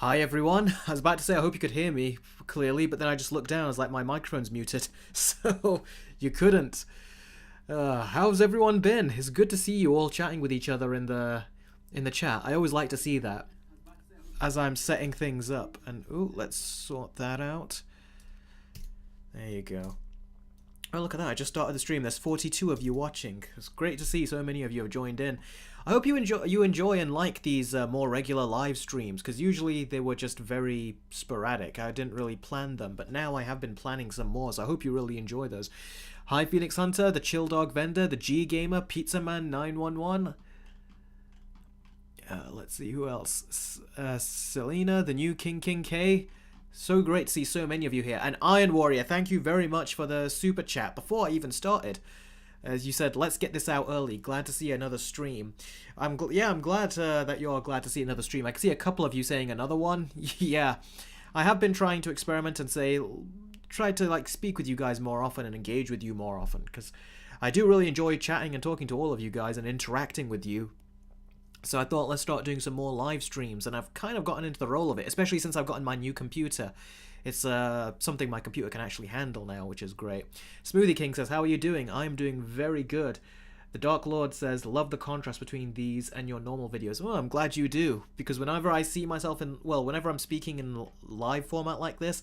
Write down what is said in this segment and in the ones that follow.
Hi everyone. I was about to say I hope you could hear me clearly, but then I just looked down. I was like, my microphone's muted, so you couldn't. How's everyone been? It's good to see you all chatting with each other in the chat. I always like to see that as I'm setting things up. And ooh, let's sort that out. There you go. Oh, look at that. I just started the stream. There's 42 of you watching. It's great to see so many of you have joined in. I hope you enjoy and like these more regular live streams, because usually they were just very sporadic. I didn't really plan them, but now I have been planning some more, so I hope you really enjoy those. Hi, Phoenix Hunter, the Chill Dog Vendor, the G Gamer, Pizza Man 911. Let's see, who else? Selena, the new King K. So great to see so many of you here. And Iron Warrior, thank you very much for the super chat before I even started. As you said, let's get this out early. Glad to see another stream. I'm glad that you're glad to see another stream. I can see a couple of you saying another one. Yeah, I have been trying to experiment and try to like speak with you guys more often and engage with you more often, because I do really enjoy chatting and talking to all of you guys and interacting with you. So I thought let's start doing some more live streams, and I've kind of gotten into the role of it, especially since I've gotten my new computer. It's something my computer can actually handle now, which is great. Smoothie King says, how are you doing? I'm doing very good. The Dark Lord says, love the contrast between these and your normal videos. Oh, I'm glad you do, because whenever I see myself whenever I'm speaking in live format like this,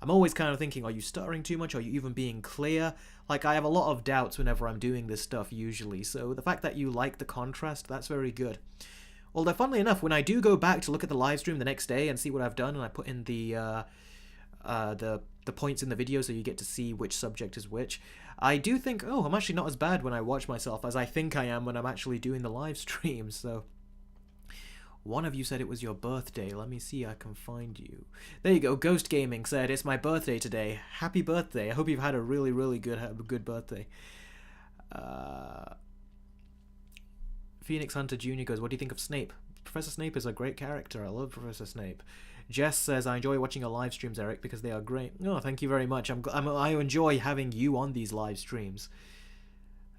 I'm always kind of thinking, are you stuttering too much? Are you even being clear? Like, I have a lot of doubts whenever I'm doing this stuff usually, so the fact that you like the contrast, that's very good. Although, funnily enough, when I do go back to look at the live stream the next day and see what I've done, and I put in the points in the video so you get to see which subject is which, I do think, oh, I'm actually not as bad when I watch myself as I think I am when I'm actually doing the live stream. So one of you said it was your birthday. Let me see, I can find you. There you go. Ghost Gaming said, it's my birthday today. Happy birthday. I hope you've had a really, really good birthday. Phoenix Hunter Jr. goes, what do you think of Snape? Professor Snape is a great character. I love Professor Snape. Jess says, I enjoy watching your live streams, Eric, because they are great. Oh, thank you very much. I enjoy having you on these live streams.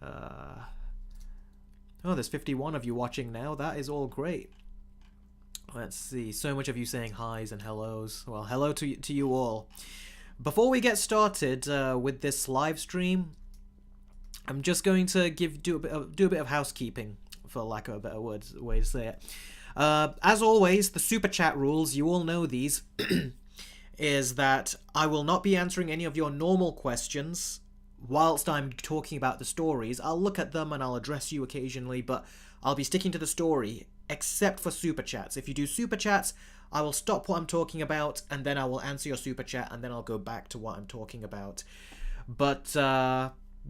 Oh, there's 51 of you watching now. That is all great. Let's see. So much of you saying hi's and hellos. Well, hello to you all. Before we get started with this live stream, I'm just going to do a bit of housekeeping, for lack of a better way to say it. As always, the super chat rules, you all know these, is that I will not be answering any of your normal questions whilst I'm talking about the stories. I'll look at them and I'll address you occasionally, but I'll be sticking to the story, except for super chats. If you do super chats, I will stop what I'm talking about, and then I will answer your super chat, and then I'll go back to what I'm talking about. But,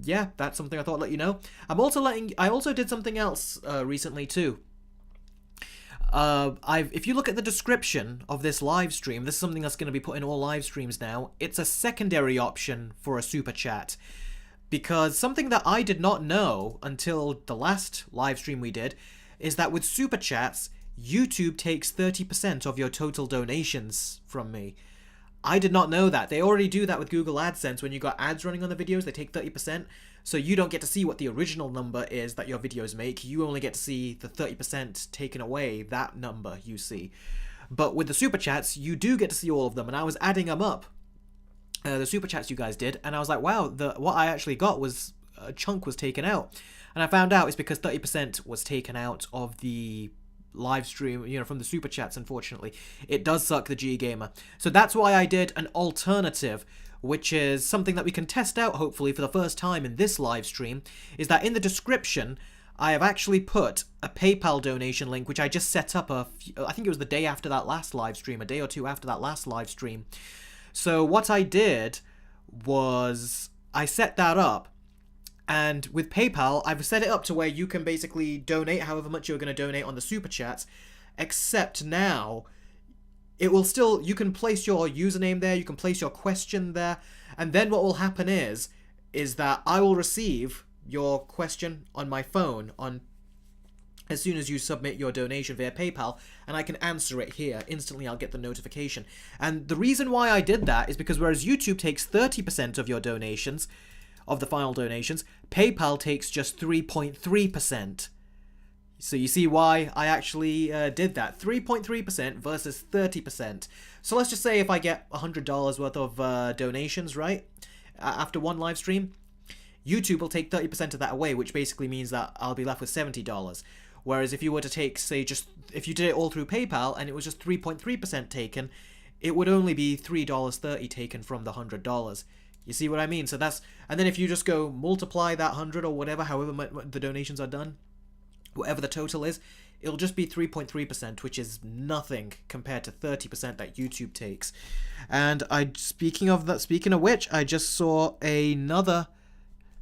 yeah, that's something I thought I'd let you know. I also did something else recently too. If you look at the description of this live stream, this is something that's going to be put in all live streams now. It's a secondary option for a super chat, because something that I did not know until the last live stream we did is that with super chats, YouTube takes 30% of your total donations from me. I did not know that. They already do that with Google AdSense. When you got ads running on the videos, they take 30%. So you don't get to see what the original number is that your videos make. You only get to see the 30% taken away, that number you see. But with the super chats, you do get to see all of them. And I was adding them up, the super chats you guys did. And I was like, wow, what I actually got was a chunk was taken out. And I found out it's because 30% was taken out of the live stream, from the super chats. Unfortunately, it does suck, the G Gamer. So that's why I did an alternative, which is something that we can test out hopefully for the first time in this live stream, is that in the description I have actually put a PayPal donation link, which I just set up I think it was the day after that last live stream, a day or two after that last live stream. So what I did was I set that up, and with PayPal, I've set it up to where you can basically donate however much you're going to donate on the super chats, except now it will still, you can place your username there, you can place your question there, and then what will happen is that I will receive your question on my phone as soon as you submit your donation via PayPal, and I can answer it here. Instantly I'll get the notification. And the reason why I did that is because whereas YouTube takes 30% of your donations, of the final donations, PayPal takes just 3.3%. So you see why I actually did that. 3.3% versus 30%. So let's just say if I get $100 worth of donations, right? After one live stream, YouTube will take 30% of that away, which basically means that I'll be left with $70. Whereas if you were to take, say, if you did it all through PayPal and it was just 3.3% taken, it would only be $3.30 taken from the $100. You see what I mean? So that's, and then if you just go multiply that 100 or whatever, however the donations are done, whatever the total is, it'll just be 3.3%, which is nothing compared to 30% that YouTube takes. And speaking of which, I just saw another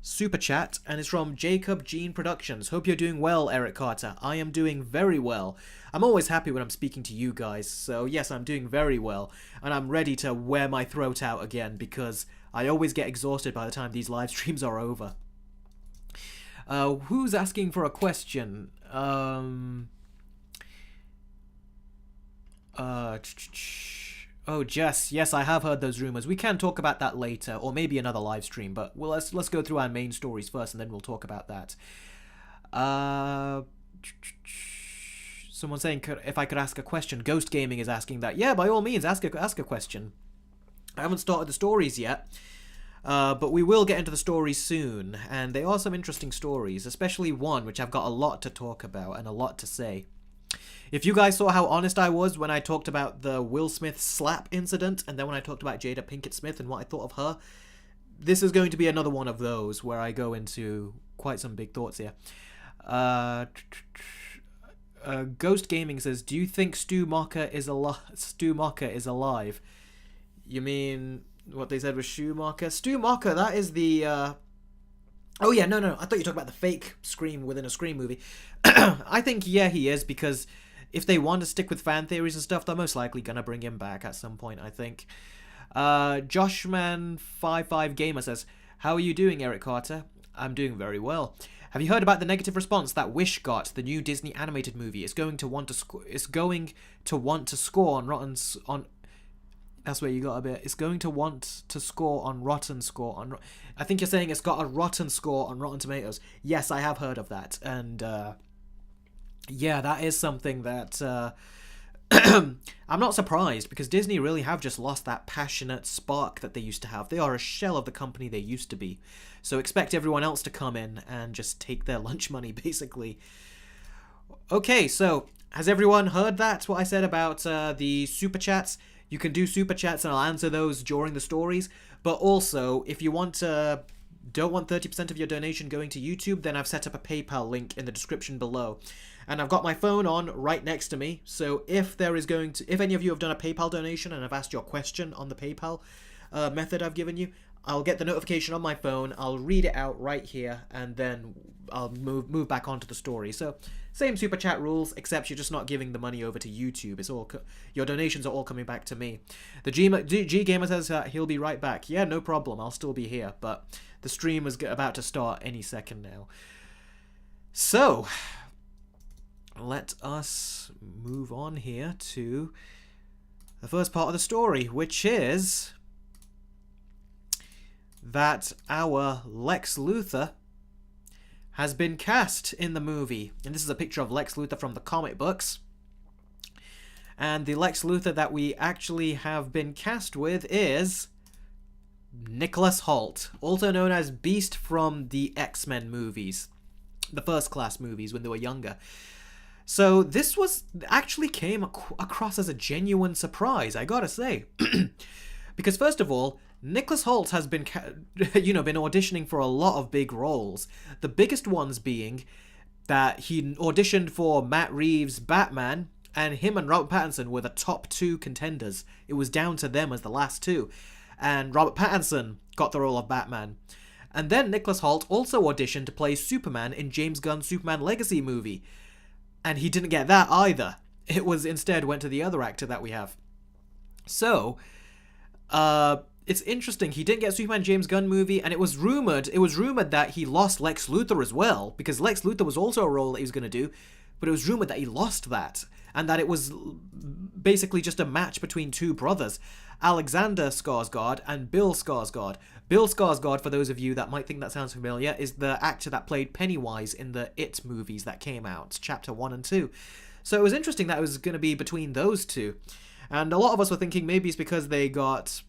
super chat, and it's from Jacob Jean Productions. Hope you're doing well, Eric Carter. I am doing very well. I'm always happy when I'm speaking to you guys, so yes, I'm doing very well, and I'm ready to wear my throat out again because I always get exhausted by the time these live streams are over. Who's asking for a question? Oh, Jess, yes, I have heard those rumors. We can talk about that later, or maybe another live stream, but let's go through our main stories first, and then we'll talk about that. Someone's saying if I could ask a question. Ghost Gaming is asking that. Yeah, by all means, ask a question. I haven't started the stories yet, but we will get into the stories soon, and they are some interesting stories, especially one which I've got a lot to talk about and a lot to say. If you guys saw how honest I was when I talked about the Will Smith slap incident, and then when I talked about Jada Pinkett Smith and what I thought of her, this is going to be another one of those where I go into quite some big thoughts here. Ghost Gaming says, do you think Stu Macher is alive? You mean what they said was Schumacher? Stu Macher, that is the... Oh yeah, no, I thought you were talking about the fake Scream within a Scream movie. I think, yeah, he is, because if they want to stick with fan theories and stuff, they're most likely going to bring him back at some point, I think. Joshman55Gamer says, how are you doing, Eric Carter? I'm doing very well. Have you heard about the negative response that Wish got, the new Disney animated movie? It's going to want to score on Rotten... That's where you got a bit. It's going to want to score on Rotten score. I think you're saying it's got a rotten score on Rotten Tomatoes. Yes, I have heard of that. And yeah, that is something that I'm not surprised, because Disney really have just lost that passionate spark that they used to have. They are a shell of the company they used to be. So expect everyone else to come in and just take their lunch money, basically. Okay, so has everyone heard that? What I said about the super chats? You can do super chats and I'll answer those during the stories. But also, if you don't want 30% of your donation going to YouTube, then I've set up a PayPal link in the description below. And I've got my phone on right next to me. So if any of you have done a PayPal donation and I've asked your question on the PayPal method I've given you, I'll get the notification on my phone, I'll read it out right here, and then I'll move back onto the story. So same super chat rules, except you're just not giving the money over to YouTube. It's all your donations are all coming back to me. The G Gamer says he'll be right back. Yeah, no problem. I'll still be here, but the stream is about to start any second now. So let us move on here to the first part of the story, which is that our Lex Luthor has been cast in the movie. And this is a picture of Lex Luthor from the comic books. And the Lex Luthor that we actually have been cast with is Nicholas Hoult, also known as Beast from the X-Men movies, the First Class movies when they were younger. So this actually came across as a genuine surprise, I gotta say. Because first of all, Nicholas Hoult has been, been auditioning for a lot of big roles. The biggest ones being that he auditioned for Matt Reeves' Batman, and him and Robert Pattinson were the top two contenders. It was down to them as the last two. And Robert Pattinson got the role of Batman. And then Nicholas Hoult also auditioned to play Superman in James Gunn's Superman Legacy movie. And he didn't get that either. It was instead went to the other actor that we have. So, it's interesting. He didn't get Superman James Gunn movie, and it was rumored that he lost Lex Luthor as well, because Lex Luthor was also a role that he was going to do, but it was rumored that he lost that, and that it was basically just a match between two brothers, Alexander Skarsgård and Bill Skarsgård. Bill Skarsgård, for those of you that might think that sounds familiar, is the actor that played Pennywise in the It movies that came out, Chapter 1 and 2. So it was interesting that it was going to be between those two. And a lot of us were thinking maybe it's because they got...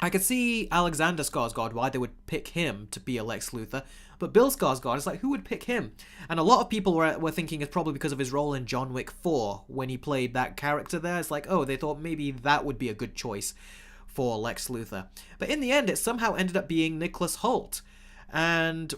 I could see Alexander Skarsgård, why they would pick him to be a Lex Luthor, but Bill Skarsgård is like, who would pick him? And a lot of people were thinking it's probably because of his role in John Wick 4, when he played that character there. It's like, oh, they thought maybe that would be a good choice for Lex Luthor. But in the end, it somehow ended up being Nicholas Hoult. And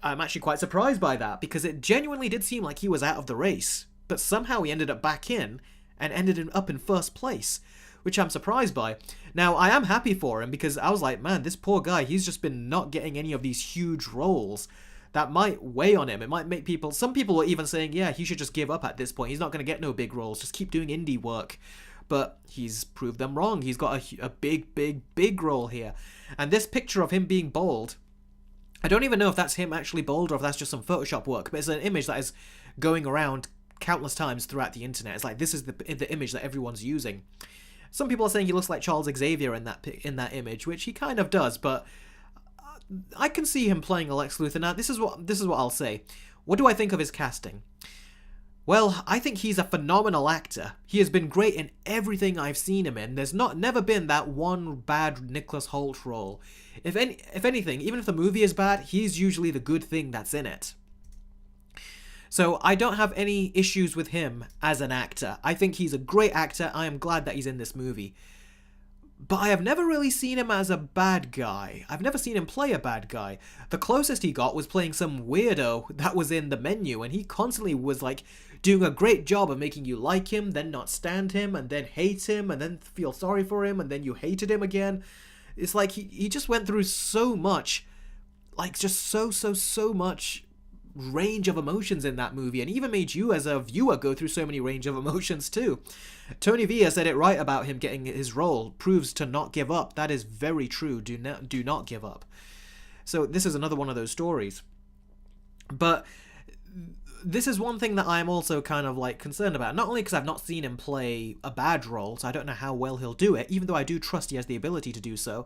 I'm actually quite surprised by that, because it genuinely did seem like he was out of the race. But somehow he ended up back in, and ended up in first place, which I'm surprised by. Now, I am happy for him, because I was like, man, this poor guy, he's just been not getting any of these huge roles that might weigh on him. It might make people... Some people were even saying, yeah, he should just give up at this point. He's not going to get no big roles. Just keep doing indie work. But he's proved them wrong. He's got a big, big, big role here. And this picture of him being bald, I don't even know if that's him actually bald or if that's just some Photoshop work, but it's an image that is going around countless times throughout the internet. It's like, this is the image that everyone's using. Some people are saying he looks like Charles Xavier in that image, which he kind of does, but I can see him playing a Lex Luthor. Now, this is what I'll say. What do I think of his casting? Well, I think he's a phenomenal actor. He has been great in everything I've seen him in. There's never been that one bad Nicholas Hoult role. If anything, even if the movie is bad, he's usually the good thing that's in it. So I don't have any issues with him as an actor. I think he's a great actor. I am glad that he's in this movie. But I have never really seen him as a bad guy. I've never seen him play a bad guy. The closest he got was playing some weirdo that was in The Menu, and he constantly was like doing a great job of making you like him, then not stand him, and then hate him, and then feel sorry for him, and then you hated him again. It's like he just went through so much, like just so much range of emotions in that movie, and even made you as a viewer go through so many range of emotions too. Tony Villa said it right about him getting his role. Proves to not give up. That is very true. Do not give up. So this is another one of those stories. But this is one thing that I'm also kind of like concerned about. Not only because I've not seen him play a bad role, so I don't know how well he'll do it, even though I do trust he has the ability to do so.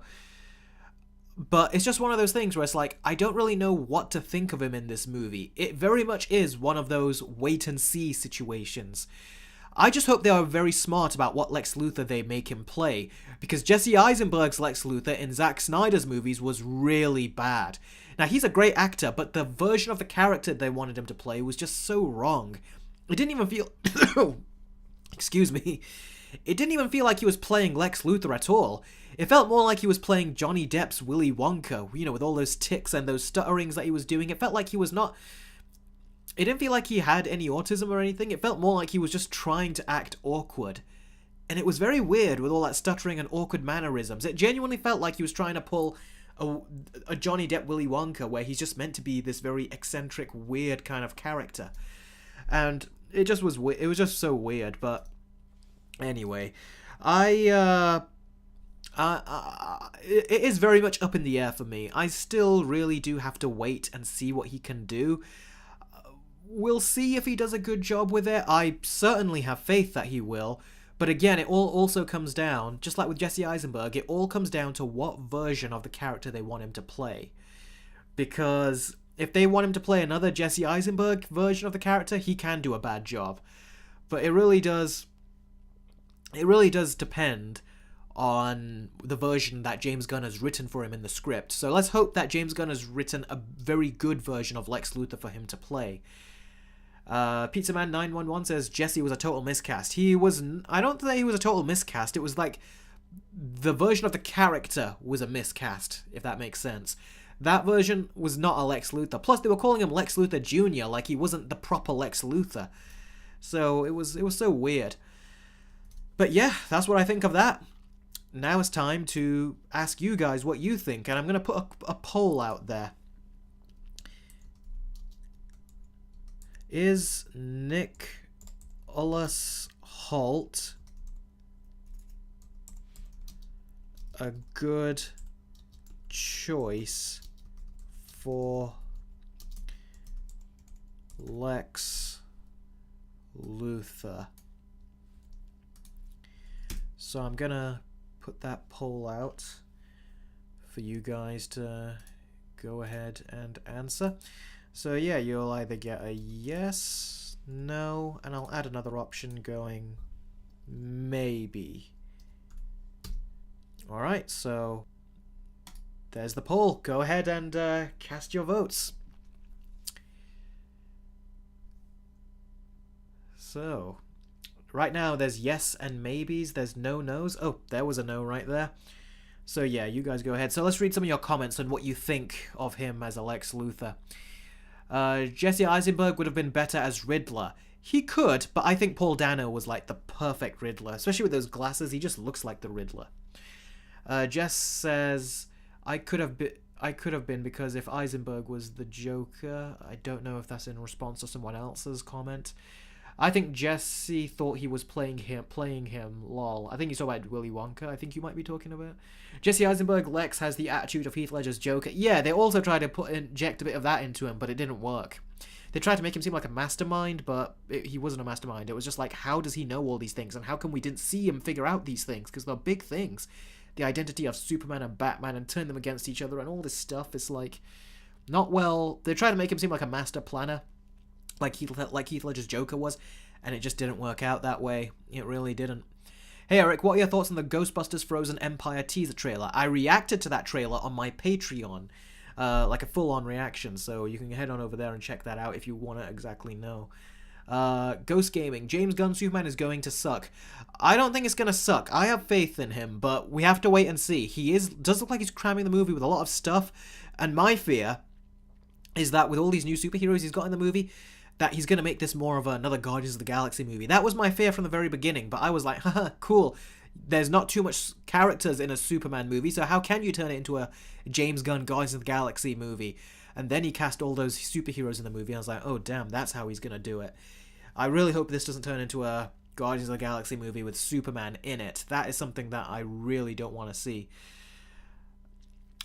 But it's just one of those things where it's like, I don't really know what to think of him in this movie. It very much is one of those wait and see situations. I just hope they are very smart about what Lex Luthor they make him play, because Jesse Eisenberg's Lex Luthor in Zack Snyder's movies was really bad. Now, he's a great actor, but the version of the character they wanted him to play was just so wrong. It didn't even feel... Excuse me. It didn't even feel like he was playing Lex Luthor at all. It felt more like he was playing Johnny Depp's Willy Wonka, you know, with all those tics and those stutterings that he was doing. It felt like he was not... It didn't feel like he had any autism or anything. It felt more like he was just trying to act awkward. And it was very weird with all that stuttering and awkward mannerisms. It genuinely felt like he was trying to pull a Johnny Depp Willy Wonka, where he's just meant to be this very eccentric, weird kind of character. And it just was it was just so weird. But anyway, it is very much up in the air for me. I still really do have to wait and see what he can do. We'll see if he does a good job with it. I certainly have faith that he will. But again, it all also comes down, just like with Jesse Eisenberg, it all comes down to what version of the character they want him to play. Because if they want him to play another Jesse Eisenberg version of the character, he can do a bad job. But it really does depend on the version that James Gunn has written for him in the script. So let's hope that James Gunn has written a very good version of Lex Luthor for him to play. Pizzaman911 says Jesse was a total miscast. I don't think he was a total miscast. It was like the version of the character was a miscast, if that makes sense. That version was not a Lex Luthor. Plus, they were calling him Lex Luthor Jr., like he wasn't the proper Lex Luthor. So it was so weird. But yeah, that's what I think of that. Now it's time to ask you guys what you think, and I'm going to put a poll out there. Is Nicholas Hoult a good choice for Lex Luthor? So I'm gonna put that poll out for you guys to go ahead and answer. So yeah, you'll either get a yes, no, and I'll add another option going maybe. Alright, so there's the poll. Go ahead and cast your votes. So, right now there's yes and maybes. There's no no's. Oh, there was a no right there. So yeah, you guys go ahead. So let's read some of your comments on what you think of him as a Lex Luthor. Jesse Eisenberg would have been better as Riddler. He could, but I think Paul Dano was like the perfect Riddler. Especially with those glasses, he just looks like the Riddler. Jess says, I could have been because if Eisenberg was the Joker. I don't know if that's in response to someone else's comment. I think Jesse thought he was playing him, lol. I think he's talking about Willy Wonka, I think you might be talking about. Jesse Eisenberg, Lex has the attitude of Heath Ledger's Joker. Yeah, they also tried to inject a bit of that into him, but it didn't work. They tried to make him seem like a mastermind, but he wasn't a mastermind. It was just like, how does he know all these things? And how come we didn't see him figure out these things? Because they're big things. The identity of Superman and Batman and turn them against each other and all this stuff is like, not well. They tried to make him seem like a master planner, like Heath Ledger's Joker was, and it just didn't work out that way. It really didn't. Hey Eric, what are your thoughts on the Ghostbusters Frozen Empire teaser trailer? I reacted to that trailer on my Patreon, like a full-on reaction, so you can head on over there and check that out if you want to exactly know. Ghost Gaming, James Gunn Superman is going to suck. I don't think it's going to suck. I have faith in him, but we have to wait and see. He does look like he's cramming the movie with a lot of stuff, and my fear is that with all these new superheroes he's got in the movie, that he's going to make this more of another Guardians of the Galaxy movie. That was my fear from the very beginning, but I was like, haha, cool. There's not too much characters in a Superman movie, so how can you turn it into a James Gunn Guardians of the Galaxy movie? And then he cast all those superheroes in the movie, and I was like, oh damn, that's how he's going to do it. I really hope this doesn't turn into a Guardians of the Galaxy movie with Superman in it. That is something that I really don't want to see.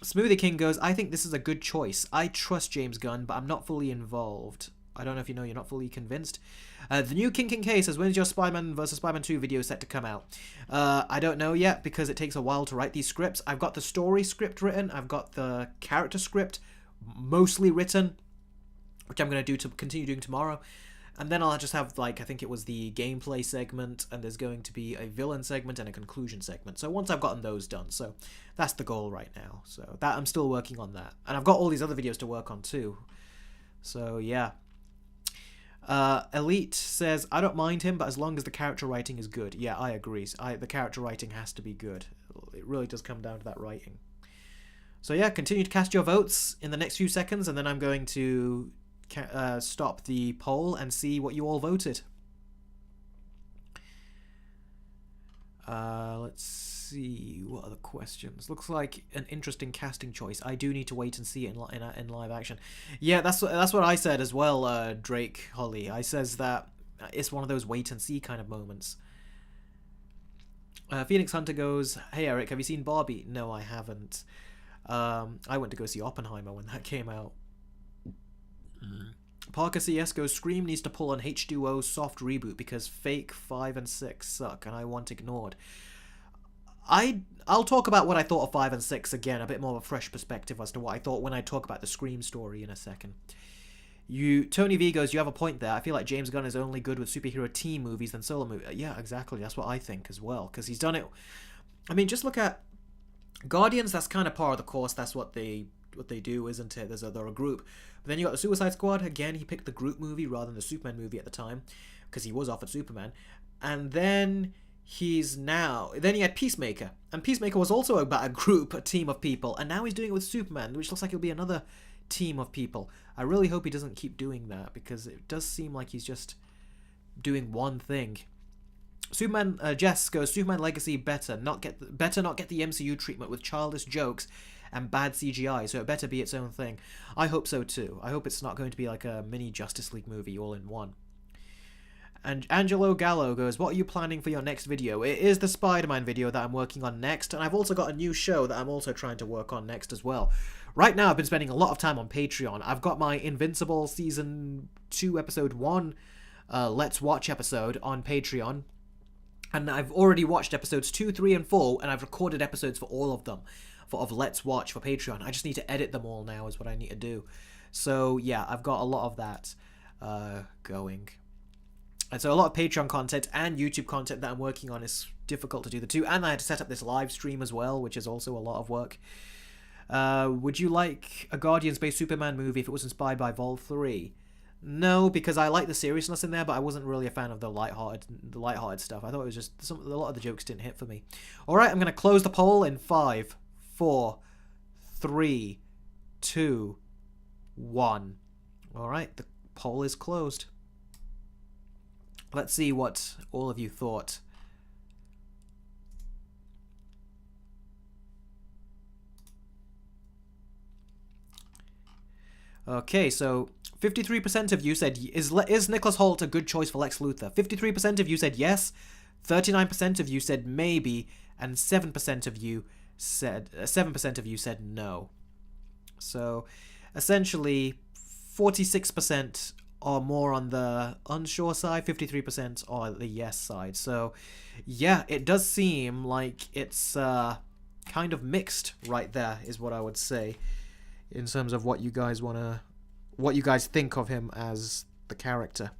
Smoothie King goes, I think this is a good choice. I trust James Gunn, but I'm not fully involved. I don't know if you know, you're not fully convinced. The new King K says, when's your Spider-Man vs. Spider-Man 2 video set to come out? I don't know yet, because it takes a while to write these scripts. I've got the story script written. I've got the character script mostly written, which I'm going to continue doing tomorrow. And then I'll just have, like, I think it was the gameplay segment, and there's going to be a villain segment and a conclusion segment. So once I've gotten those done, so that's the goal right now. So that I'm still working on that. And I've got all these other videos to work on too. So yeah. Elite says, I don't mind him, but as long as the character writing is good. Yeah, I agree. The character writing has to be good. It really does come down to that writing. So yeah, continue to cast your votes in the next few seconds, and then I'm going to stop the poll and see what you all voted. Let's see, what are the questions? Looks like an interesting casting choice. I do need to wait and see it in live action. Yeah, that's what I said as well, Drake Holly. I says that it's one of those wait and see kind of moments. Phoenix Hunter goes, hey Eric, have you seen Barbie? No, I haven't. I went to go see Oppenheimer when that came out. Parker CS goes, Scream needs to pull an H2O soft reboot because Fake 5 and 6 suck and I want ignored. I'll talk about what I thought of 5 and 6 again, a bit more of a fresh perspective as to what I thought when I talk about the Scream story in a second. Tony V goes, you have a point there. I feel like James Gunn is only good with superhero team movies than solo movies. Yeah, exactly. That's what I think as well, because he's done it. I mean, just look at Guardians. That's kind of par of the course. That's what they do, isn't it? They're a group. But then you got the Suicide Squad. Again, he picked the group movie rather than the Superman movie at the time, because he was offered Superman. And then he had Peacemaker, and Peacemaker was also about a team of people, and now he's doing it with Superman, which looks like it'll be another team of people. I really hope he doesn't keep doing that, because it does seem like he's just doing one thing. Superman, Jess goes, Superman Legacy better not get the MCU treatment with childish jokes and bad CGI, so it better be its own thing. I hope so too. I hope it's not going to be like a mini Justice League movie all in one. And Angelo Gallo goes, what are you planning for your next video? It is the Spider-Man video that I'm working on next, and I've also got a new show that I'm also trying to work on next as well. Right now, I've been spending a lot of time on Patreon. I've got my Invincible Season 2 Episode 1 Let's Watch episode on Patreon, and I've already watched episodes 2, 3, and 4, and I've recorded episodes for all of them. of Let's Watch for Patreon. I just need to edit them all now is what I need to do. So yeah, I've got a lot of that going. And so a lot of Patreon content and YouTube content that I'm working on is difficult to do the two. And I had to set up this live stream as well, which is also a lot of work. Would you like a Guardians-based Superman movie if it was inspired by Vol 3? No, because I like the seriousness in there, but I wasn't really a fan of the lighthearted stuff. I thought it was just a lot of the jokes didn't hit for me. All right, I'm going to close the poll in 5, 4, 3, 2, 1. All right, the poll is closed. Let's see what all of you thought. Okay, so 53% of you said, is Nicholas Hoult a good choice for Lex Luthor? 53% of you said yes, 39% of you said maybe, and 7% of you said no. So essentially 46% are more on the unsure side, 53% are the yes side. So yeah, it does seem like it's kind of mixed right there, is what I would say, in terms of what you guys think of him as the character.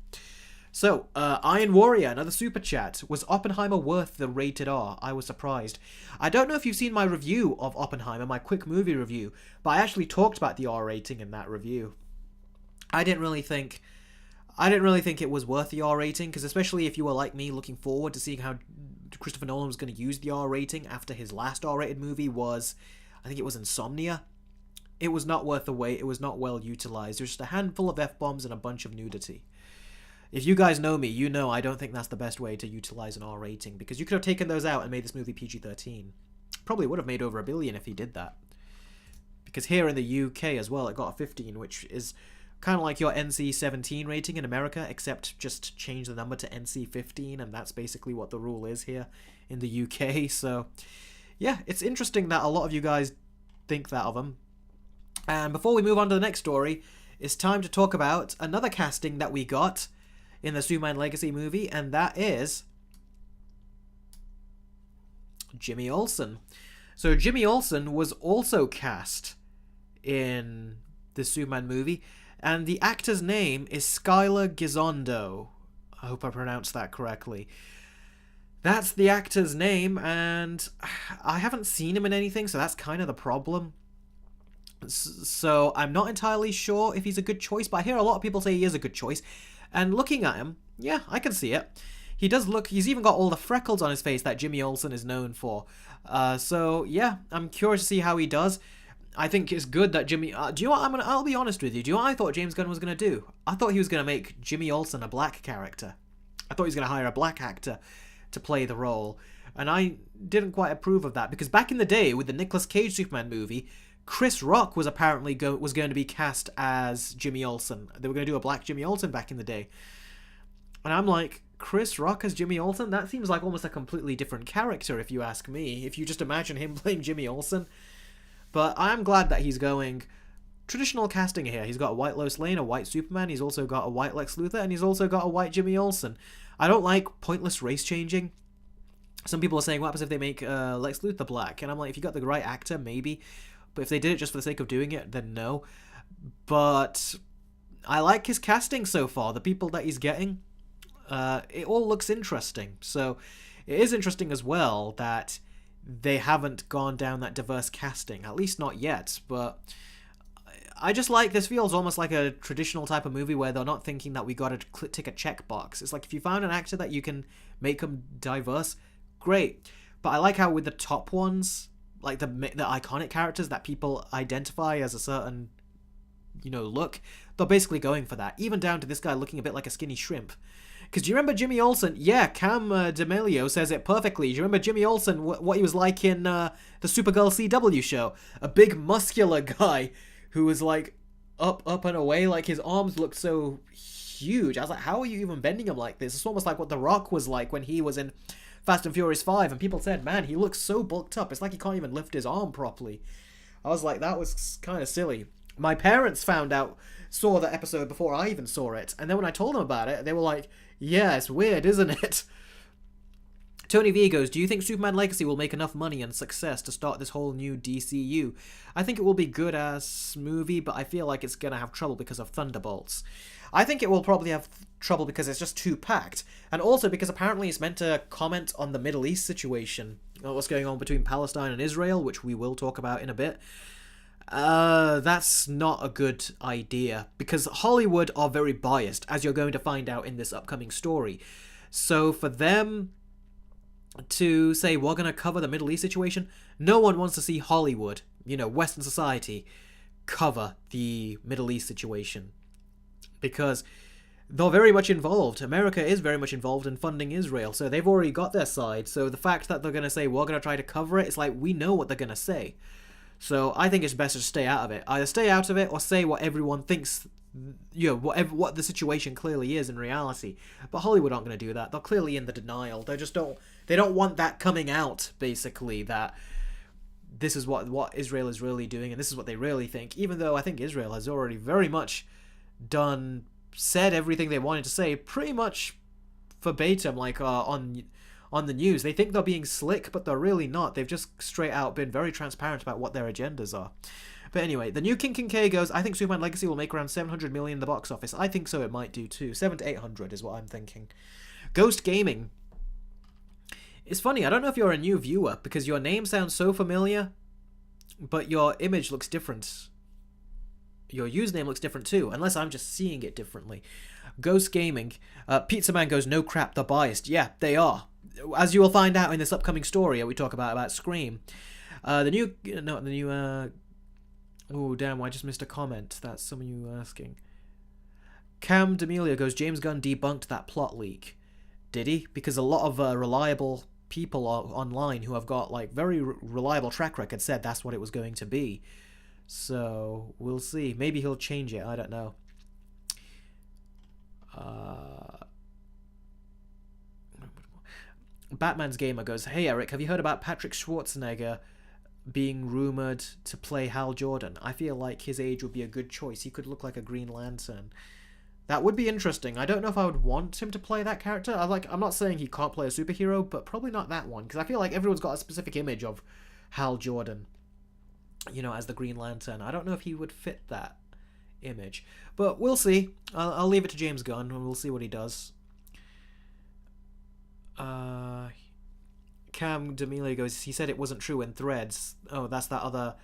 So, Iron Warrior, another super chat. Was Oppenheimer worth the rated R? I was surprised. I don't know if you've seen my review of Oppenheimer, my quick movie review, but I actually talked about the R rating in that review. I didn't really think it was worth the R rating, because especially if you were like me looking forward to seeing how Christopher Nolan was going to use the R rating after his last R-rated movie was, I think it was Insomnia. It was not worth the wait. It was not well utilized. There's just a handful of F-bombs and a bunch of nudity. If you guys know me, you know I don't think that's the best way to utilize an R rating, because you could have taken those out and made this movie PG-13. Probably would have made over $1 billion if he did that. Because here in the UK as well, it got a 15, which is kind of like your NC-17 rating in America, except just change the number to NC-15, and that's basically what the rule is here in the UK. So, yeah, it's interesting that a lot of you guys think that of him. And before we move on to the next story, it's time to talk about another casting that we got in the Superman Legacy movie, and that is Jimmy Olsen. So Jimmy Olsen was also cast in the Superman movie, and the actor's name is Skylar Gisondo. I hope I pronounced that correctly. That's the actor's name, and I haven't seen him in anything, so that's kind of the problem. So I'm not entirely sure if he's a good choice, but I hear a lot of people say he is a good choice. And looking at him, yeah, I can see it. He does look, he's even got all the freckles on his face that Jimmy Olsen is known for. So yeah, I'm curious to see how he does. I think it's good that Jimmy, do you know what, I'll be honest with you. Do you know what I thought James Gunn was going to do? I thought he was going to make Jimmy Olsen a black character. I thought he was going to hire a black actor to play the role. And I didn't quite approve of that, because back in the day with the Nicolas Cage Superman movie, Chris Rock was apparently going to be cast as Jimmy Olsen. They were going to do a black Jimmy Olsen back in the day. And I'm like, Chris Rock as Jimmy Olsen? That seems like almost a completely different character, if you ask me. If you just imagine him playing Jimmy Olsen. But I'm glad that he's going traditional casting here. He's got a white Lois Lane, a white Superman. He's also got a white Lex Luthor, and he's also got a white Jimmy Olsen. I don't like pointless race changing. Some people are saying, what happens if they make Lex Luthor black? And I'm like, if you got the right actor, maybe. But if they did it just for the sake of doing it, then no. But I like his casting so far. The people that he's getting, it all looks interesting. So it is interesting as well that they haven't gone down that diverse casting. At least not yet. But I just like, this feels almost like a traditional type of movie where they're not thinking that we got to tick a checkbox. It's like if you found an actor that you can make them diverse, great. But I like how with the top ones, like the iconic characters that people identify as a certain, look, they're basically going for that. Even down to this guy looking a bit like a skinny shrimp. Because do you remember Jimmy Olsen? Yeah, Cam D'Amelio says it perfectly. Do you remember Jimmy Olsen, what he was like in the Supergirl CW show? A big muscular guy who was like up and away, like his arms looked so huge. I was like, how are you even bending him like this? It's almost like what The Rock was like when he was in Fast and Furious 5, and people said, man, he looks so bulked up. It's like he can't even lift his arm properly. I was like, that was kind of silly. My parents saw that episode before I even saw it, and then when I told them about it, they were like, yeah, it's weird, isn't it? Tony V goes, do you think Superman Legacy will make enough money and success to start this whole new DCU? I think it will be good as movie, but I feel like it's going to have trouble because of Thunderbolts. I think it will probably have trouble because it's just too packed. And also because apparently it's meant to comment on the Middle East situation. What's going on between Palestine and Israel, which we will talk about in a bit. That's not a good idea. Because Hollywood are very biased, as you're going to find out in this upcoming story. So for them to say, we're going to cover the Middle East situation, no one wants to see Hollywood, Western society, cover the Middle East situation. Because they're very much involved. America is very much involved in funding Israel, so they've already got their side. So the fact that they're going to say, we're going to try to cover it, it's like, we know what they're going to say. So I think it's best to stay out of it. Either stay out of it or say what everyone thinks, what the situation clearly is in reality. But Hollywood aren't going to do that. They're clearly in the denial. They don't want that coming out, basically, that this is what Israel is really doing and this is what they really think. Even though I think Israel has already very much said everything they wanted to say, pretty much verbatim, like on the news. They think they're being slick, but they're really not. They've just straight out been very transparent about what their agendas are. But anyway, the new King K goes, I think Superman Legacy will make around 700 million in the box office. I think so, it might do too. 700 to 800 is what I'm thinking. Ghost Gaming. It's funny, I don't know if you're a new viewer, because your name sounds so familiar, but your image looks different. Your username looks different too, unless I'm just seeing it differently. Ghost Gaming. Pizza Man goes, no crap, they're biased. Yeah, they are. As you will find out in this upcoming story we talk about Scream. Oh damn, I just missed a comment. That's some of you asking. Cam D'Amelio goes, James Gunn debunked that plot leak. Did he? Because a lot of reliable people online who have got like very reliable track record said that's what it was going to be. So we'll see. Maybe he'll change it. I don't know. Batman's Gamer goes, hey Eric, have you heard about Patrick Schwarzenegger being rumored to play Hal Jordan? I feel like his age would be a good choice. He could look like a Green Lantern. That would be interesting. I don't know if I would want him to play that character. I'm not saying he can't play a superhero, but probably not that one, because I feel like everyone's got a specific image of Hal Jordan, as the Green Lantern. I don't know if he would fit that image, but we'll see. I'll leave it to James Gunn, and we'll see what he does. Cam D'Amelio goes, he said it wasn't true in Threads. Oh, that's that other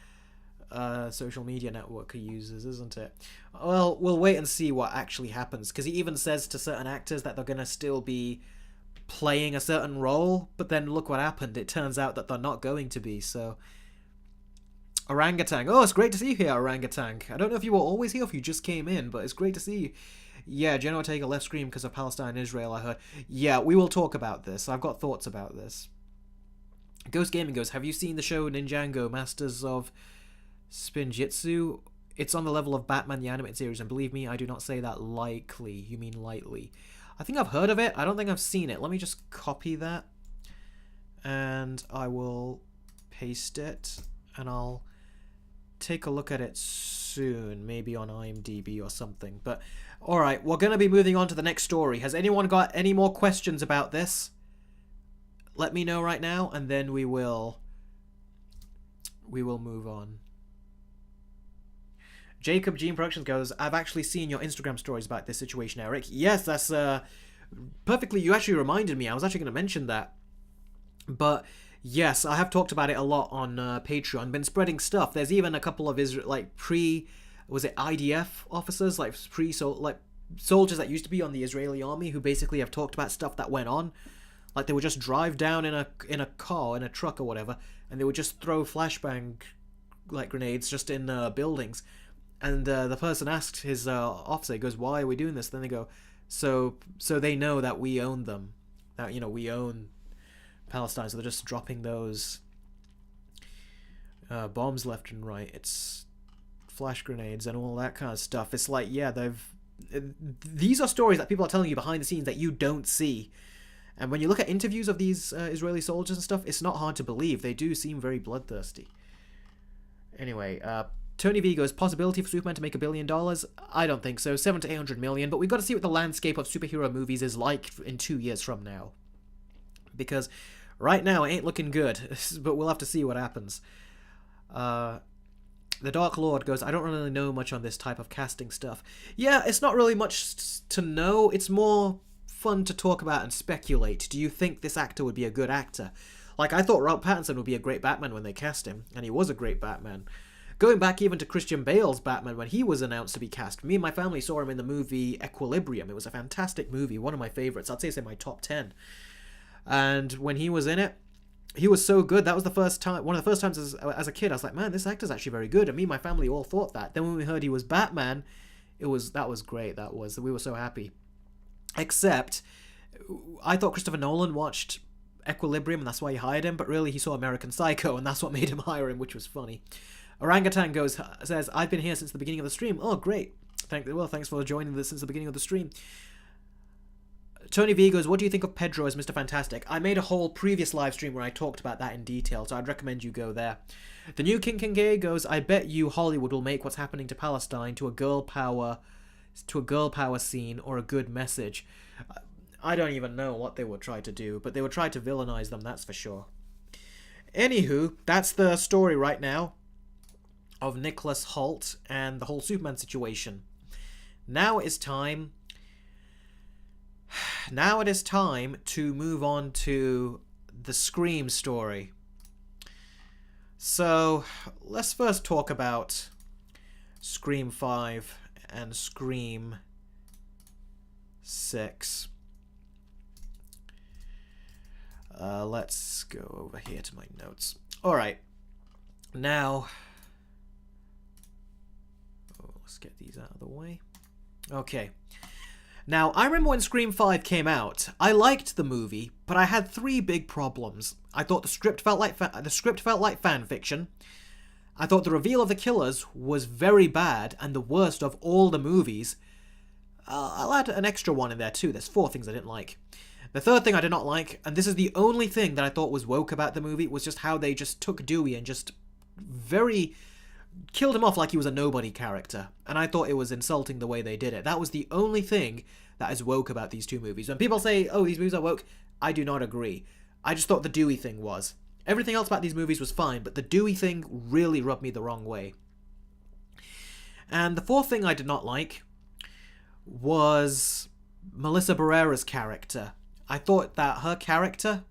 social media network he uses, isn't it? Well, we'll wait and see what actually happens, because he even says to certain actors that they're going to still be playing a certain role, but then look what happened. It turns out that they're not going to be, so... Orangutan. Oh, it's great to see you here, Orangutan. I don't know if you were always here, if you just came in, but it's great to see you. Yeah, Jenna Ortega left Scream because of Palestine and Israel, I heard. Yeah, we will talk about this. I've got thoughts about this. Ghost Gaming goes, have you seen the show Ninjago, Masters of Spinjitzu? It's on the level of Batman the Animated Series, and believe me, I do not say that likely. You mean lightly. I think I've heard of it. I don't think I've seen it. Let me just copy that. And I will paste it. And I'll take a look at it soon. Maybe on IMDb or something. But, alright, we're going to be moving on to the next story. Has anyone got any more questions about this? Let me know right now, and then we will move on. Jacob Gene Productions goes, I've actually seen your Instagram stories about this situation, Eric. Yes, that's perfectly. You actually reminded me. I was actually going to mention that. But yes, I have talked about it a lot on Patreon. Been spreading stuff. There's even a couple of IDF officers, soldiers that used to be on the Israeli army, who basically have talked about stuff that went on. Like they would just drive down in a car, in a truck or whatever, and they would just throw flashbang grenades just in buildings. And the person asked his officer, he goes, why are we doing this? Then they go, so they know that we own them. That, we own Palestine. So they're just dropping those bombs left and right. It's flash grenades and all that kind of stuff. It's like, yeah, these are stories that people are telling you behind the scenes that you don't see. And when you look at interviews of these Israeli soldiers and stuff, it's not hard to believe. They do seem very bloodthirsty. Anyway, Tony V goes, possibility for Superman to make $1 billion? I don't think so. 700 to 800 million. But we've got to see what the landscape of superhero movies is like in 2 years from now. because right now it ain't looking good, but we'll have to see what happens. The Dark Lord goes, I don't really know much on this type of casting stuff. Yeah, it's not really much to know. It's more fun to talk about and speculate. Do you think this actor would be a good actor? Like, I thought Robert Pattinson would be a great Batman when they cast him, and he was a great Batman. Going back even to Christian Bale's Batman when he was announced to be cast, me and my family saw him in the movie Equilibrium. It was a fantastic movie, one of my favourites. I'd say it's in my top 10. And when he was in it, he was so good. That was the first time, one of the first times as a kid, I was like, man, this actor's actually very good. And me and my family all thought that. Then when we heard he was Batman, that was great. We were so happy. Except, I thought Christopher Nolan watched Equilibrium and that's why he hired him, but really he saw American Psycho and that's what made him hire him, which was funny. Orangutan says, I've been here since the beginning of the stream. Oh, great. Thanks for joining since the beginning of the stream. Tony V goes, what do you think of Pedro as Mr. Fantastic? I made a whole previous live stream where I talked about that in detail, so I'd recommend you go there. The new King Gay goes, I bet you Hollywood will make what's happening to Palestine to a girl power scene or a good message. I don't even know what they would try to do, but they would try to villainize them, that's for sure. Anywho, that's the story right now of Nicholas Hoult and the whole Superman situation. Now it is time to move on to the Scream story. So, let's first talk about Scream 5 and Scream 6. Let's go over here to my notes. Alright. Now, let's get these out of the way. Okay. Now, I remember when Scream 5 came out, I liked the movie, but I had 3 big problems. I thought the script felt like fan fiction. I thought the reveal of the killers was very bad and the worst of all the movies. I'll add an extra one in there too. There's 4 things I didn't like. The third thing I did not like, and this is the only thing that I thought was woke about the movie, was just how they just took Dewey and just killed him off like he was a nobody character. And I thought it was insulting the way they did it. That was the only thing that is woke about these 2 movies. When people say, oh, these movies are woke, I do not agree. I just thought the Dewey thing was. Everything else about these movies was fine, but the Dewey thing really rubbed me the wrong way. And the 4th thing I did not like was Melissa Barerra's character. I thought that her character...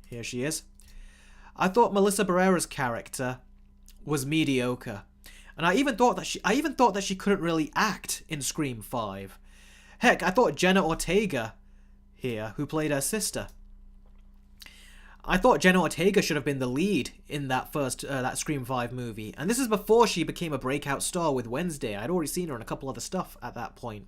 Here she is. I thought Melissa Barerra's character was mediocre. And I even thought that she couldn't really act in Scream 5. Heck, I thought Jenna Ortega here, who played her sister, I thought Jenna Ortega should have been the lead in that that Scream 5 movie. And this is before she became a breakout star with Wednesday. I'd already seen her in a couple other stuff at that point.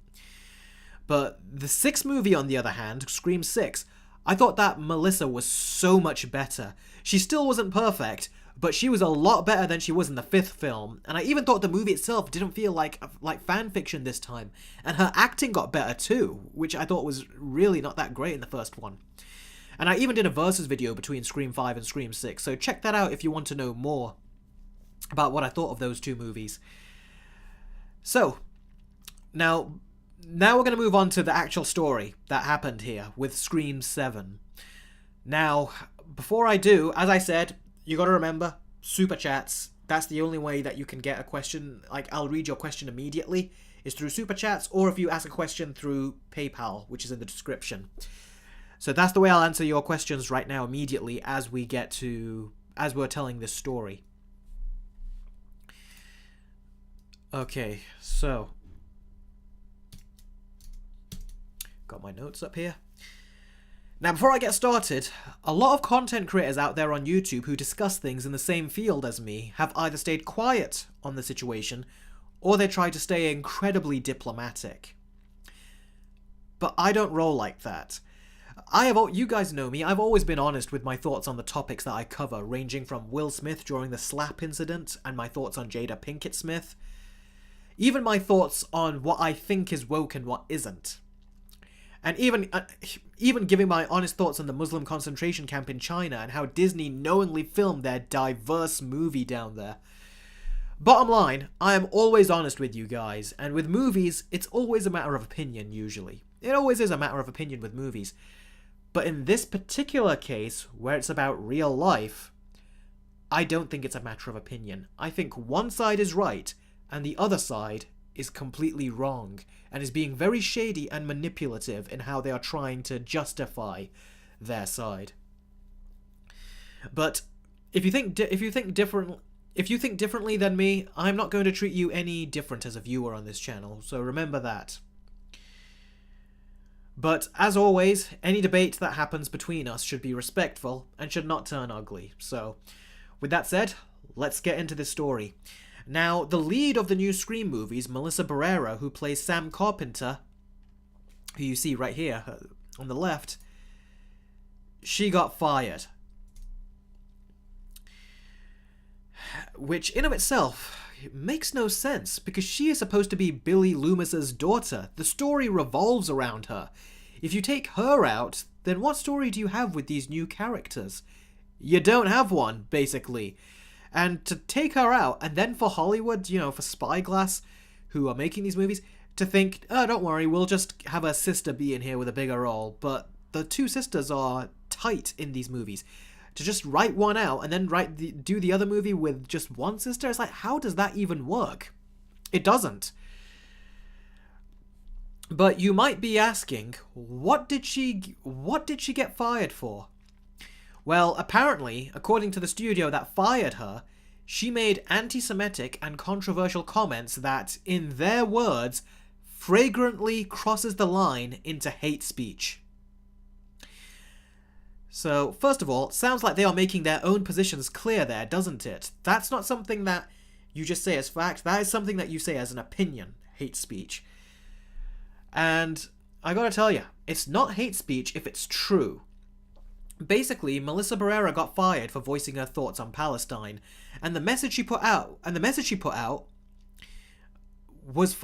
But the 6th movie, on the other hand, Scream 6, I thought that Melissa was so much better. She still wasn't perfect, but she was a lot better than she was in the 5th film. And I even thought the movie itself didn't feel like fan fiction this time. And her acting got better too, which I thought was really not that great in the first one. And I even did a versus video between Scream 5 and Scream 6, so check that out if you want to know more about what I thought of those 2 movies. So, now we're going to move on to the actual story that happened here with Scream 7. Now, before I do, as I said, you got to remember, Super Chats, that's the only way that you can get a question, like I'll read your question immediately, is through Super Chats, or if you ask a question through PayPal, which is in the description. So that's the way I'll answer your questions right now immediately as we're telling this story. Okay, so got my notes up here. Now, before I get started, a lot of content creators out there on YouTube who discuss things in the same field as me have either stayed quiet on the situation or they try to stay incredibly diplomatic. But I don't roll like that. You guys know me, I've always been honest with my thoughts on the topics that I cover, ranging from Will Smith during the slap incident and my thoughts on Jada Pinkett Smith, even my thoughts on what I think is woke and what isn't. And even giving my honest thoughts on the Muslim concentration camp in China and how Disney knowingly filmed their diverse movie down there. Bottom line, I am always honest with you guys, and with movies, it's always a matter of opinion, usually. It always is a matter of opinion with movies. But in this particular case, where it's about real life, I don't think it's a matter of opinion. I think one side is right, and the other side is completely wrong, and is being very shady and manipulative in how they are trying to justify their side. But if you think differently than me, I'm not going to treat you any different as a viewer on this channel, so remember that. But, as always, any debate that happens between us should be respectful and should not turn ugly. So, with that said, let's get into this story. Now, the lead of the new Scream movies, Melissa Barerra, who plays Sam Carpenter, who you see right here on the left, she got fired. Which, in of itself, makes no sense, because she is supposed to be Billy Loomis's daughter. The story revolves around her. If you take her out, then what story do you have with these new characters? You don't have one, basically. And to take her out, and then for Hollywood, for Spyglass, who are making these movies, to think, oh, don't worry, we'll just have a sister be in here with a bigger role. But the two sisters are tight in these movies. To just write one out and then do the other movie with just one sister, it's like, how does that even work? It doesn't. But you might be asking, what did she get fired for? Well, apparently, according to the studio that fired her, she made anti-Semitic and controversial comments that, in their words, flagrantly crosses the line into hate speech. So, first of all, it sounds like they are making their own positions clear there, doesn't it? That's not something that you just say as fact, that is something that you say as an opinion, hate speech. And I gotta tell you, it's not hate speech if it's true. Basically, Melissa Barerra got fired for voicing her thoughts on Palestine, and the message she put out,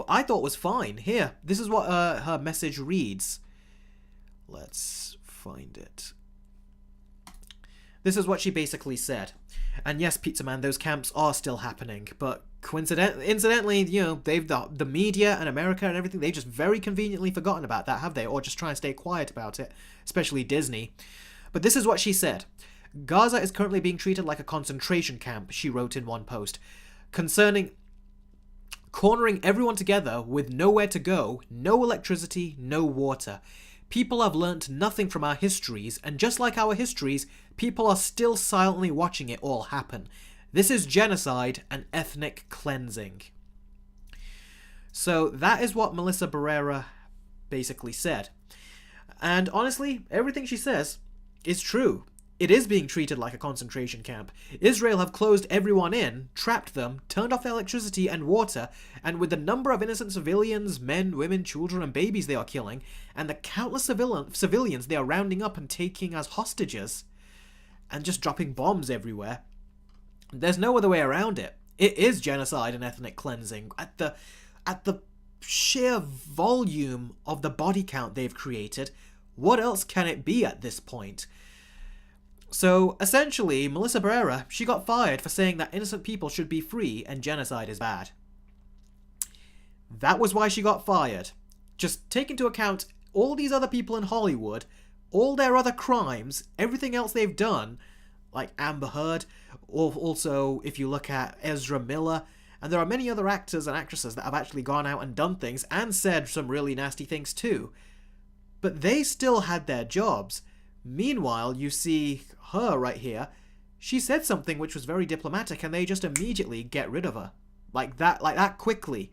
I thought was fine. Here, this is what her message reads. Let's find it. This is what she basically said. And yes, Pizza Man, those camps are still happening, but incidentally, they've the media and America and everything, they've just very conveniently forgotten about that, have they? Or just try and stay quiet about it, especially Disney. But this is what she said. Gaza is currently being treated like a concentration camp, she wrote in one post, concerning cornering everyone together with nowhere to go, no electricity, no water. People have learnt nothing from our histories, and just like our histories, people are still silently watching it all happen. This is genocide and ethnic cleansing. So that is what Melissa Barerra basically said. And honestly, everything she says is true. It is being treated like a concentration camp. Israel have closed everyone in, trapped them, turned off their electricity and water, and with the number of innocent civilians, men, women, children, and babies they are killing, and the countless civilians they are rounding up and taking as hostages, and just dropping bombs everywhere, there's no other way around it. It is genocide and ethnic cleansing. At the sheer volume of the body count they've created, what else can it be at this point? So, essentially, Melissa Barerra, she got fired for saying that innocent people should be free and genocide is bad. That was why she got fired. Just take into account all these other people in Hollywood, all their other crimes, everything else they've done, like Amber Heard, or also if you look at Ezra Miller, and there are many other actors and actresses that have actually gone out and done things and said some really nasty things too. But they still had their jobs. Meanwhile, you see her right here, she said something which was very diplomatic and they just immediately get rid of her. Like that quickly.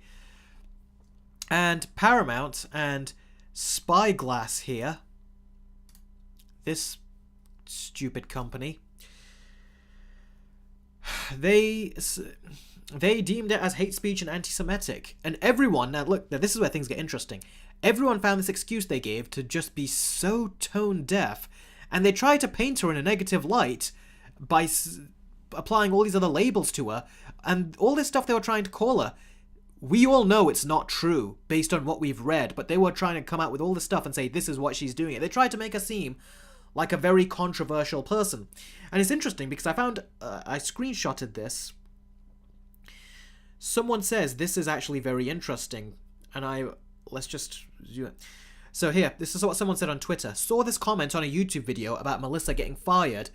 And Paramount and Spyglass here, this stupid company, they deemed it as hate speech and anti-Semitic. And everyone, now look, now this is where things get interesting. Everyone found this excuse they gave to just be so tone deaf, and they tried to paint her in a negative light by applying all these other labels to her, and all this stuff they were trying to call her. We all know it's not true, based on what we've read, but they were trying to come out with all this stuff and say this is what she's doing. They tried to make her seem like a very controversial person. And it's interesting because I found, I screenshotted this. Someone says this is actually very interesting, and let's just do it. So here, this is what someone said on Twitter. Saw this comment on a YouTube video about Melissa getting fired,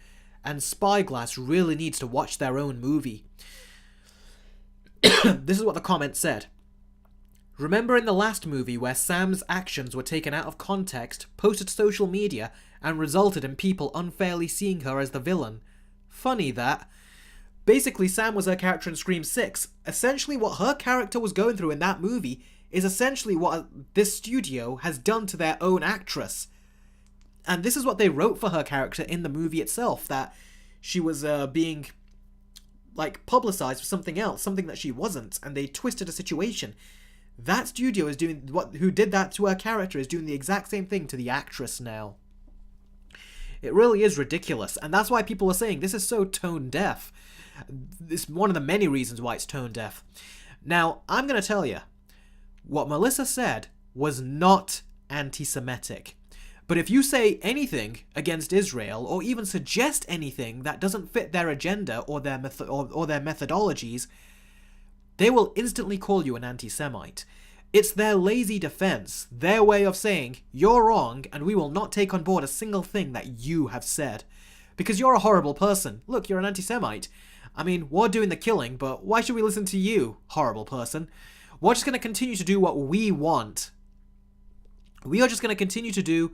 and Spyglass really needs to watch their own movie. This is what the comment said. Remember in the last movie where Sam's actions were taken out of context, posted to social media, and resulted in people unfairly seeing her as the villain? Funny that. Basically, Sam was her character in Scream 6. Essentially, what her character was going through in that movie is essentially what this studio has done to their own actress. And this is what they wrote for her character in the movie itself, that she was being, like, publicized for something else, something that she wasn't, and they twisted a situation. That studio is doing who did that to her character is doing the exact same thing to the actress now. It really is ridiculous, and that's why people are saying this is so tone deaf. It's one of the many reasons why it's tone deaf. Now, I'm going to tell you, what Melissa said was not anti-Semitic. But if you say anything against Israel, or even suggest anything that doesn't fit their agenda or their methodologies, they will instantly call you an anti-Semite. It's their lazy defense, their way of saying, you're wrong, and we will not take on board a single thing that you have said. Because you're a horrible person. Look, you're an anti-Semite. I mean, we're doing the killing, but why should we listen to you, horrible person? We're just going to continue to do what we want. We are just going to continue to do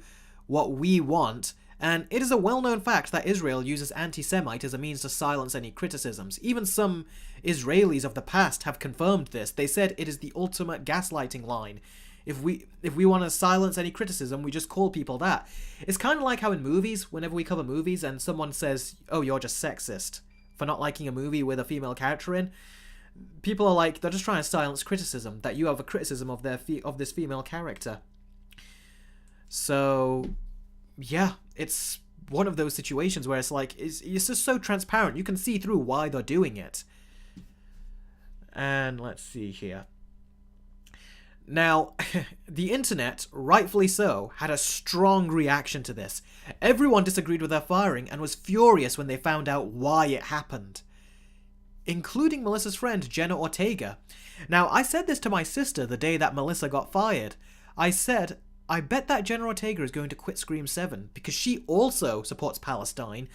what we want, and it is a well-known fact that Israel uses anti-Semite as a means to silence any criticisms. Even some Israelis of the past have confirmed this. They said it is the ultimate gaslighting line. If we want to silence any criticism, we just call people that. It's kind of like how in movies, whenever we cover movies and someone says, oh, you're just sexist for not liking a movie with a female character in, people are like, they're just trying to silence criticism, that you have a criticism of this female character. So, yeah, it's one of those situations where it's like, it's just so transparent. You can see through why they're doing it. And let's see here. Now, the internet, rightfully so, had a strong reaction to this. Everyone disagreed with their firing and was furious when they found out why it happened, including Melissa's friend, Jenna Ortega. Now, I said this to my sister the day that Melissa got fired. I said, I bet that Jenna Ortega is going to quit Scream 7 because she also supports Palestine,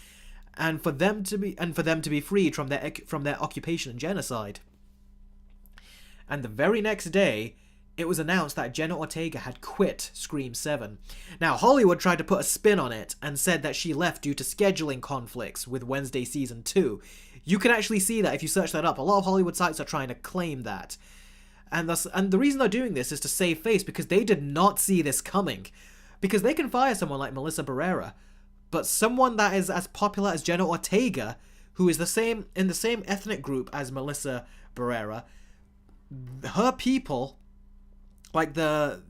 and for them to be freed from their occupation and genocide. And the very next day, it was announced that Jenna Ortega had quit Scream 7. Now, Hollywood tried to put a spin on it and said that she left due to scheduling conflicts with Wednesday Season 2. You can actually see that if you search that up. A lot of Hollywood sites are trying to claim that. And the reason they're doing this is to save face, because they did not see this coming. Because they can fire someone like Melissa Barerra, but someone that is as popular as Jenna Ortega, who is in the same ethnic group as Melissa Barerra, her people, basically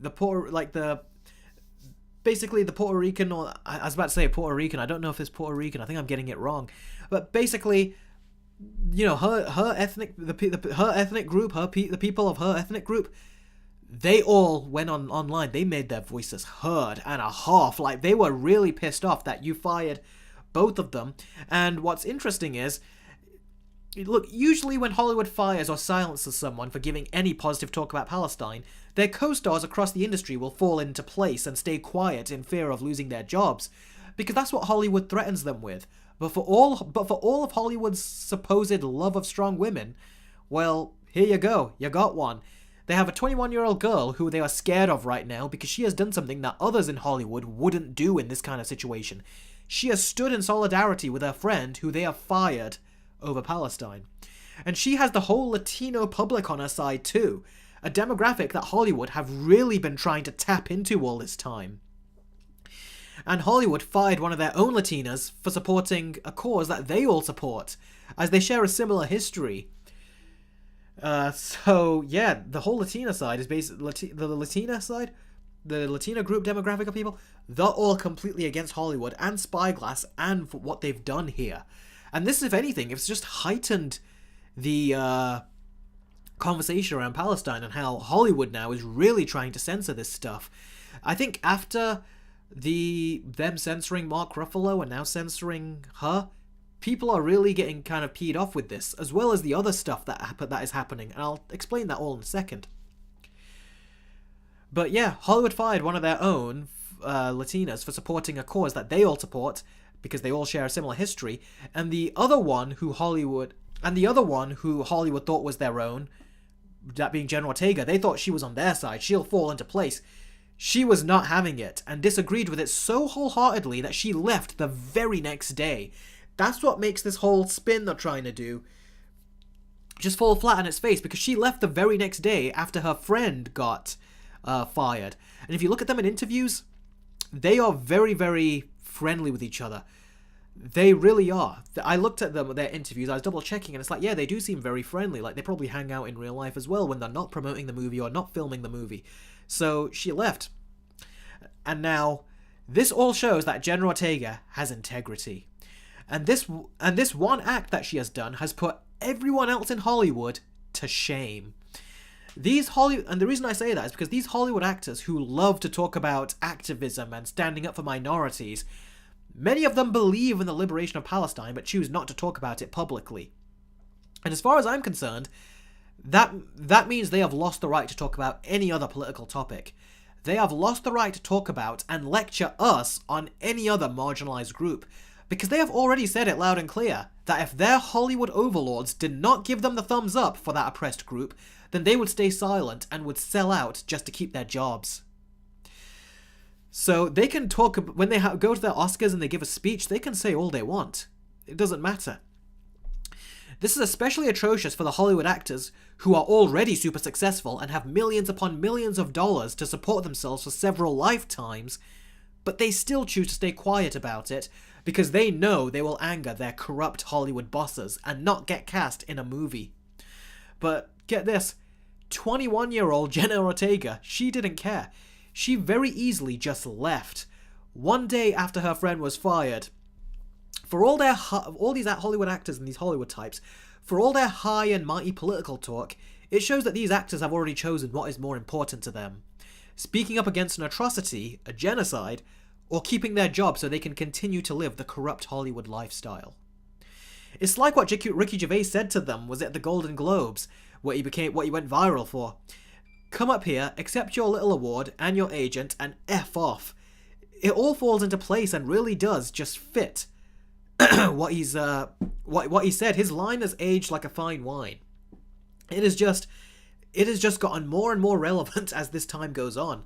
the Puerto Rican, or I was about to say Puerto Rican, I don't know if it's Puerto Rican, I think I'm getting it wrong, but basically, you know, her ethnic group, the people of her ethnic group, they all went online. They made their voices heard and a half. Like, they were really pissed off that you fired both of them. And what's interesting is, look, usually when Hollywood fires or silences someone for giving any positive talk about Palestine, their co-stars across the industry will fall into place and stay quiet in fear of losing their jobs, because that's what Hollywood threatens them with. But for all of Hollywood's supposed love of strong women, well, here you go. You got one. They have a 21-year-old girl who they are scared of right now because she has done something that others in Hollywood wouldn't do in this kind of situation. She has stood in solidarity with her friend who they have fired over Palestine. And she has the whole Latino public on her side too, a demographic that Hollywood have really been trying to tap into all this time. And Hollywood fired one of their own Latinas for supporting a cause that they all support, as they share a similar history. So, yeah, the whole Latina side is basically... The Latina side? The Latina group demographic of people? They're all completely against Hollywood and Spyglass and for what they've done here. And this, if anything, it's just heightened the conversation around Palestine and how Hollywood now is really trying to censor this stuff. I think after them censoring Mark Ruffalo and now censoring her, people are really getting kind of peed off with this, as well as the other stuff that is happening, and I'll explain that all in a second. But yeah, Hollywood fired one of their own, Latinas, for supporting a cause that they all support because they all share a similar history, and the other one who Hollywood thought was their own, that being Jenna Ortega, they thought she was on their side. She'll fall into place. She was not having it and disagreed with it so wholeheartedly that she left the very next day. That's what makes this whole spin they're trying to do just fall flat on its face, because she left the very next day after her friend got fired. And if you look at them in interviews, they are very, very friendly with each other. They really are. I looked at them, their interviews, I was double checking, and it's like, yeah, they do seem very friendly. Like, they probably hang out in real life as well when they're not promoting the movie or not filming the movie. So she left. And now, this all shows that Jenna Ortega has integrity. And this one act that she has done has put everyone else in Hollywood to shame. And the reason I say that is because these Hollywood actors who love to talk about activism and standing up for minorities, many of them believe in the liberation of Palestine but choose not to talk about it publicly. And as far as I'm concerned, that means they have lost the right to talk about any other political topic. They have lost the right to talk about and lecture us on any other marginalized group, because they have already said it loud and clear that if their Hollywood overlords did not give them the thumbs up for that oppressed group, then they would stay silent and would sell out just to keep their jobs. So they can talk, when they go to their Oscars and they give a speech, they can say all they want. It doesn't matter. This is especially atrocious for the Hollywood actors who are already super successful and have millions upon millions of dollars to support themselves for several lifetimes, but they still choose to stay quiet about it because they know they will anger their corrupt Hollywood bosses and not get cast in a movie. But get this, 21-year-old Jenna Ortega, she didn't care. She very easily just left. One day after her friend was fired. For all these Hollywood actors and these Hollywood types, for all their high and mighty political talk, it shows that these actors have already chosen what is more important to them. Speaking up against an atrocity, a genocide, or keeping their job so they can continue to live the corrupt Hollywood lifestyle. It's like what Ricky Gervais said to them was at the Golden Globes, what he went viral for. Come up here, accept your little award and your agent, and F off. It all falls into place and really does just fit what he said. His line has aged like a fine wine. It has just gotten more and more relevant as this time goes on.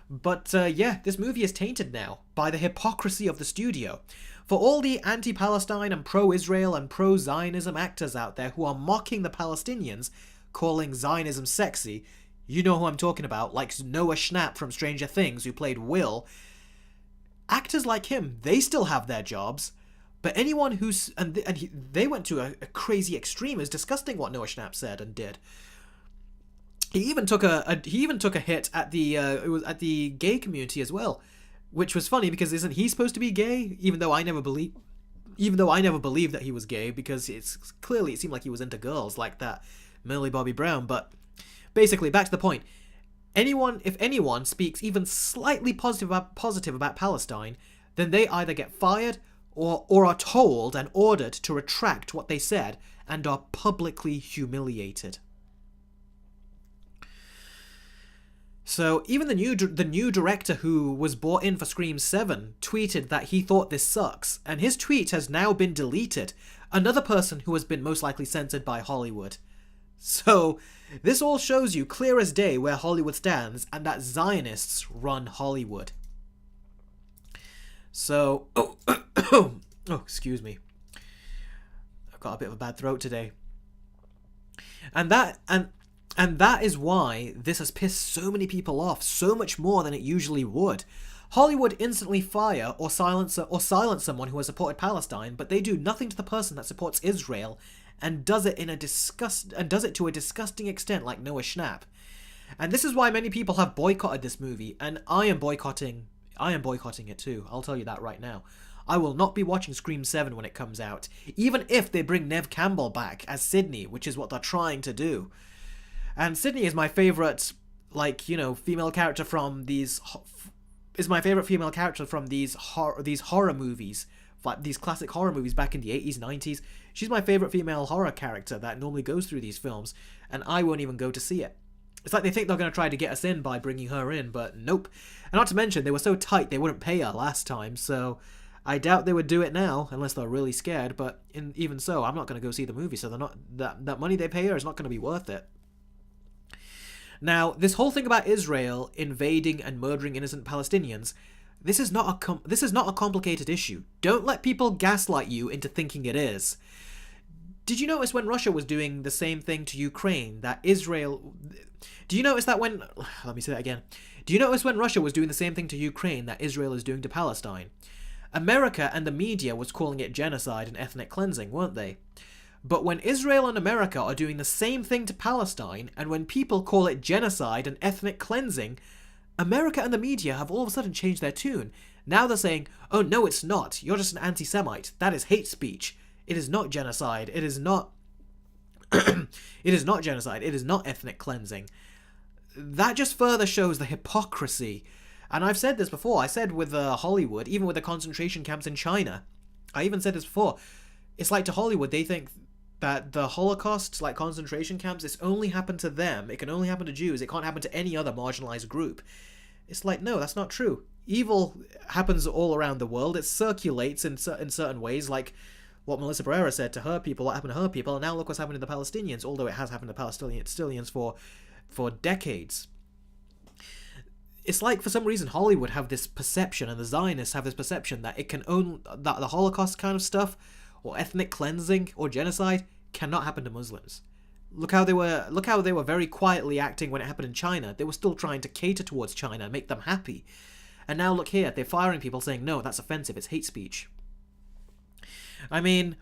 But yeah, this movie is tainted now by the hypocrisy of the studio. For all the anti-Palestine and pro-Israel and pro-Zionism actors out there who are mocking the Palestinians, calling Zionism sexy, you know who I'm talking about, like Noah Schnapp from Stranger Things, who played Will. Actors like him, they still have their jobs. But anyone who's... they went to a crazy extreme. It's disgusting what Noah Schnapp said and did. He even took a hit at the gay community as well, which was funny because isn't he supposed to be gay? Even though I never believed that he was gay, because it seemed like he was into girls like that Millie Bobby Brown. But basically, back to the point. If anyone speaks even slightly positive about Palestine, then they either get fired or are told and ordered to retract what they said and are publicly humiliated. So even the new director who was brought in for Scream 7 tweeted that he thought this sucks, and his tweet has now been deleted. Another person who has been most likely censored by Hollywood. So this all shows you clear as day where Hollywood stands and that Zionists run Hollywood. So, oh, excuse me. I've got a bit of a bad throat today. And that is why this has pissed so many people off, so much more than it usually would. Hollywood instantly fire or silence someone who has supported Palestine, but they do nothing to the person that supports Israel, and does it to a disgusting extent, like Noah Schnapp. And this is why many people have boycotted this movie, and I am boycotting it too. I'll tell you that right now. I will not be watching Scream 7 when it comes out, even if they bring Neve Campbell back as Sydney, which is what they're trying to do. And Sydney is my favourite, female character from these... is my favourite female character from these horror movies, like these classic horror movies back in the 80s, 90s. She's my favourite female horror character that normally goes through these films, and I won't even go to see it. It's like they think they're going to try to get us in by bringing her in, but nope. And not to mention, they were so tight they wouldn't pay her last time, so I doubt they would do it now, unless they're really scared, but even so, I'm not going to go see the movie, so they're not that money they pay her is not going to be worth it. Now, this whole thing about Israel invading and murdering innocent Palestinians, this is not a complicated issue. Don't let people gaslight you into thinking it is. Did you notice when Russia was doing the same thing to Ukraine that Israel... Do you notice that when... Let me say that again. Do you notice when Russia was doing the same thing to Ukraine that Israel is doing to Palestine? America and the media was calling it genocide and ethnic cleansing, weren't they? But when Israel and America are doing the same thing to Palestine, and when people call it genocide and ethnic cleansing, America and the media have all of a sudden changed their tune. Now they're saying, oh no it's not, you're just an anti-Semite, that is hate speech. It is not genocide, it is not... it is not genocide, it is not ethnic cleansing. That just further shows the hypocrisy. And I've said this before, I said with Hollywood, even with the concentration camps in China, I even said this before, it's like to Hollywood, they think that the Holocaust, like concentration camps, it's only happened to them. It can only happen to Jews. It can't happen to any other marginalized group. It's like, no, that's not true. Evil happens all around the world. It circulates in certain ways, like what Melissa Barerra said to her people, what happened to her people, and now look what's happened to the Palestinians, although it has happened to Palestinians for decades. It's like, for some reason, Hollywood have this perception, and the Zionists have this perception that it can own that the Holocaust kind of stuff, or ethnic cleansing, or genocide, cannot happen to Muslims. Look how they were very quietly acting when it happened in China. They were still trying to cater towards China and make them happy. And now look here, they're firing people saying, no, that's offensive, it's hate speech. I mean,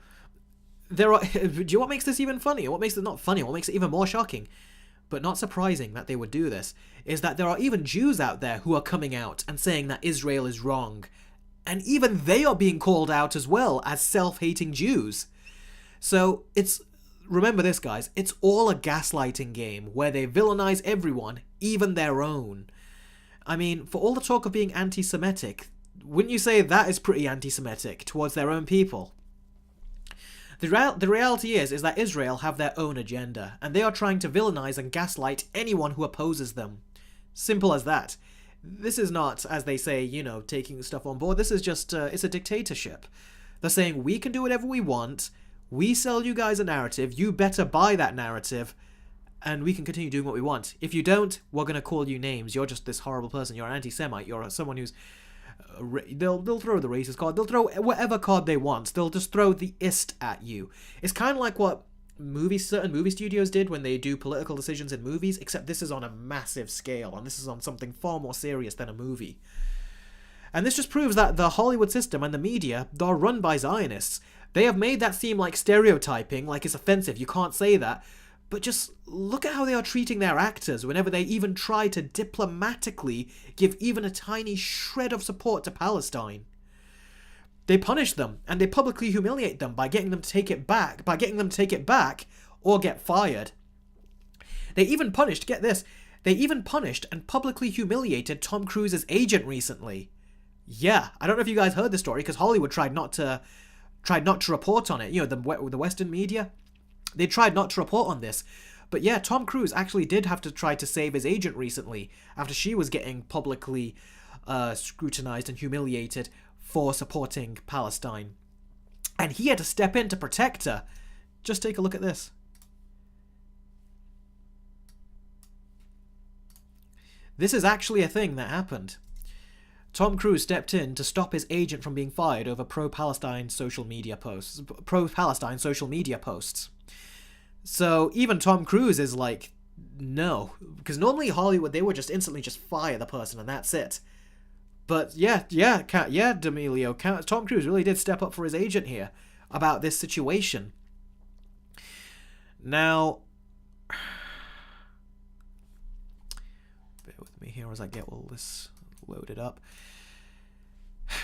do you know what makes this even funny? What makes it not funny? What makes it even more shocking, but not surprising that they would do this, is that there are even Jews out there who are coming out and saying that Israel is wrong. And even they are being called out as well as self-hating Jews. So remember this, guys, it's all a gaslighting game where they villainize everyone, even their own. I mean, for all the talk of being anti-Semitic, wouldn't you say that is pretty anti-Semitic towards their own people? The reality is that Israel have their own agenda, and they are trying to villainize and gaslight anyone who opposes them. Simple as that. This is not, as they say, taking stuff on board. This is just, it's a dictatorship. They're saying, we can do whatever we want, we sell you guys a narrative, you better buy that narrative, and we can continue doing what we want. If you don't, we're going to call you names. You're just this horrible person, you're an anti-Semite, you're someone who's... They'll throw the racist card, they'll throw whatever card they want, they'll just throw the ist at you. It's kind of like what certain movie studios did when they do political decisions in movies, except this is on a massive scale, and this is on something far more serious than a movie. And this just proves that the Hollywood system and the media, they're run by Zionists. They have made that seem like stereotyping, like it's offensive, you can't say that. But just look at how they are treating their actors whenever they even try to diplomatically give even a tiny shred of support to Palestine. They punish them, and they publicly humiliate them by getting them to take it back, or get fired. They even punished, get this, and publicly humiliated Tom Cruise's agent recently. Yeah, I don't know if you guys heard the story, because Hollywood tried not to report on it. The Western media, they tried not to report on this. But yeah, Tom Cruise actually did have to try to save his agent recently, after she was getting publicly scrutinized and humiliated for supporting Palestine. And he had to step in to protect her. Just take a look at this. This is actually a thing that happened. Tom Cruise stepped in to stop his agent from being fired over pro-Palestine social media posts. So even Tom Cruise is like, no. Because normally Hollywood, they would just instantly just fire the person and that's it. But D'Amelio, Tom Cruise really did step up for his agent here about this situation. Now, bear with me here as I get all this loaded up.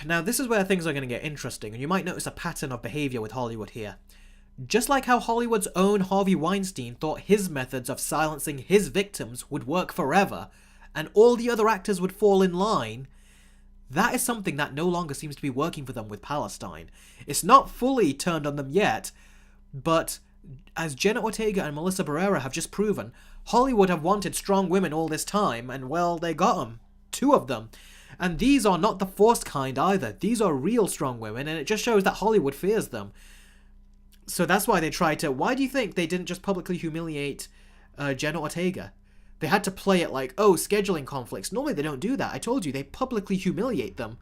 Now, this is where things are going to get interesting, and you might notice a pattern of behavior with Hollywood here. Just like how Hollywood's own Harvey Weinstein thought his methods of silencing his victims would work forever, and all the other actors would fall in line, that is something that no longer seems to be working for them with Palestine. It's not fully turned on them yet, but as Jenna Ortega and Melissa Barerra have just proven, Hollywood have wanted strong women all this time, and well, they got them. 2 of them. And these are not the forced kind either. These are real strong women, and it just shows that Hollywood fears them. So that's why they tried to... Why do you think they didn't just publicly humiliate Jenna Ortega? They had to play it like, oh, scheduling conflicts. Normally they don't do that. I told you, they publicly humiliate them.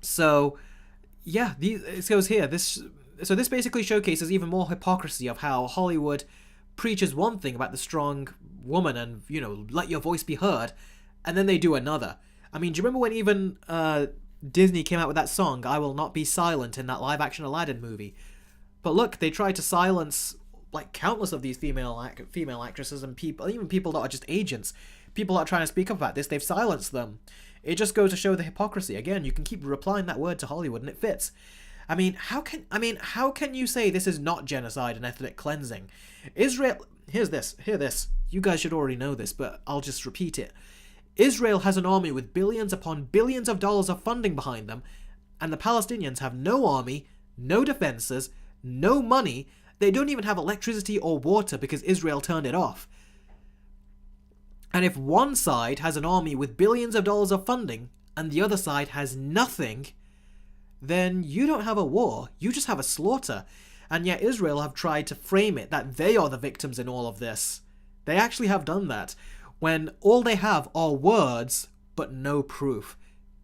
So, yeah, it goes here. So this basically showcases even more hypocrisy of how Hollywood preaches one thing about the strong woman and, you know, let your voice be heard, and then they do another. I mean, do you remember when even Disney came out with that song, I Will Not Be Silent, in that live-action Aladdin movie? But look, they tried to silence like countless of these female actresses and people, even people that are just agents, people that are trying to speak up about this, they've silenced them. It just goes to show the hypocrisy. Again, you can keep replying that word to Hollywood and it fits. I mean, how can you say this is not genocide and ethnic cleansing? Israel, hear this. You guys should already know this, but I'll just repeat it. Israel has an army with billions upon billions of dollars of funding behind them, and the Palestinians have no army, no defenses, no money. They don't even have electricity or water because Israel turned it off. And if one side has an army with billions of dollars of funding and the other side has nothing, then you don't have a war, you just have a slaughter. And yet Israel have tried to frame it that they are the victims in all of this. They actually have done that, when all they have are words but no proof.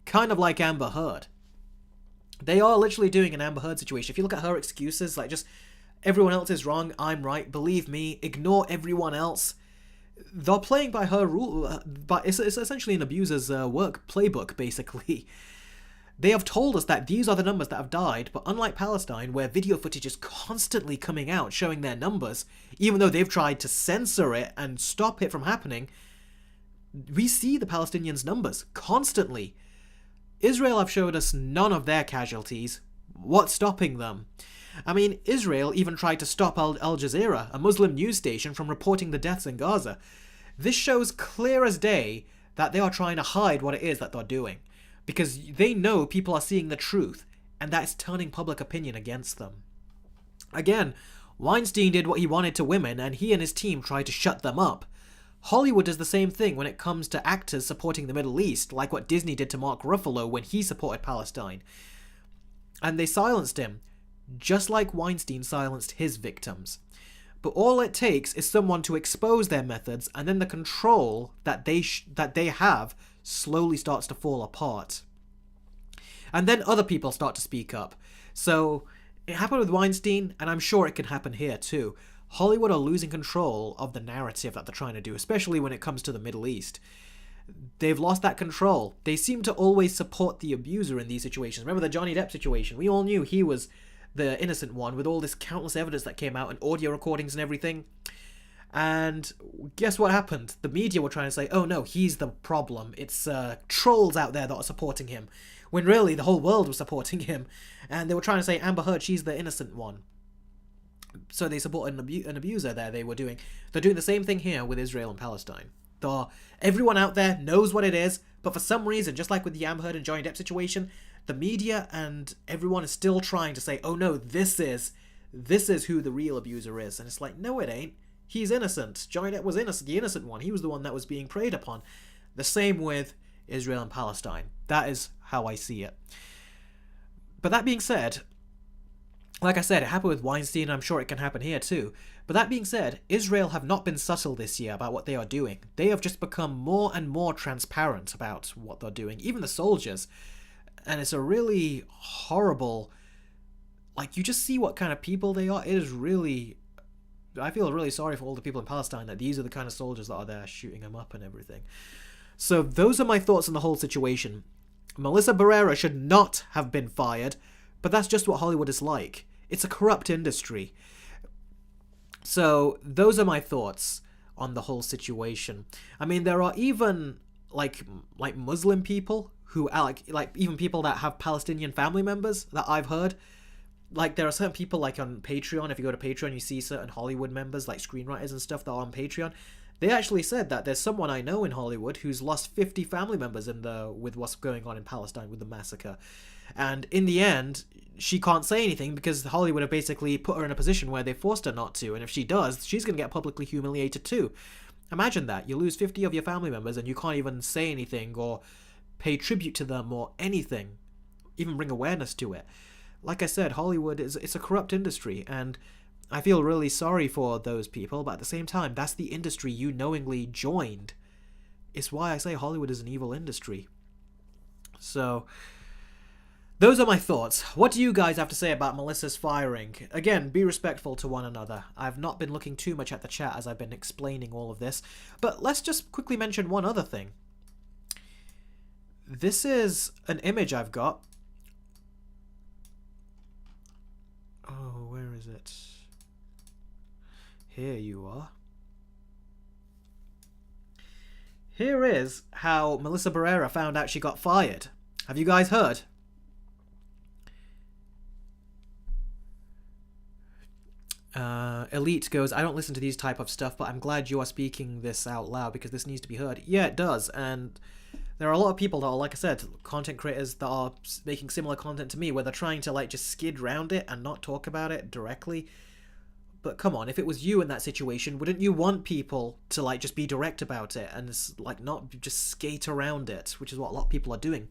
Kind of like Amber Heard. They are literally doing an Amber Heard situation. If you look at her excuses, like just everyone else is wrong, I'm right, believe me, ignore everyone else. They're playing by her rule, but it's essentially an abuser's work playbook, basically. They have told us that these are the numbers that have died, but unlike Palestine, where video footage is constantly coming out showing their numbers, even though they've tried to censor it and stop it from happening, we see the Palestinians' numbers constantly. Israel have showed us none of their casualties. What's stopping them? I mean, Israel even tried to stop Al Jazeera, a Muslim news station, from reporting the deaths in Gaza. This shows clear as day that they are trying to hide what it is that they're doing, because they know people are seeing the truth, and that is turning public opinion against them. Again, Weinstein did what he wanted to women, and he and his team tried to shut them up. Hollywood does the same thing when it comes to actors supporting the Middle East, like what Disney did to Mark Ruffalo when he supported Palestine. And they silenced him, just like Weinstein silenced his victims. But all it takes is someone to expose their methods, and then the control that they have slowly starts to fall apart. And then other people start to speak up. So it happened with Weinstein, and I'm sure it can happen here too. Hollywood are losing control of the narrative that they're trying to do, especially when it comes to the Middle East. They've lost that control. They seem to always support the abuser in these situations. Remember the Johnny Depp situation? We all knew he was the innocent one, with all this countless evidence that came out and audio recordings and everything. And guess what happened? The media were trying to say, oh no, he's the problem. It's trolls out there that are supporting him. When really the whole world was supporting him. And they were trying to say Amber Heard, she's the innocent one. So they support an abuser there. They're doing the same thing here with Israel and Palestine. Everyone out there knows what it is, but for some reason, just like with the Amber Heard and Johnny Depp situation, the media and everyone is still trying to say, oh no, this is who the real abuser is. And it's like, no it ain't. He's innocent. Johnny Depp was innocent, the innocent one. He was the one that was being preyed upon. The same with Israel and Palestine. That is how I see it. But that being said, like I said, it happened with Weinstein, and I'm sure it can happen here too. But that being said, Israel have not been subtle this year about what they are doing. They have just become more and more transparent about what they're doing, even the soldiers. And it's a really horrible... Like, you just see what kind of people they are. It is really... I feel really sorry for all the people in Palestine that these are the kind of soldiers that are there shooting them up and everything. So those are my thoughts on the whole situation. Melissa Barerra should not have been fired, but that's just what Hollywood is like. It's a corrupt industry. So those are my thoughts on the whole situation. I mean, there are even like Muslim people who are like even people that have Palestinian family members that I've heard. Like, there are certain people, like, on Patreon, if you go to Patreon, you see certain Hollywood members, like screenwriters and stuff that are on Patreon. They actually said that there's someone I know in Hollywood who's lost 50 family members with what's going on in Palestine with the massacre. And in the end, she can't say anything because Hollywood have basically put her in a position where they forced her not to. And if she does, she's going to get publicly humiliated too. Imagine that. You lose 50 of your family members and you can't even say anything or pay tribute to them or anything. Even bring awareness to it. Like I said, Hollywood it's a corrupt industry, and I feel really sorry for those people, but at the same time, that's the industry you knowingly joined. It's why I say Hollywood is an evil industry. So, those are my thoughts. What do you guys have to say about Melissa's firing? Again, be respectful to one another. I've not been looking too much at the chat as I've been explaining all of this, but let's just quickly mention one other thing. This is an image I've got. Oh, where is it? Here you are. Here is how Melissa Barerra found out she got fired. Have you guys heard? Elite goes, I don't listen to these type of stuff, but I'm glad you are speaking this out loud because this needs to be heard. Yeah, it does, and there are a lot of people that are, like I said, content creators that are making similar content to me where they're trying to like just skid round it and not talk about it directly. But come on, if it was you in that situation, wouldn't you want people to like just be direct about it and like not just skate around it, which is what a lot of people are doing.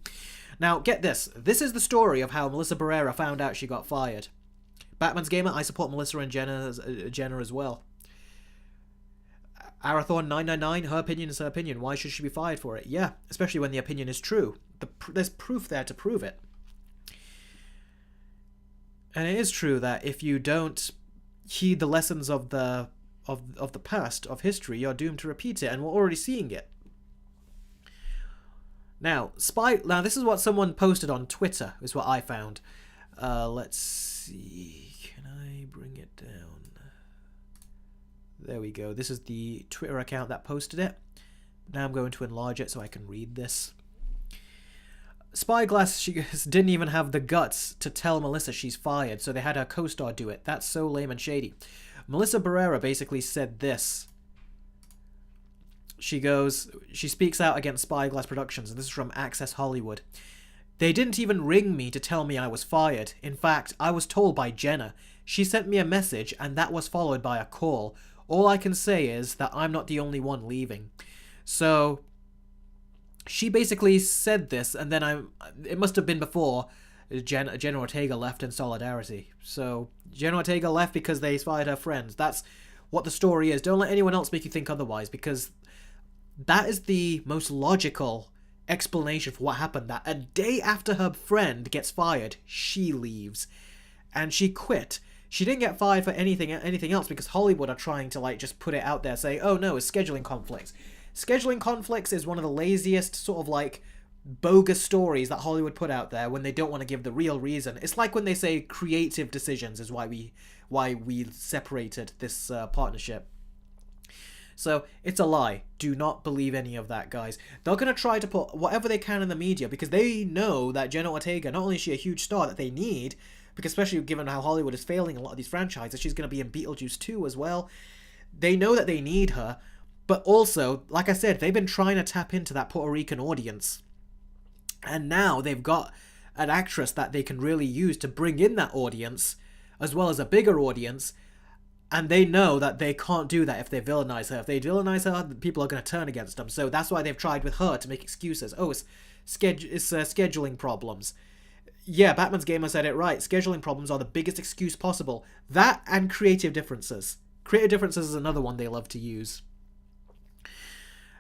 Now, get this. This is the story of how Melissa Barerra found out she got fired. Batman's Gamer, I support Melissa and Jenna as well. Arathorn 999, her opinion is her opinion. Why should she be fired for it? Yeah, especially when the opinion is true. There's proof there to prove it. And it is true that if you don't heed the lessons of the past, of history, you're doomed to repeat it, and we're already seeing it. Now, this is what someone posted on Twitter, is what I found. Let's see. Can I bring it down? There we go. This is the Twitter account that posted it. Now I'm going to enlarge it so I can read this. Spyglass, she didn't even have the guts to tell Melissa she's fired, so they had her co-star do it. That's so lame and shady. Melissa Barerra basically said this. She speaks out against Spyglass Productions, and this is from Access Hollywood. They didn't even ring me to tell me I was fired. In fact, I was told by Jenna. She sent me a message, and that was followed by a call. All I can say is that I'm not the only one leaving. So she basically said this, and then it must have been before Jenna Ortega left in solidarity. So Jenna Ortega left because they fired her friends. That's what the story is. Don't let anyone else make you think otherwise, because that is the most logical explanation for what happened. That a day after her friend gets fired, she leaves. And she quit. She didn't get fired for anything else because Hollywood are trying to like just put it out there, say, oh no, it's scheduling conflicts. Scheduling conflicts is one of the laziest sort of like bogus stories that Hollywood put out there when they don't want to give the real reason. It's like when they say creative decisions is why we separated this partnership. So it's a lie. Do not believe any of that, guys. They're going to try to put whatever they can in the media because they know that Jenna Ortega, not only is she a huge star that they need, because especially given how Hollywood is failing a lot of these franchises, she's going to be in Beetlejuice 2 as well. They know that they need her, but also, like I said, they've been trying to tap into that Puerto Rican audience. And now they've got an actress that they can really use to bring in that audience, as well as a bigger audience. And they know that they can't do that if they villainize her. If they villainize her, people are going to turn against them. So that's why they've tried with her to make excuses. Oh, it's scheduling problems. Yeah, Batman's Gamer said it right. Scheduling problems are the biggest excuse possible. That and creative differences. Creative differences is another one they love to use.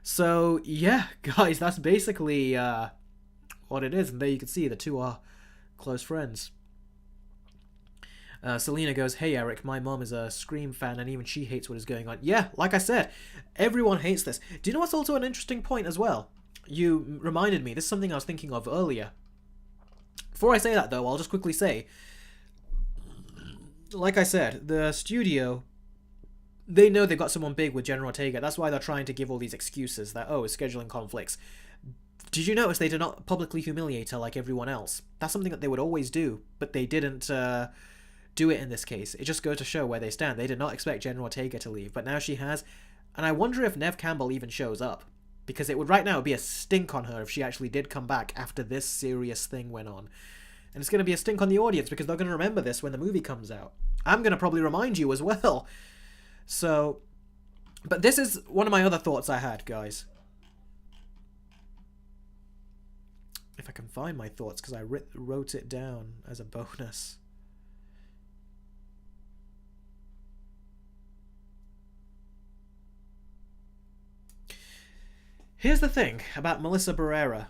So, yeah, guys, that's basically what it is. And there you can see the two are close friends. Selena goes, hey Eric, my mom is a Scream fan and even she hates what is going on. Yeah, like I said, everyone hates this. Do you know what's also an interesting point as well? You reminded me, this is something I was thinking of earlier. Before I say that though, I'll just quickly say, like I said, the studio, they know they've got someone big with Jenna Ortega. That's why they're trying to give all these excuses that, oh, it's scheduling conflicts. Did you notice they did not publicly humiliate her like everyone else? That's something that they would always do, but they didn't do it in this case. It just goes to show where they stand. They did not expect Jenna Ortega to leave, but now she has. And I wonder if Neve Campbell even shows up. Because it would right now be a stink on her if she actually did come back after this serious thing went on. And it's going to be a stink on the audience because they're going to remember this when the movie comes out. I'm going to probably remind you as well. So, but this is one of my other thoughts I had, guys. If I can find my thoughts, because I wrote it down as a bonus. Here's the thing about Melissa Barerra.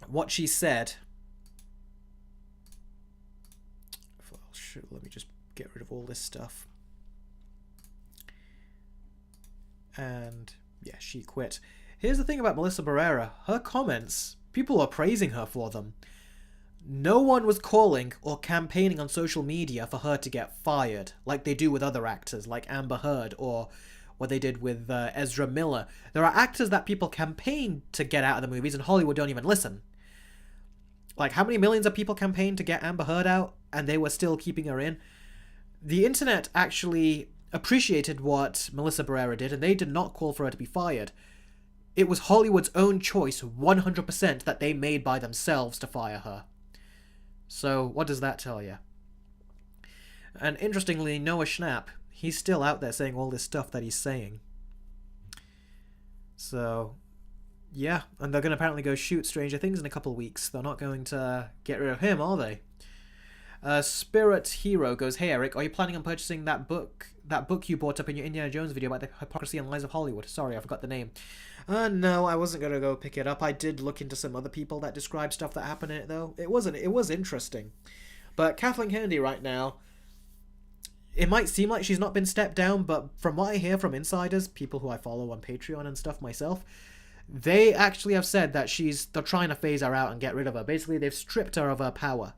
What she said. Oh, shoot, let me just get rid of all this stuff. And yeah, she quit. Here's the thing about Melissa Barerra. Her comments, people are praising her for them. No one was calling or campaigning on social media for her to get fired, like they do with other actors, like Amber Heard, or what they did with Ezra Miller. There are actors that people campaign to get out of the movies, and Hollywood don't even listen. Like, how many millions of people campaigned to get Amber Heard out, and they were still keeping her in? The internet actually appreciated what Melissa Barerra did, and they did not call for her to be fired. It was Hollywood's own choice, 100%, that they made by themselves to fire her. So, what does that tell you? And interestingly, Noah Schnapp, he's still out there saying all this stuff that he's saying. So, yeah. And they're going to apparently go shoot Stranger Things in a couple of weeks. They're not going to get rid of him, are they? Spirit Hero goes, "Hey Eric, are you planning on purchasing that book you brought up in your Indiana Jones video about the hypocrisy and lies of Hollywood?" Sorry, I forgot the name. No, I wasn't going to go pick it up. I did look into some other people that describe stuff that happened in it, though. It was interesting. But Kathleen Kennedy right now, it might seem like she's not been stepped down, but from what I hear from insiders, people who I follow on Patreon and stuff myself, they actually have said that they're trying to phase her out and get rid of her. Basically, they've stripped her of her power.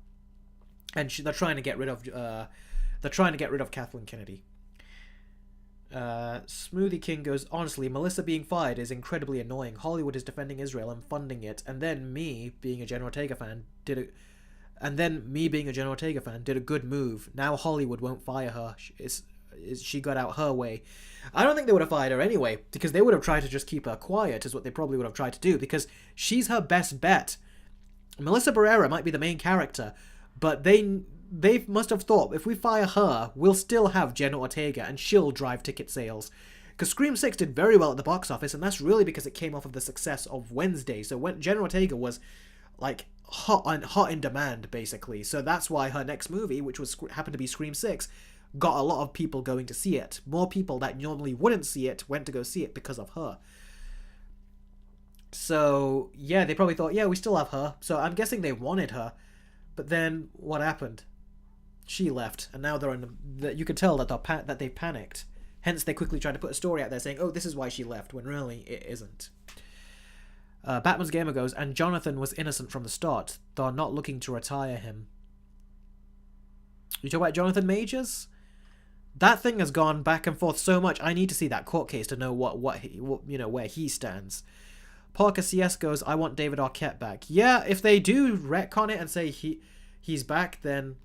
And they're trying to get rid of Kathleen Kennedy. Smoothie King goes, "Honestly, Melissa being fired is incredibly annoying. Hollywood is defending Israel and funding it, and then me being a Jenna Ortega fan did a good move. Now Hollywood won't fire her. She got out her way." I don't think they would have fired her anyway, because they would have tried to just keep her quiet, is what they probably would have tried to do, because she's her best bet. Melissa Barerra might be the main character, but they must have thought, if we fire her, we'll still have Jenna Ortega, and she'll drive ticket sales. Because Scream 6 did very well at the box office, and that's really because it came off of the success of Wednesday. So when Jenna Ortega was, like, hot in demand, basically. So that's why her next movie, which happened to be Scream 6, got a lot of people going to see it. More people that normally wouldn't see it went to go see it because of her. So, yeah, they probably thought, yeah, we still have her. So I'm guessing they wanted her. But then, what happened? She left, and now you can tell that they panicked. Hence, they quickly tried to put a story out there saying, "Oh, this is why she left," when really it isn't. Batman's Gamer goes, "And Jonathan was innocent from the start. They're not looking to retire him." You talk about Jonathan Majors? That thing has gone back and forth so much. I need to see that court case to know where he stands. Parker CS goes, "I want David Arquette back." Yeah, if they do retcon it and say he's back, then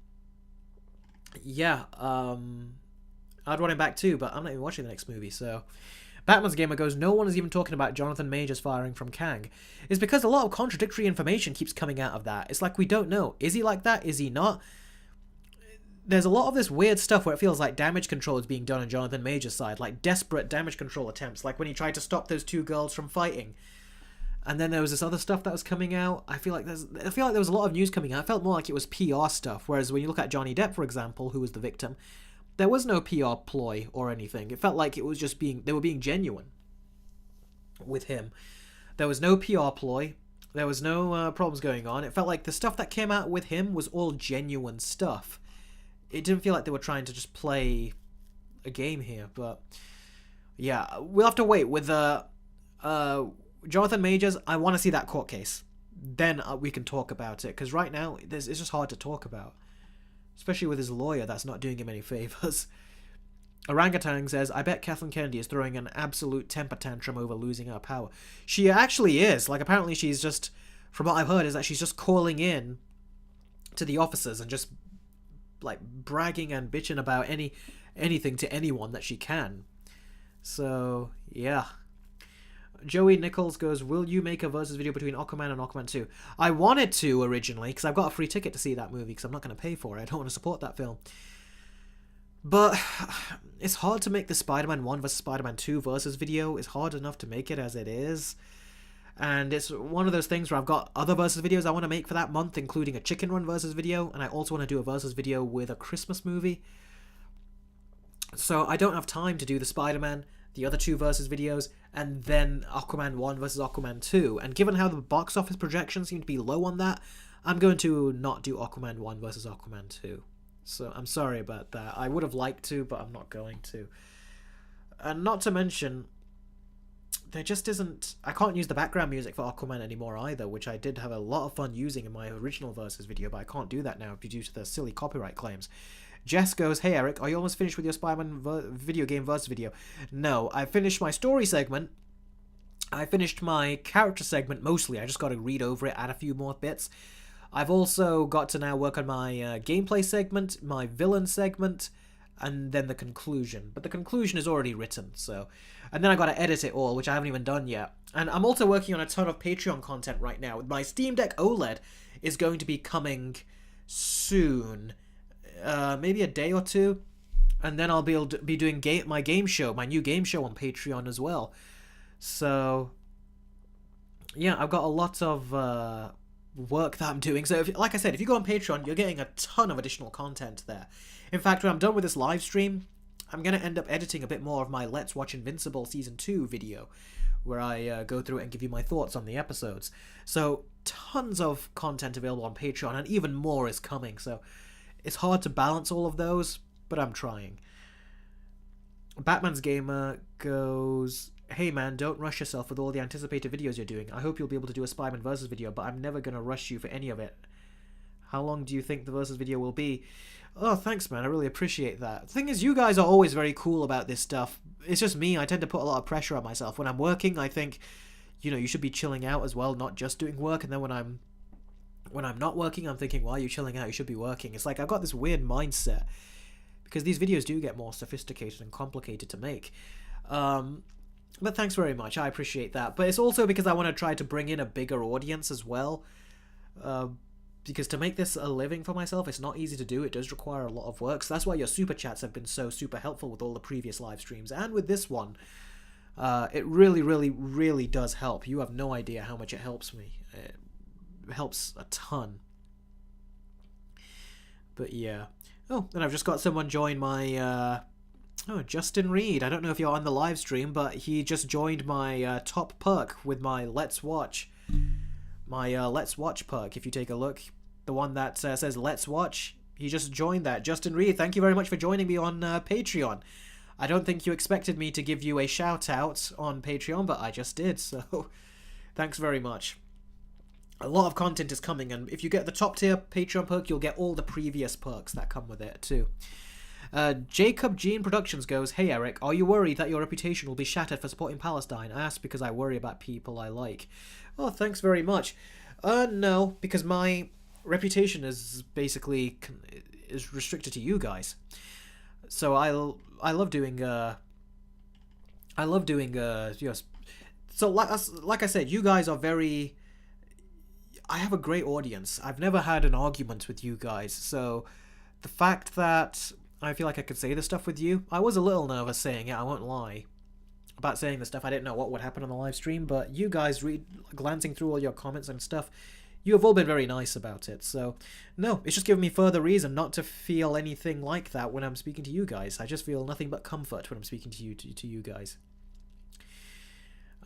yeah, I'd want him back too, but I'm not even watching the next movie, so... Batman's Gamer goes, "No one is even talking about Jonathan Majors firing from Kang." It's because a lot of contradictory information keeps coming out of that. It's like we don't know. Is he like that? Is he not? There's a lot of this weird stuff where it feels like damage control is being done on Jonathan Majors' side, like desperate damage control attempts, like when he tried to stop those two girls from fighting. And then there was this other stuff that was coming out. I feel like there was a lot of news coming out. I felt more like it was PR stuff. Whereas when you look at Johnny Depp, for example, who was the victim, there was no PR ploy or anything. It felt like it was just they were being genuine with him. There was no PR ploy. There was no problems going on. It felt like the stuff that came out with him was all genuine stuff. It didn't feel like they were trying to just play a game here. But yeah, we'll have to wait with Jonathan Majors. I want to see that court case. Then we can talk about it. Because right now, it's just hard to talk about. Especially with his lawyer that's not doing him any favors. Orangutan says, "I bet Kathleen Kennedy is throwing an absolute temper tantrum over losing her power." She actually is. Like, apparently she's just, from what I've heard, is that she's just calling in to the officers and just, like, bragging and bitching about anything to anyone that she can. So, yeah. Joey Nichols goes, will you make a versus video between Aquaman and Aquaman 2? I wanted to originally, because I've got a free ticket to see that movie, because I'm not going to pay for it. I don't want to support that film. But it's hard to make the Spider-Man 1 versus Spider-Man 2 versus video. It's hard enough to make it as it is. And it's one of those things where I've got other versus videos I want to make for that month, including a Chicken Run versus video, and I also want to do a versus video with a Christmas movie. So I don't have time to do the Spider-Man, the other two versus videos, and then Aquaman 1 versus Aquaman 2. And given how the box office projections seem to be low on that, I'm going to not do Aquaman 1 versus Aquaman 2. So I'm sorry about that. I would have liked to, but I'm not going to. And not to mention, there just isn't... I can't use the background music for Aquaman anymore either, which I did have a lot of fun using in my original versus video, but I can't do that now due to the silly copyright claims. Jess goes, hey Eric, are you almost finished with your Spider-Man video game versus video? No, I finished my story segment. I finished my character segment mostly. I just got to read over it, add a few more bits. I've also got to now work on my gameplay segment, my villain segment, and then the conclusion. But the conclusion is already written, so... And then I got to edit it all, which I haven't even done yet. And I'm also working on a ton of Patreon content right now. My Steam Deck OLED is going to be coming soon. Maybe a day or two, and then I'll be doing my game show, my new game show on Patreon as well. So, yeah, I've got a lot of work that I'm doing. So, like I said, if you go on Patreon, you're getting a ton of additional content there. In fact, when I'm done with this live stream, I'm going to end up editing a bit more of my Let's Watch Invincible Season 2 video, where I go through it and give you my thoughts on the episodes. So, tons of content available on Patreon, and even more is coming, so... It's hard to balance all of those, but I'm trying. Batman's Gamer goes, hey man, don't rush yourself with all the anticipated videos you're doing. I hope you'll be able to do a Spider-Man versus video, but I'm never going to rush you for any of it. How long do you think the versus video will be? Oh, thanks man, I really appreciate that. The thing is, you guys are always very cool about this stuff. It's just me, I tend to put a lot of pressure on myself. When I'm working, I think, you know, you should be chilling out as well, not just doing work, and then when I'm not working, I'm thinking, why are you chilling out? You should be working. It's like I've got this weird mindset because these videos do get more sophisticated and complicated to make. But thanks very much. I appreciate that. But it's also because I want to try to bring in a bigger audience as well. Because to make this a living for myself, it's not easy to do. It does require a lot of work. So that's why your super chats have been so super helpful with all the previous live streams. And with this one, it really, really, really does help. You have no idea how much it helps me. It helps a ton. But yeah. Oh, and I've just got someone join my Justin Reed. I don't know if you're on the live stream, but he just joined my top perk with my Let's Watch. My Let's Watch perk, if you take a look. The one that says Let's Watch, he just joined that. Justin Reed, thank you very much for joining me on Patreon. I don't think you expected me to give you a shout out on Patreon, but I just did, so thanks very much. A lot of content is coming, and if you get the top tier Patreon perk, you'll get all the previous perks that come with it too. Jacob Gene Productions goes, hey Eric, are you worried that your reputation will be shattered for supporting Palestine? I ask because I worry about people I like. Oh, thanks very much. No, because my reputation is basically is restricted to you guys. So I love doing yes. So like I said, you guys are very... I have a great audience. I've never had an argument with you guys, so the fact that I feel like I could say this stuff with you, I was a little nervous saying it, I won't lie, about saying this stuff. I didn't know what would happen on the live stream, but you guys glancing through all your comments and stuff, you have all been very nice about it, so no, it's just given me further reason not to feel anything like that when I'm speaking to you guys. I just feel nothing but comfort when I'm speaking to you guys.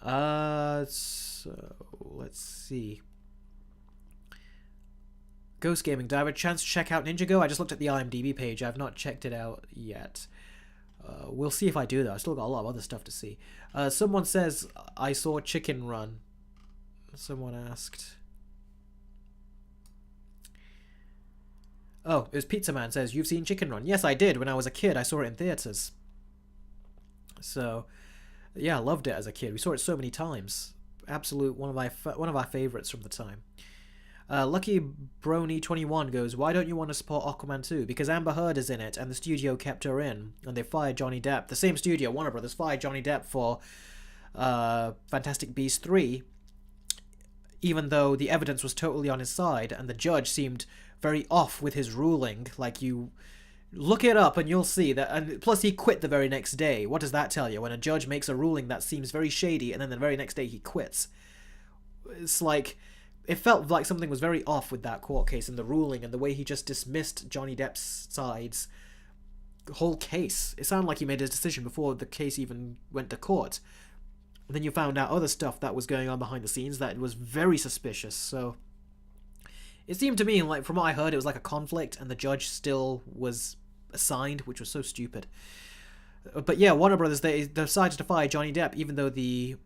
So let's see. Ghost Gaming, do I have a chance to check out Ninjago? I just looked at the IMDb page. I've not checked it out yet. We'll see if I do, though. I've still got a lot of other stuff to see. Someone says, I saw Chicken Run. Someone asked. Oh, it was Pizza Man says, you've seen Chicken Run. Yes, I did. When I was a kid, I saw it in theaters. So, yeah, I loved it as a kid. We saw it so many times. Absolute one of our favorites from the time. Lucky Brony 21 goes, why don't you want to support Aquaman 2? Because Amber Heard is in it, and the studio kept her in, and they fired Johnny Depp. The same studio, Warner Brothers, fired Johnny Depp for Fantastic Beasts 3, even though the evidence was totally on his side, and the judge seemed very off with his ruling. Like, you look it up and you'll see that, and plus he quit the very next day. What does that tell you? When a judge makes a ruling that seems very shady, and then the very next day he quits. It's like, it felt like something was very off with that court case and the ruling and the way he just dismissed Johnny Depp's side's whole case. It sounded like he made his decision before the case even went to court. And then you found out other stuff that was going on behind the scenes that was very suspicious. So it seemed to me, like, from what I heard, it was like a conflict, and the judge still was assigned, which was so stupid. But yeah, Warner Brothers, they decided to fire Johnny Depp, even though the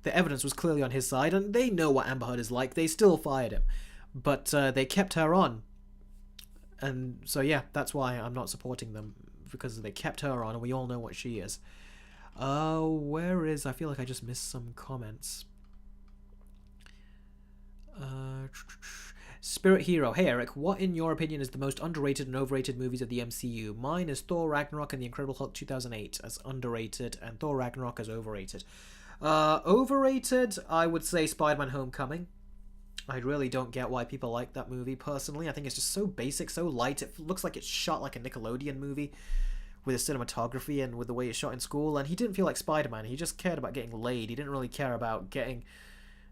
evidence was clearly on his side, and they know what Amber Heard is like. They still fired him, but they kept her on. And so yeah, that's why I'm not supporting them, because they kept her on, and we all know what she is. Where is... I feel like I just missed some comments. Spirit Hero. Hey Eric, what in your opinion is the most underrated and overrated movies of the MCU? Mine is Thor Ragnarok and The Incredible Hulk 2008 as underrated, and Thor Ragnarok as overrated. Overrated, I would say Spider-Man Homecoming. I really don't get why people like that movie, personally. I think it's just so basic, so light. It looks like it's shot like a Nickelodeon movie, with the cinematography and with the way it's shot in school. And he didn't feel like Spider-Man. He just cared about getting laid. He didn't really care about getting...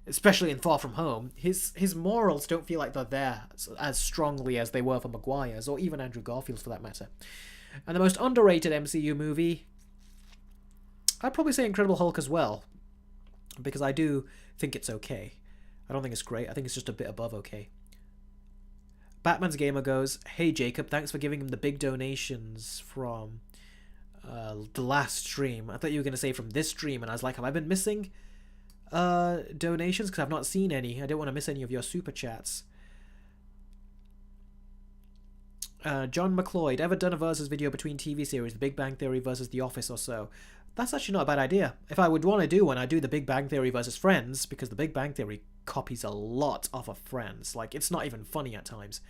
Especially in Far From Home, his morals don't feel like they're there as strongly as they were for Maguire's, or even Andrew Garfield's for that matter. And the most underrated MCU movie, I'd probably say Incredible Hulk as well, because I do think it's okay. I don't think it's great, I think it's just a bit above okay. Batman's Gamer goes, hey Jacob, thanks for giving him the big donations from the last stream. I thought you were going to say from this stream, and I was like, have I been missing donations? Because I've not seen any. I don't want to miss any of your super chats. John McLeod, ever done a versus video between TV series, The Big Bang Theory versus The Office or so? That's actually not a bad idea. If I would want to do one, I'd do The Big Bang Theory versus Friends, because The Big Bang Theory copies a lot off of Friends. Like, it's not even funny at times.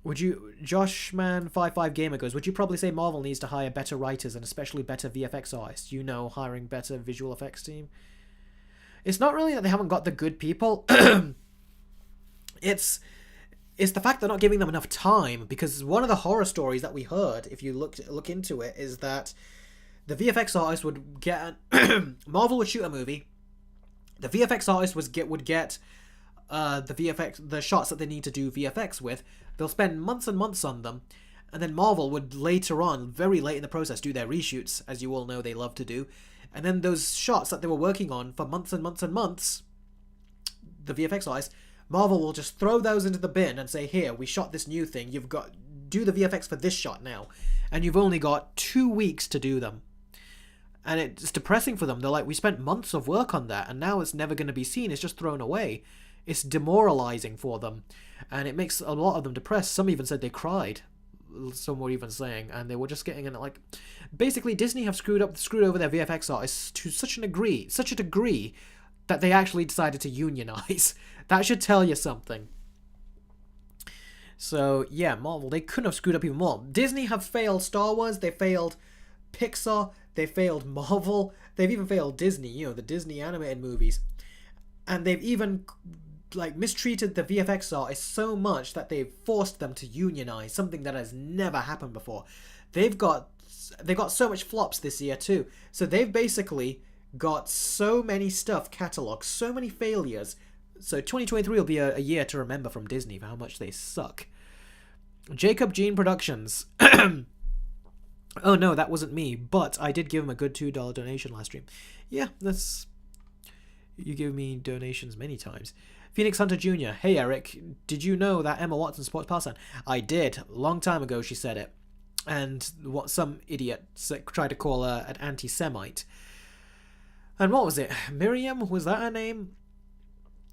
Would you... Joshman55 Gamer goes, would you probably say Marvel needs to hire better writers and especially better VFX artists? You know, hiring better visual effects team? It's not really that they haven't got the good people. It's the fact they're not giving them enough time, because one of the horror stories that we heard, if you look into it, is that the VFX artist would get... Marvel would shoot a movie. The VFX artist would get the shots that they need to do VFX with. They'll spend months and months on them, and then Marvel would later on, very late in the process, do their reshoots, as you all know they love to do. And then those shots that they were working on for months and months and months, the VFX artist, Marvel will just throw those into the bin and say, here, we shot this new thing, you've got... do the VFX for this shot now. And you've only got 2 weeks to do them. And it's depressing for them. They're like, we spent months of work on that, and now it's never going to be seen, it's just thrown away. It's demoralizing for them, and it makes a lot of them depressed. Some even said they cried. Some were even saying, and they were just getting in, like, basically Disney have screwed over their VFX artists to such a degree that they actually decided to unionize. That should tell you something. So yeah, Marvel, they couldn't have screwed up even more. Disney have failed Star Wars, they failed Pixar, they failed Marvel, they've even failed Disney, you know, the Disney animated movies, and they've even like mistreated the VFX artists so much that they've forced them to unionize, something that has never happened before. They got so much flops this year too, so they've basically got so many stuff cataloged, so many failures. So 2023 will be a year to remember from Disney for how much they suck. Jacob Gene Productions. Oh no, that wasn't me, but I did give him a good $2 donation last stream. Yeah, that's... You give me donations many times. Phoenix Hunter Jr. Hey Eric, did you know that Emma Watson supports Palestine? I did. A long time ago she said it. And what some idiot tried to call her an anti-Semite. And what was it? Miriam? Was that her name?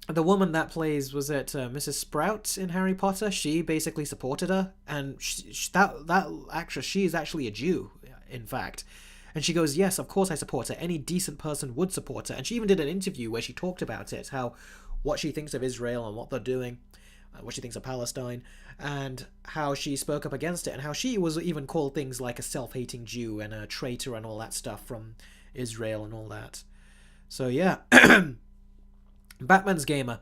The woman that plays, was it Mrs. Sprout in Harry Potter? She basically supported her. And that actress, she is actually a Jew, in fact. And she goes, yes, of course I support her. Any decent person would support her. And she even did an interview where she talked about it, how what she thinks of Israel and what they're doing, what she thinks of Palestine, and how she spoke up against it, and how she was even called things like a self-hating Jew and a traitor and all that stuff from Israel and all that. So yeah. Batman's Gamer.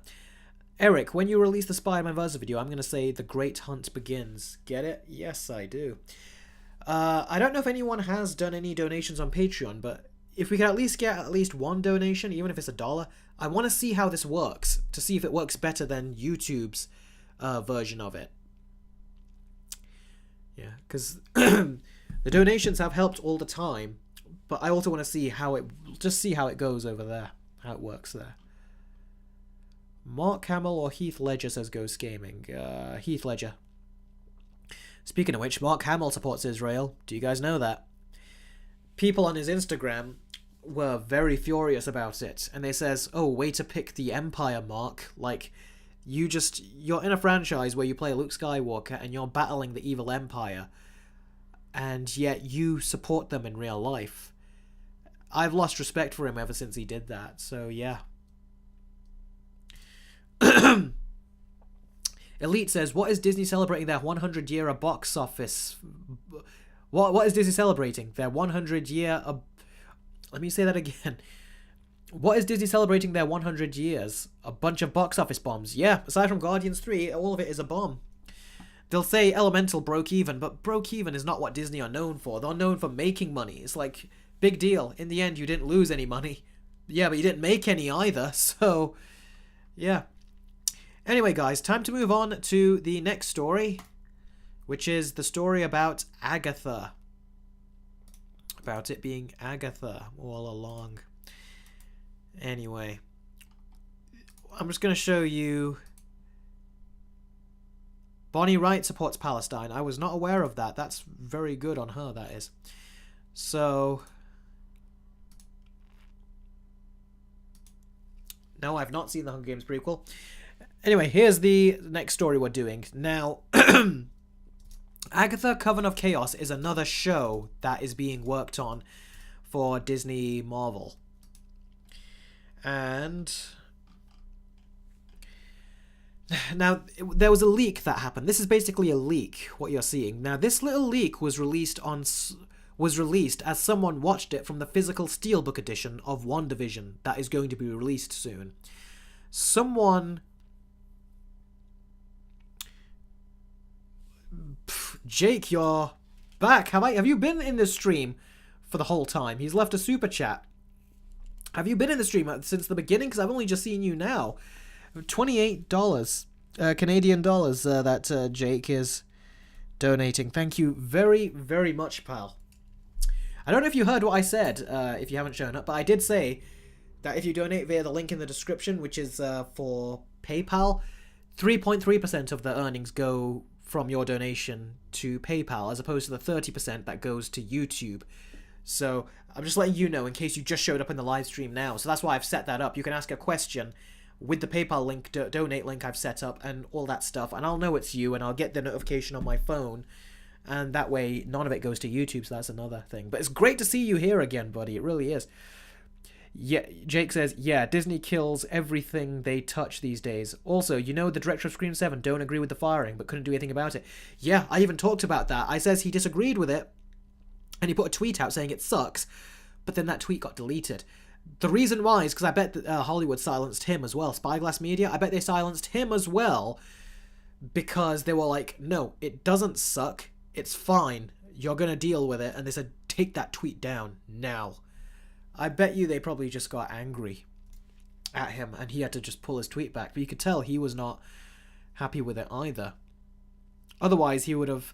Eric, when you release the Spider-Man versus video, I'm going to say The Great Hunt Begins. Get it? Yes, I do. I don't know if anyone has done any donations on Patreon, but if we can at least get at least one donation, even if it's $1, I want to see how this works, to see if it works better than YouTube's version of it. Yeah, because the donations have helped all the time, but I also want to see how it goes over there, how it works there. Mark Hamill or Heath Ledger, says Ghost Gaming. Heath Ledger. Speaking of which, Mark Hamill supports Israel. Do you guys know that? People on his Instagram were very furious about it, and they says, oh, way to pick the Empire, Mark. Like, you're in a franchise where you play Luke Skywalker and you're battling the evil Empire, and yet you support them in real life. I've lost respect for him ever since he did that, so yeah. Elite says, what is Disney celebrating their 100-year box office? What is Disney celebrating? Their 100-year... Let me say that again. What is Disney celebrating their 100 years? A bunch of box office bombs. Yeah, aside from Guardians 3, all of it is a bomb. They'll say Elemental broke even, but broke even is not what Disney are known for. They're known for making money. It's like, big deal. In the end, you didn't lose any money. Yeah, but you didn't make any either, so... Yeah. Anyway, guys, time to move on to the next story, which is the story about Agatha. About it being Agatha all along. Anyway, I'm just going to show you. Bonnie Wright supports Palestine. I was not aware of that. That's very good on her, that is. So... No, I've not seen the Hunger Games prequel. Anyway, here's the next story we're doing. Now, Agatha Coven of Chaos is another show that is being worked on for Disney Marvel. And now, there was a leak that happened. This is basically a leak, what you're seeing. Now, this little leak was released as someone watched it from the physical Steelbook edition of WandaVision that is going to be released soon. Someone... Jake, you're back. Have you been in this stream for the whole time? He's left a super chat. Have you been in the stream since the beginning? Because I've only just seen you now. $28 Canadian dollars that Jake is donating. Thank you very, very much, pal. I don't know if you heard what I said, if you haven't shown up, but I did say that if you donate via the link in the description, which is for PayPal, 3.3% of the earnings go from your donation to PayPal, as opposed to the 30% that goes to YouTube. So I'm just letting you know in case you just showed up in the live stream now. So that's why I've set that up. You can ask a question with the PayPal link, donate link I've set up, and all that stuff, and I'll know it's you, and I'll get the notification on my phone, and that way none of it goes to YouTube, so that's another thing. But it's great to see you here again, buddy. It really is. Yeah, Jake says, yeah, Disney kills everything they touch these days. Also, you know the director of Scream 7 don't agree with the firing, but couldn't do anything about it. Yeah, I even talked about that. I says he disagreed with it, and he put a tweet out saying it sucks, but then that tweet got deleted. The reason why is because I bet that Hollywood silenced him as well. Spyglass Media, I bet they silenced him as well, because they were like, no, it doesn't suck, it's fine, you're gonna deal with it, and they said, take that tweet down, now. I bet you they probably just got angry at him and he had to just pull his tweet back. But you could tell he was not happy with it either. Otherwise, he would have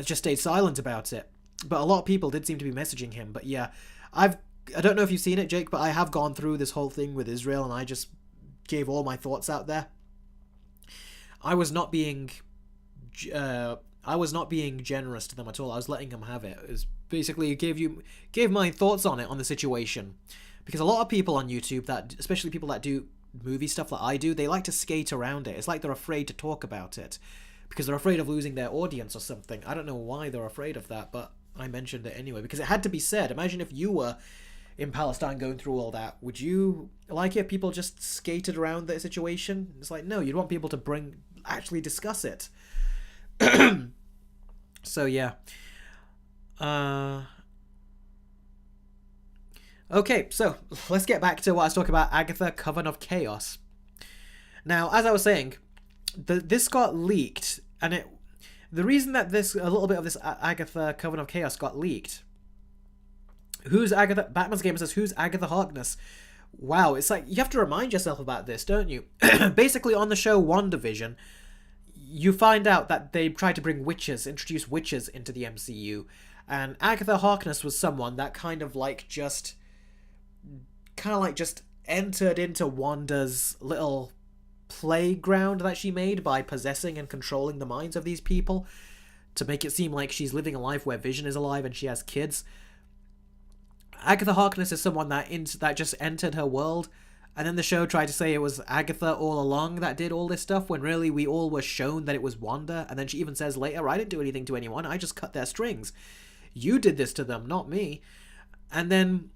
just stayed silent about it. But a lot of people did seem to be messaging him. But yeah, I don't know if you've seen it, Jake, but I have gone through this whole thing with Israel and I just gave all my thoughts out there. I was not being generous to them at all. I was letting them have it. It was basically gave my thoughts on it, on the situation, because a lot of people on YouTube, that especially people that do movie stuff like I do, they like to skate around it. It's like they're afraid to talk about it because they're afraid of losing their audience or something. I don't know why they're afraid of that, but I mentioned it anyway because it had to be said. Imagine if you were in Palestine going through all that. Would you like it if people just skated around the situation? It's like, no, you'd want people to actually discuss it. So yeah. Okay, so let's get back to what I was talking about, Agatha Coven of Chaos. Now, as I was saying, this got leaked, and the reason that a little bit of this Agatha Coven of Chaos got leaked. Who's Agatha? Batman's Gamer says, who's Agatha Harkness? Wow, it's like, you have to remind yourself about this, don't you? Basically, on the show WandaVision, you find out that they tried to bring introduce witches into the MCU. And Agatha Harkness was someone that kind of just entered into Wanda's little playground that she made by possessing and controlling the minds of these people to make it seem like she's living a life where Vision is alive and she has kids. Agatha Harkness is someone that just entered her world, and then the show tried to say it was Agatha all along that did all this stuff, when really we all were shown that it was Wanda. And then she even says later, I didn't do anything to anyone, I just cut their strings. You did this to them, not me. And then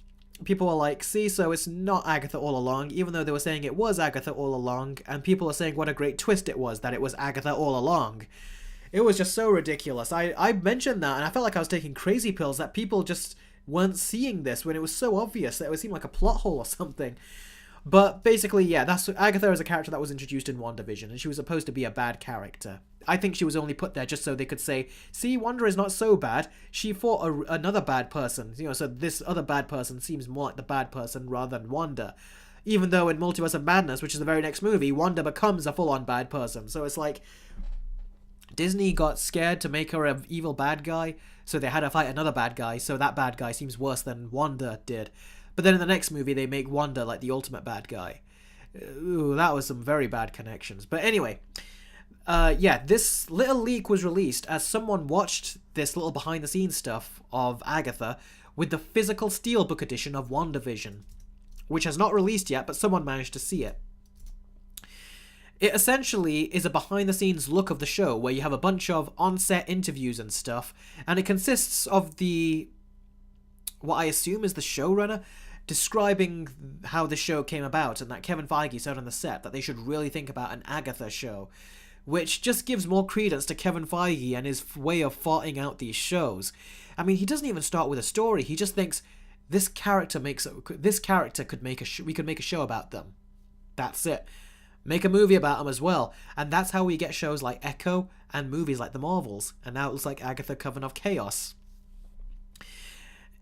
people were like, see, so it's not Agatha all along, even though they were saying it was Agatha all along, and people are saying what a great twist it was that it was Agatha all along. It was just so ridiculous. I mentioned that, and I felt like I was taking crazy pills, that people just weren't seeing this when it was so obvious that it would seem like a plot hole or something. But basically, yeah, Agatha is a character that was introduced in WandaVision, and she was supposed to be a bad character. I think she was only put there just so they could say, see, Wanda is not so bad. She fought another bad person, so this other bad person seems more like the bad person rather than Wanda. Even though in Multiverse of Madness, which is the very next movie, Wanda becomes a full-on bad person. So it's like, Disney got scared to make her an evil bad guy, so they had to fight another bad guy, so that bad guy seems worse than Wanda did. But then in the next movie, they make Wanda like the ultimate bad guy. Ooh, that was some very bad connections. But anyway, yeah, this little leak was released as someone watched this little behind-the-scenes stuff of Agatha with the physical Steelbook edition of WandaVision, which has not released yet, but someone managed to see it. It essentially is a behind-the-scenes look of the show, where you have a bunch of on-set interviews and stuff, and it consists of what I assume is the showrunner describing how the show came about, and that Kevin Feige said on the set that they should really think about an Agatha show, which just gives more credence to Kevin Feige and his way of farting out these shows. I mean, he doesn't even start with a story. He just thinks we could make a show about them. That's it. Make a movie about them as well. And that's how we get shows like Echo and movies like The Marvels. And now it looks like Agatha Coven of Chaos.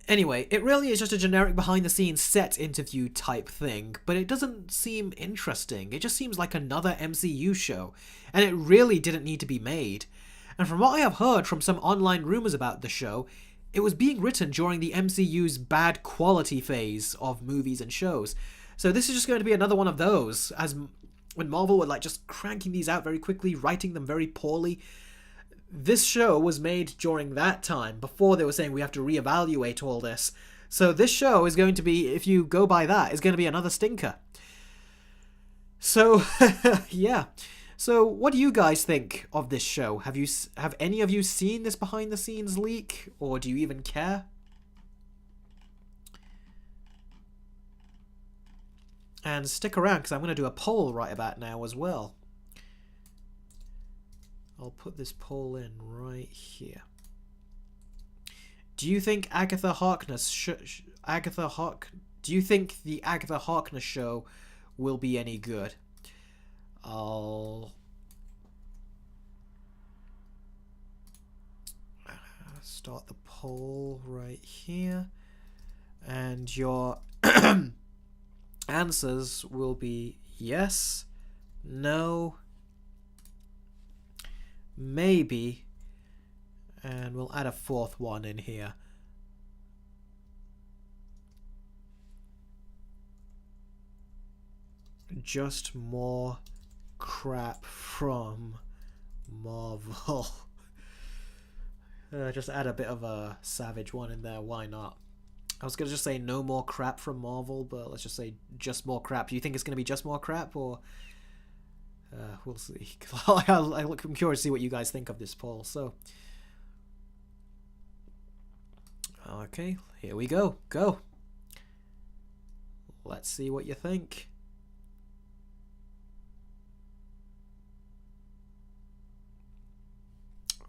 Anyway, it really is just a generic behind-the-scenes set interview type thing, but it doesn't seem interesting. It just seems like another MCU show, and it really didn't need to be made. And from what I have heard from some online rumors about the show, it was being written during the MCU's bad quality phase of movies and shows. So this is just going to be another one of those, as when Marvel were just cranking these out very quickly, writing them very poorly. This show was made during that time, before they were saying we have to reevaluate all this. So this show is going to be, if you go by that, is going to be another stinker. So, yeah. So what do you guys think of this show? Have any of you seen this behind-the-scenes leak, or do you even care? And stick around, because I'm going to do a poll right about now as well. I'll put this poll in right here. Do you think Agatha Harkness do you think the Agatha Harkness show will be any good? I'll start the poll right here, and your answers will be yes, no, maybe, and we'll add a fourth one in here. Just more crap from Marvel. Just add a bit of a savage one in there, why not? I was going to just say no more crap from Marvel, but let's just say just more crap. Do you think it's going to be just more crap, or... we'll see. I'm curious to see what you guys think of this poll. So, Okay, here we go. Go. Let's see what you think.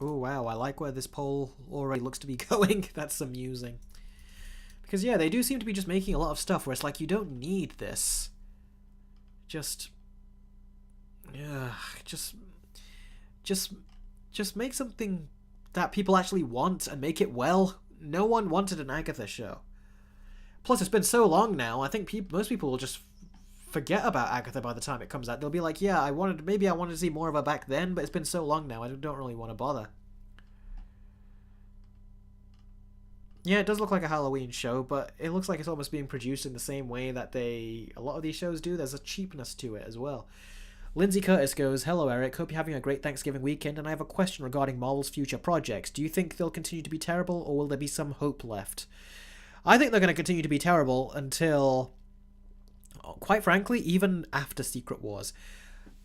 Oh, wow, I like where this poll already looks to be going. That's amusing. Because, yeah, they do seem to be just making a lot of stuff where it's like, you don't need this. Just make something that people actually want and make it well. No one wanted an Agatha show. Plus, it's been so long now, I think most people will just forget about Agatha by the time it comes out. They'll be like, yeah, maybe I wanted to see more of her back then, but it's been so long now, I don't really want to bother. Yeah, it does look like a Halloween show, but it looks like it's almost being produced in the same way that a lot of these shows do. There's a cheapness to it as well. Lindsay Curtis goes, hello Eric, hope you're having a great Thanksgiving weekend, and I have a question regarding Marvel's future projects. Do you think they'll continue to be terrible, or will there be some hope left? I think they're going to continue to be terrible until, quite frankly, even after Secret Wars.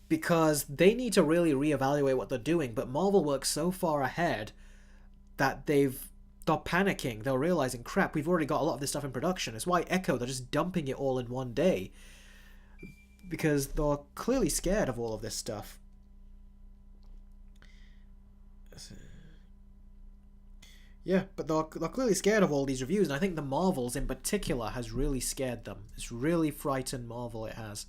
Because they need to really reevaluate what they're doing, but Marvel works so far ahead that they're panicking. They're realizing, crap, we've already got a lot of this stuff in production. It's why Echo, they're just dumping it all in one day. Because they're clearly scared of all of this stuff. Yeah, but they're clearly scared of all these reviews, and I think the Marvels in particular has really scared them. It's really frightened Marvel, it has.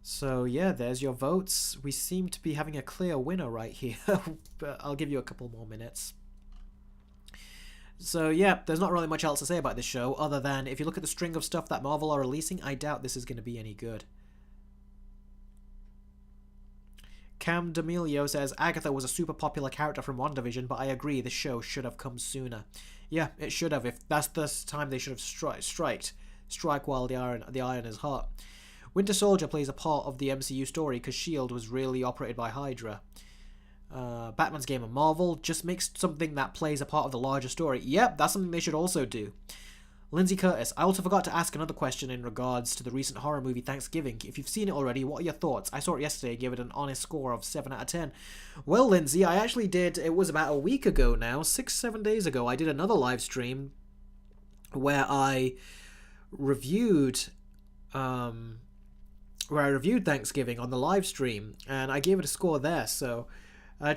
So yeah, there's your votes. We seem to be having a clear winner right here, but I'll give you a couple more minutes. So yeah, there's not really much else to say about this show, other than if you look at the string of stuff that Marvel are releasing, I doubt this is going to be any good. Cam D'Amelio says, Agatha was a super popular character from WandaVision, but I agree, the show should have come sooner. Yeah, it should have. If that's the time they should have strike while the iron is hot. Winter Soldier plays a part of the MCU story because S.H.I.E.L.D. was really operated by Hydra. Batman's Game of Marvel just makes something that plays a part of the larger story. Yep, that's something they should also do. Lindsay Curtis, I also forgot to ask another question in regards to the recent horror movie Thanksgiving. If you've seen it already, what are your thoughts? I saw it yesterday and gave it an honest score of 7 out of 10. Well, Lindsay, I actually did, it was about a week ago now, 6-7 days ago, I did another live stream where I reviewed Thanksgiving on the live stream, and I gave it a score there, so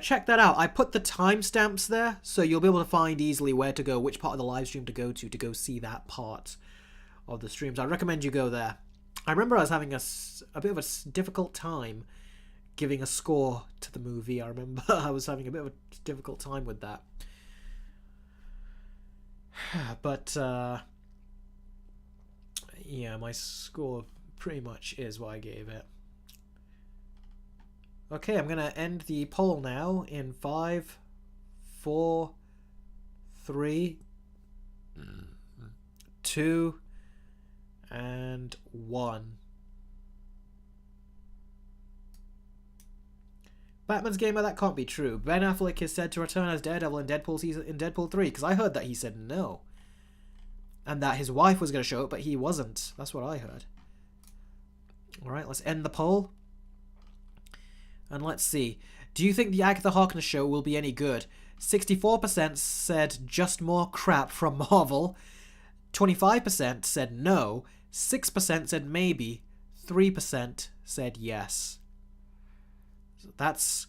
check that out. I put the timestamps there, so you'll be able to find easily where to go, which part of the live stream to go see that part of the streams. I recommend you go there. I remember I was having a bit of a difficult time giving a score to the movie. I remember I was having a bit of a difficult time with that. But, yeah, my score pretty much is what I gave it. Okay, I'm going to end the poll now in 5, 4, 3, 2, and 1. Batman's Gamer, that can't be true. Ben Affleck is said to return as Daredevil in Deadpool 3, because I heard that he said no. And that his wife was going to show up, but he wasn't. That's what I heard. Alright, let's end the poll. And let's see. Do you think the Agatha Harkness show will be any good? 64% said just more crap from Marvel. 25% said no. 6% said maybe. 3% said yes. So that's...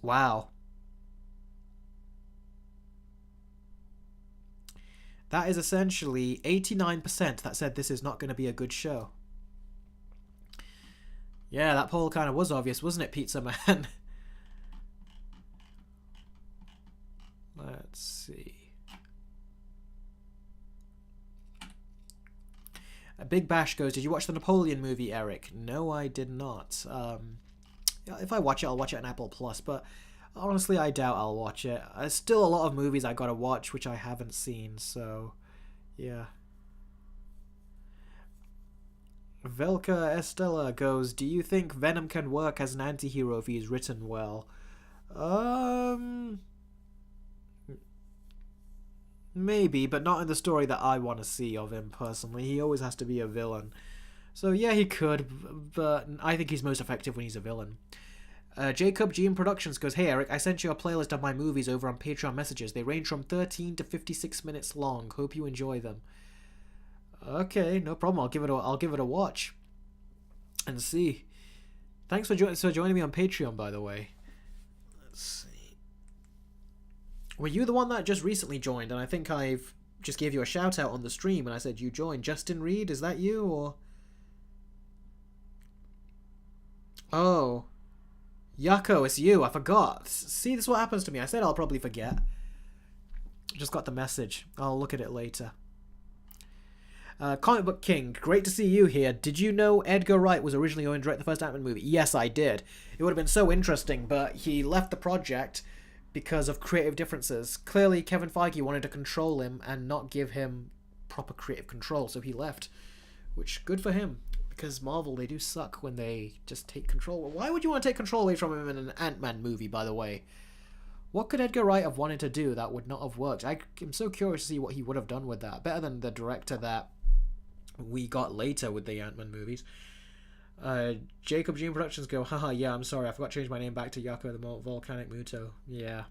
wow. That is essentially 89% that said this is not going to be a good show. Yeah, that poll kind of was obvious, wasn't it, Pizza Man? Let's see. Big Bash goes, did you watch the Napoleon movie, Eric? No, I did not. If I watch it, I'll watch it on Apple Plus, but honestly, I doubt I'll watch it. There's still a lot of movies I gotta watch, which I haven't seen, so yeah. Velka Estella goes, do you think Venom can work as an anti-hero if he's written well? Maybe, but not in the story that I want to see of him personally. He always has to be a villain. So yeah, he could, but I think he's most effective when he's a villain. Jacob Gene Productions goes, "Hey Eric, I sent you a playlist of my movies over on Patreon messages. They range from 13 to 56 minutes long. Hope you enjoy them." Okay, no problem. I'll give it a watch and see. Thanks for joining me on Patreon, by the way. Let's see. Were you the one that just recently joined? And I think I've just gave you a shout out on the stream, and I said you joined. Justin Reed, is that you or? Oh. Yako, it's you. I forgot. See, this is what happens to me. I said I'll probably forget. Just got the message. I'll look at it later. Comic Book King, great to see you here. Did you know Edgar Wright was originally going to direct the first Ant-Man movie? Yes, I did. It would have been so interesting, but he left the project because of creative differences. Clearly, Kevin Feige wanted to control him and not give him proper creative control, so he left. Which, good for him. Because Marvel, they do suck when they just take control. Why would you want to take control away from him in an Ant-Man movie, by the way? What could Edgar Wright have wanted to do that would not have worked? I'm so curious to see what he would have done with that. Better than the director that we got later with the Ant-Man movies. Jacob Gene Productions go, haha, yeah, I'm sorry, I forgot to change my name back to Yako the Volcanic Muto. Yeah,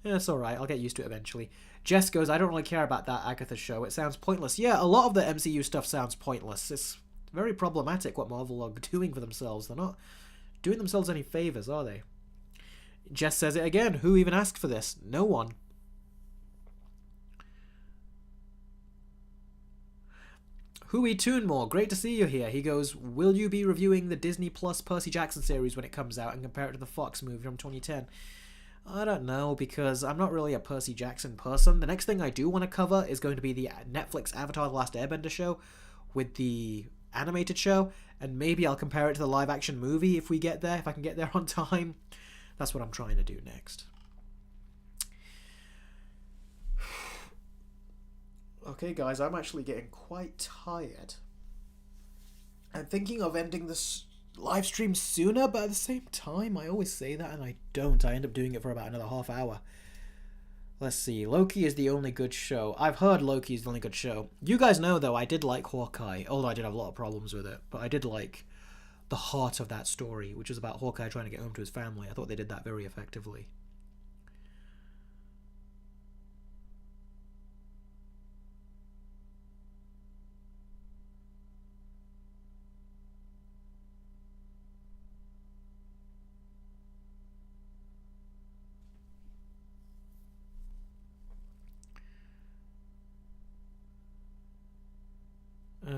it's alright, I'll get used to it eventually. Jess goes, I don't really care about that Agatha show, it sounds pointless. Yeah, a lot of the MCU stuff sounds pointless. It's very problematic what Marvel are doing for themselves. They're not doing themselves any favours, are they? Jess says it again, who even asked for this? No one. Hui Toonmore, great to see you here. He goes, will you be reviewing the Disney Plus Percy Jackson series when it comes out and compare it to the Fox movie from 2010? I don't know, because I'm not really a Percy Jackson person. The next thing I do want to cover is going to be the Netflix Avatar The Last Airbender show with the animated show, and maybe I'll compare it to the live-action movie if we get there, if I can get there on time. That's what I'm trying to do next. Okay, guys, I'm actually getting quite tired. I'm thinking of ending this live stream sooner, but at the same time, I always say that and I don't. I end up doing it for about another half hour. Let's see. Loki is the only good show. I've heard Loki is the only good show. You guys know, though, I did like Hawkeye, although I did have a lot of problems with it. But I did like the heart of that story, which is about Hawkeye trying to get home to his family. I thought they did that very effectively.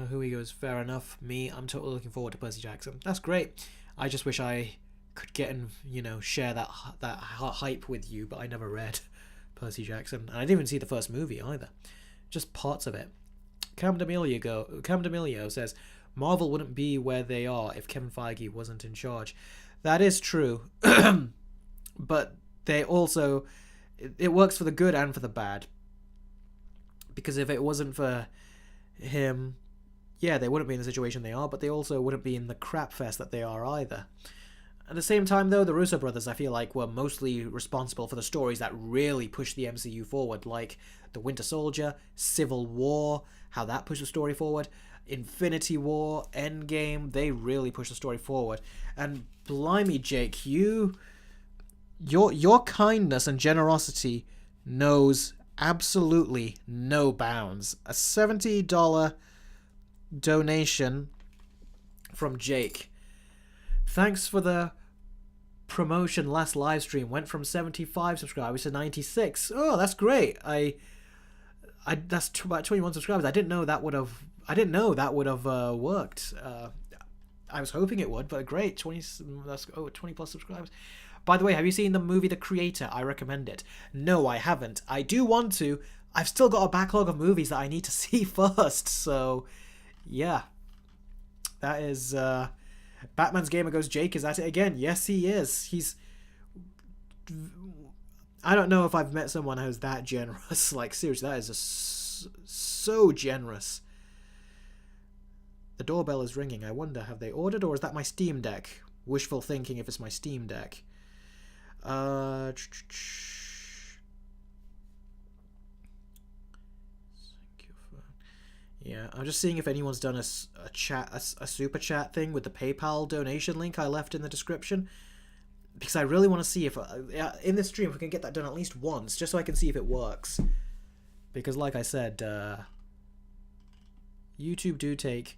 Hui goes, fair enough. Me, I'm totally looking forward to Percy Jackson. That's great. I just wish I could get and, share that hype with you, but I never read Percy Jackson. And I didn't even see the first movie either. Just parts of it. Cam D'Amelio says, Marvel wouldn't be where they are if Kevin Feige wasn't in charge. That is true. But they also... It works for the good and for the bad. Because if it wasn't for him... Yeah, they wouldn't be in the situation they are, but they also wouldn't be in the crap fest that they are either. At the same time, though, the Russo brothers, I feel like, were mostly responsible for the stories that really pushed the MCU forward, like The Winter Soldier, Civil War, how that pushed the story forward, Infinity War, Endgame, they really pushed the story forward. And blimey, Jake, your kindness and generosity knows absolutely no bounds. A $70 donation from Jake. Thanks for the promotion. Last live stream went from 75 subscribers to 96. Oh, that's great. That's about 21 subscribers. I didn't know that would have worked. I was hoping it would, but great. 20 plus subscribers. By the way, have you seen the movie The Creator? I recommend it. No, I haven't. I do want to. I've still got a backlog of movies that I need to see first, so yeah. That is Batman's Gamer goes, Jake is at it again. Yes, he is. I don't know if I've met someone who's that generous. Like, seriously, that is so generous. The doorbell is ringing. I wonder, have they ordered, or is that my Steam Deck? Wishful thinking if it's my Steam Deck. Yeah, I'm just seeing if anyone's done a super chat thing with the PayPal donation link I left in the description. because I really want to see if in this stream if we can get that done at least once, just so I can see if it works. Because like I said, YouTube do take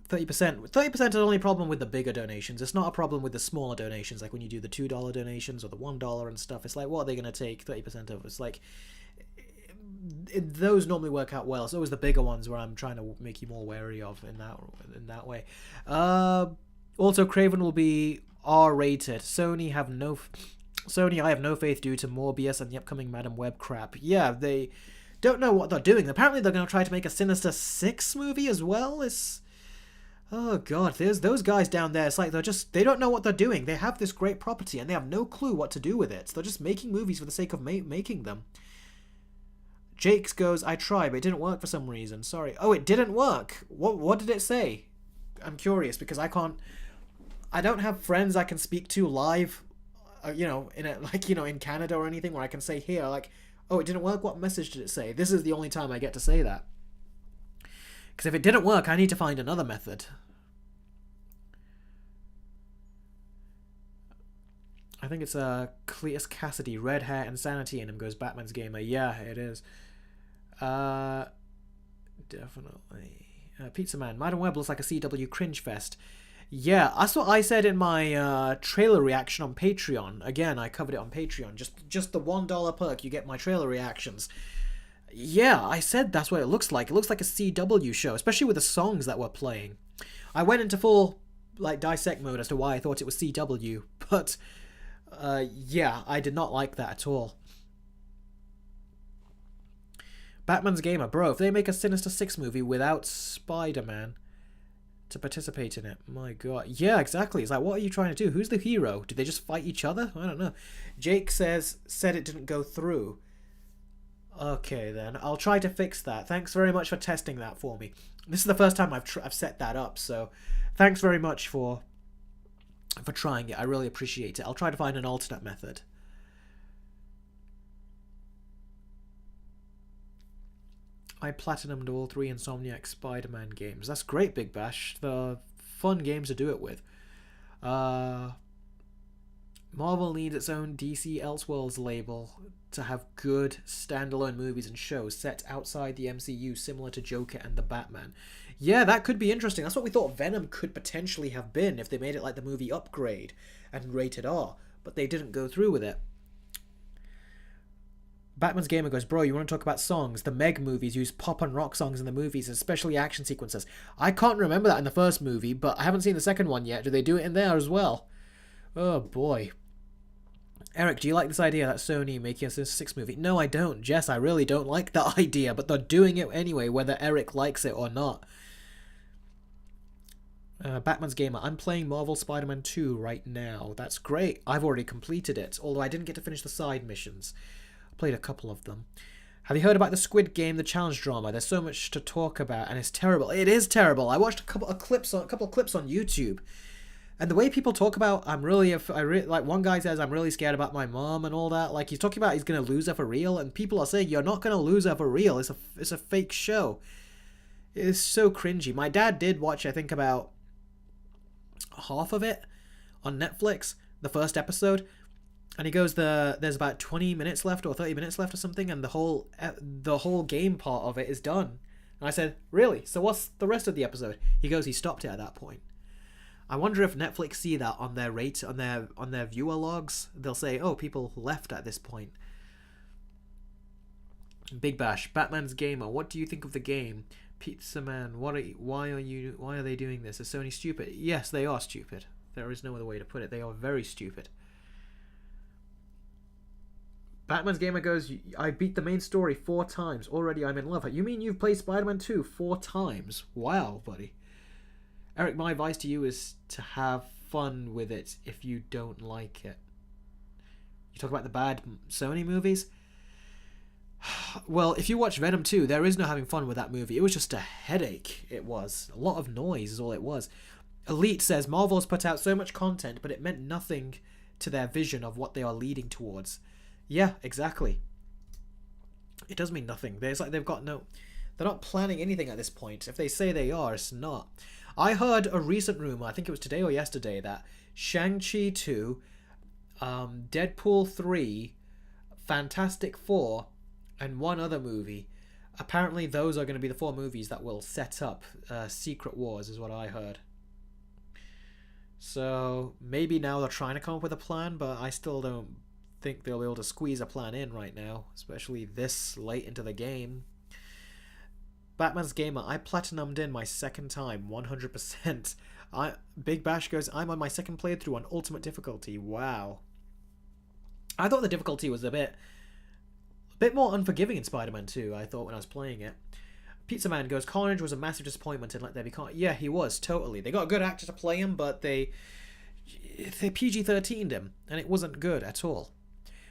30%. 30% is the only problem with the bigger donations. It's not a problem with the smaller donations, like when you do the $2 donations or the $1 and stuff. It's like, what are they going to take 30% of? It's like, those normally work out well. It's always the bigger ones where I'm trying to make you more wary of in that way. Also, Craven will be R-rated. Sony, I have no faith due to Morbius and the upcoming Madam Web crap. Yeah, they don't know what they're doing. Apparently, they're going to try to make a Sinister Six movie as well. Oh god, there's those guys down there. It's like they don't know what they're doing. They have this great property and they have no clue what to do with it. So they're just making movies for the sake of making them. Jakes goes, I tried, but it didn't work for some reason. Sorry. Oh, it didn't work. What did it say? I'm curious because I don't have friends I can speak to live, in Canada or anything where I can say here, like, oh, it didn't work. What message did it say? This is the only time I get to say that. Because if it didn't work, I need to find another method. I think it's Cletus Cassidy, red hair, insanity in him goes Batman's Gamer. Yeah, it is. Definitely. Pizza Man, Madam Web looks like a CW cringe fest. Yeah, that's what I said in my trailer reaction on Patreon. Again, I covered it on Patreon. Just the $1 perk, you get my trailer reactions. Yeah, I said that's what it looks like. It looks like a CW show, especially with the songs that were playing. I went into full dissect mode as to why I thought it was CW, but yeah, I did not like that at all. Batman's Gamer, bro, if they make a Sinister Six movie without Spider-Man to participate in it, my god. Yeah, exactly. It's like, what are you trying to do? Who's the hero? Did they just fight each other? I don't know. Jake said it didn't go through. Okay, then. I'll try to fix that. Thanks very much for testing that for me. This is the first time I've set that up, so thanks very much for trying it. I really appreciate it. I'll try to find an alternate method. I platinumed all 3 Insomniac Spider-Man games. That's great, Big Bash. They're fun games to do it with. Marvel needs its own DC Elseworlds label to have good standalone movies and shows set outside the MCU, similar to Joker and the Batman. Yeah, that could be interesting. That's what we thought Venom could potentially have been if they made it like the movie Upgrade and rated R, but they didn't go through with it. Batman's Gamer goes, bro, you want to talk about songs? The Meg movies use pop and rock songs in the movies, especially action sequences. I can't remember that in the first movie, but I haven't seen the second one yet. Do they do it in there as well? Oh boy. Eric, do you like this idea that Sony making a Sinister Six movie? No, I don't. Jess, I really don't like that idea, but they're doing it anyway, whether Eric likes it or not. Batman's Gamer, I'm playing Marvel Spider-Man 2 right now. That's great. I've already completed it, although I didn't get to finish the side missions. I played a couple of them. Have you heard about the Squid Game, the challenge drama? There's so much to talk about, and it's terrible. It is terrible. I watched a couple of clips on YouTube. And the way people talk about, like one guy says, I'm really scared about my mom and all that. Like he's talking about he's going to lose her for real. And people are saying, you're not going to lose her for real. It's a fake show. It's so cringy. My dad did watch, I think, about half of it on Netflix, the first episode. And he goes, there's about 20 minutes left or 30 minutes left or something. And the whole game part of it is done. And I said, really? So what's the rest of the episode? He goes, he stopped it at that point. I wonder if Netflix see that on their on their viewer logs. They'll say, "Oh, people left at this point." Big Bash, Batman's Gamer. What do you think of the game? Pizza Man, why are they doing this? Is Sony stupid? Yes, they are stupid. There is no other way to put it. They are very stupid. Batman's Gamer goes, I beat the main story 4 times. Already I'm in love. You mean you've played Spider-Man 2 4 times? Wow, buddy. Eric, my advice to you is to have fun with it if you don't like it. You talk about the bad Sony movies? Well, if you watch Venom 2, there is no having fun with that movie. It was just a headache. It was. A lot of noise is all it was. Elite says, Marvel's put out so much content, but it meant nothing to their vision of what they are leading towards. Yeah, exactly. It does mean nothing. It's like they've got no... They're not planning anything at this point. If they say they are, it's not. I heard a recent rumor, I think it was today or yesterday, that Shang-Chi 2 Deadpool 3, Fantastic Four, and one other movie. Apparently, those are going to be the 4 movies that will set up Secret Wars, is what I heard. So maybe now they're trying to come up with a plan, but I still don't think they'll be able to squeeze a plan in right now, especially this late into the game. Batman's Gamer, I platinumed in my second time, 100%. Big Bash goes, I'm on my second playthrough on ultimate difficulty. Wow. I thought the difficulty was a bit more unforgiving in Spider-Man 2, I thought, when I was playing it. Pizza Man goes, Carnage was a massive disappointment and let there be Carnage. Yeah, he was, totally. They got a good actor to play him, but they PG-13'd him, and it wasn't good at all.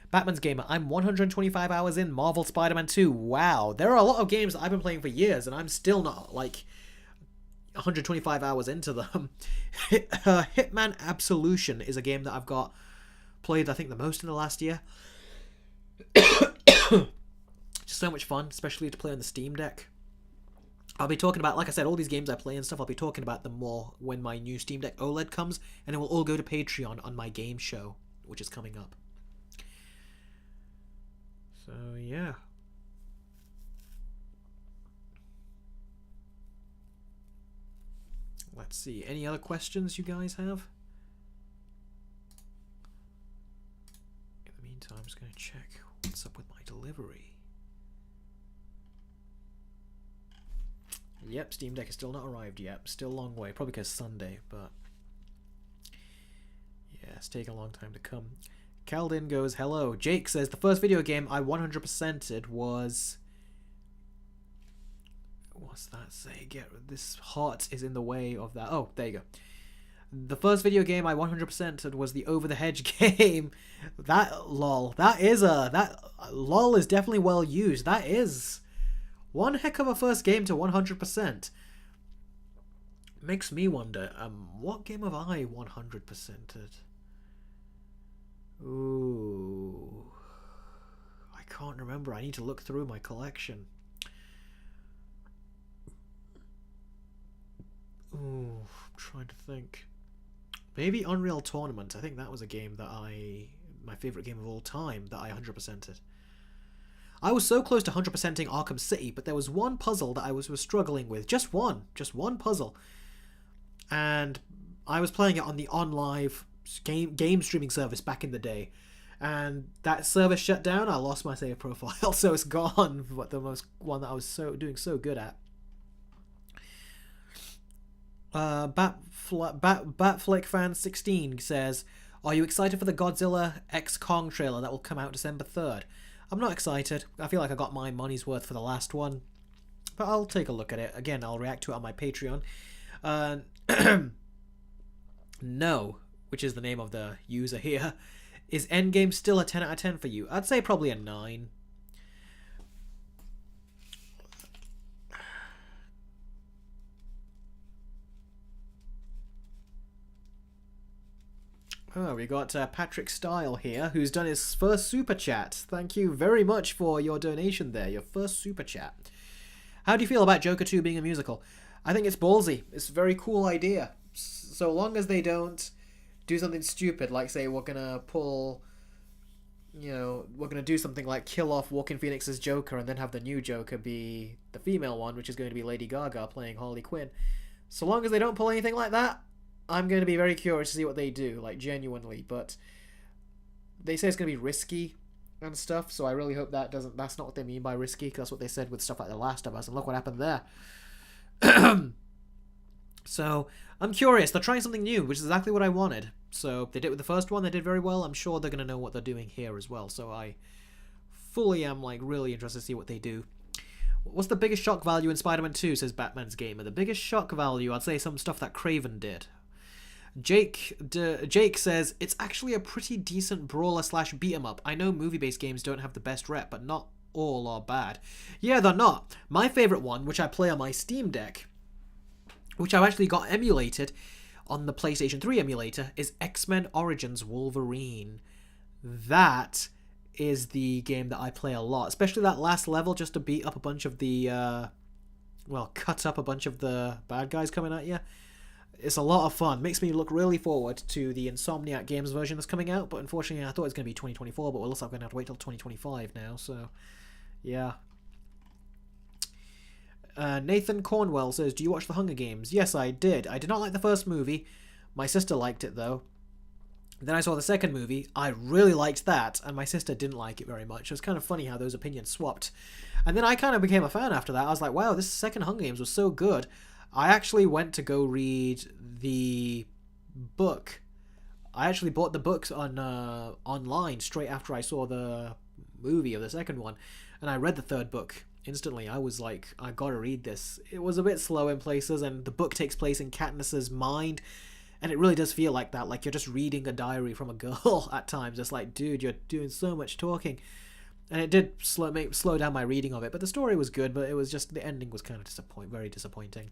Batman's Gamer, I'm 125 hours in Marvel Spider-Man 2. Wow. There are a lot of games that I've been playing for years, and I'm still not, like, 125 hours into them. Hitman Absolution is a game that I've got played, I think, the most in the last year. Just so much fun, especially to play on the Steam Deck. I'll be talking about, like I said, all these games I play and stuff, I'll be talking about them more when my new Steam Deck OLED comes, and it will all go to Patreon on my game show, which is coming up. So, yeah. Let's see. Any other questions you guys have? In the meantime, I'm just going to check what's up with my delivery. Yep, Steam Deck is still not arrived yet. Still a long way. Probably because Sunday, but... yeah, it's taking a long time to come. Caldin goes, hello. Jake says, the first video game I 100%ed was... what's that say? This heart is in the way of that. Oh, there you go. The first video game I 100%ed was the Over the Hedge game. That, lol. That lol is definitely well used. That is one heck of a first game to 100%. Makes me wonder, what game have I 100%ed? Ooh. I can't remember. I need to look through my collection. Ooh, I'm trying to think. Maybe Unreal Tournament. I think that was a game that my favourite game of all time that I 100%ed. I was so close to 100%ing Arkham City, but there was one puzzle that I was struggling with. Just one puzzle. And I was playing it on the OnLive game streaming service back in the day. And that service shut down, I lost my save profile, so it's gone. But the one that I was doing so good at. Batflick fan 16 says, are you excited for the Godzilla X Kong trailer that will come out December 3rd? I'm not excited. I feel like I got my money's worth for the last one, but I'll take a look at it. Again, I'll react to it on my Patreon. No, which is the name of the user here. Is Endgame still a 10 out of 10 for you? I'd say probably a 9. Oh, we got Patrick Style here, who's done his first super chat. Thank you very much for your donation there, your first super chat. How do you feel about Joker 2 being a musical? I think it's ballsy. It's a very cool idea. So long as they don't do something stupid, like say we're gonna pull, we're gonna do something like kill off Joaquin Phoenix's Joker and then have the new Joker be the female one, which is going to be Lady Gaga playing Harley Quinn. So long as they don't pull anything like that, I'm going to be very curious to see what they do, like, genuinely, but they say it's going to be risky and stuff, so I really hope that's not what they mean by risky, because that's what they said with stuff like The Last of Us, and look what happened there. So, I'm curious. They're trying something new, which is exactly what I wanted. So, they did it with the first one, they did very well. I'm sure they're going to know what they're doing here as well, so I fully am, like, really interested to see what they do. What's the biggest shock value in Spider-Man 2, says Batman's Gamer? The biggest shock value, I'd say some stuff that Craven did. Jake says, it's actually a pretty decent brawler/beat-em-up. I know movie-based games don't have the best rep, but not all are bad. Yeah, they're not. My favourite one, which I play on my Steam Deck, which I've actually got emulated on the PlayStation 3 emulator, is X-Men Origins Wolverine. That is the game that I play a lot, especially that last level, just to beat up a bunch of the, cut up a bunch of the bad guys coming at you. It's a lot of fun. Makes me look really forward to the Insomniac Games version that's coming out, but unfortunately I thought it was going to be 2024, but it looks like I'm going to have to wait till 2025 now, so yeah. Nathan Cornwell says, do you watch The Hunger Games? Yes, I did. I did not like the first movie. My sister liked it, though. Then I saw the second movie. I really liked that, and my sister didn't like it very much. It was kind of funny how those opinions swapped. And then I kind of became a fan after that. I was like, wow, this second Hunger Games was so good. I actually went to go read the book. I actually bought the books on online straight after I saw the movie of the second one, and I read the third book instantly. I was like, I gotta read this. It was a bit slow in places, and the book takes place in Katniss's mind, and it really does feel like that, like you're just reading a diary from a girl at times. It's like, dude, you're doing so much talking. And it did slow down my reading of it, but the story was good, but it was just, the ending was kind of very disappointing.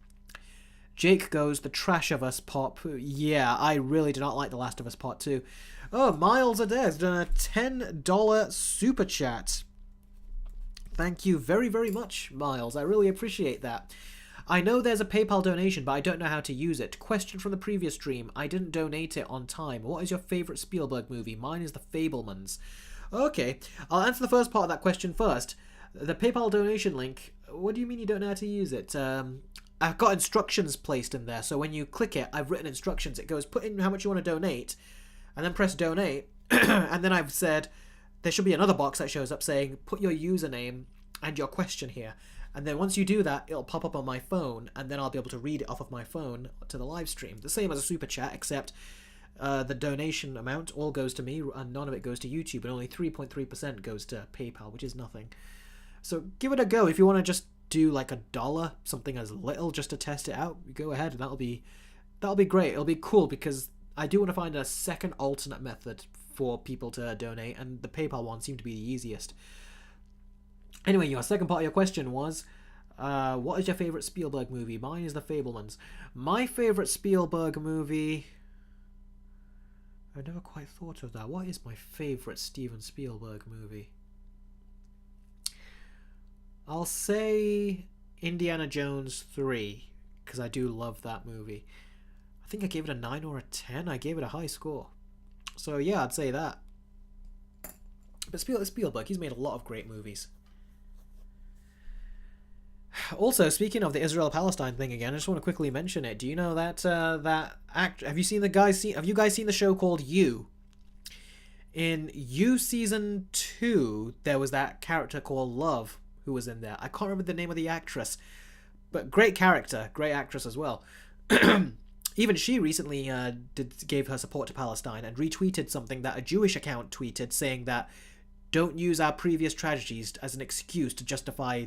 Jake goes, The Trash of Us Pop. Yeah, I really do not like The Last of Us Part 2. Oh, Miles Adair's done a $10 super chat. Thank you very, very much, Miles. I really appreciate that. I know there's a PayPal donation, but I don't know how to use it. Question from the previous stream. I didn't donate it on time. What is your favourite Spielberg movie? Mine is The Fabelmans. Okay, I'll answer the first part of that question first. The PayPal donation link, what do you mean you don't know how to use it? I've got instructions placed in there, so when you click it, I've written instructions. It goes, put in how much you want to donate, and then press donate, and then I've said, there should be another box that shows up saying, put your username and your question here. And then once you do that, it'll pop up on my phone, and then I'll be able to read it off of my phone to the live stream. The same as a super chat, except the donation amount all goes to me, and none of it goes to YouTube, and only 3.3% goes to PayPal, which is nothing. So give it a go. If you want to just do like $1, something as little, just to test it out, go ahead, and that'll be great. It'll be cool, because I do want to find a second alternate method for people to donate, and the PayPal one seemed to be the easiest. Anyway, your second part of your question was, what is your favourite Spielberg movie? Mine is The Fabelmans. My favourite Spielberg movie... I never quite thought of that. What is my favourite Steven Spielberg movie? I'll say Indiana Jones 3, because I do love that movie. I think I gave it a 9 or a 10. I gave it a high score. So yeah, I'd say that. But Spielberg, he's made a lot of great movies. Also, speaking of the Israel-Palestine thing again, I just want to quickly mention it. Do you know that have you guys seen the show called You? In You season 2, there was that character called Love who was in there. I can't remember the name of the actress, but great character, great actress as well. Even she recently gave her support to Palestine and retweeted something that a Jewish account tweeted, saying that don't use our previous tragedies as an excuse to justify,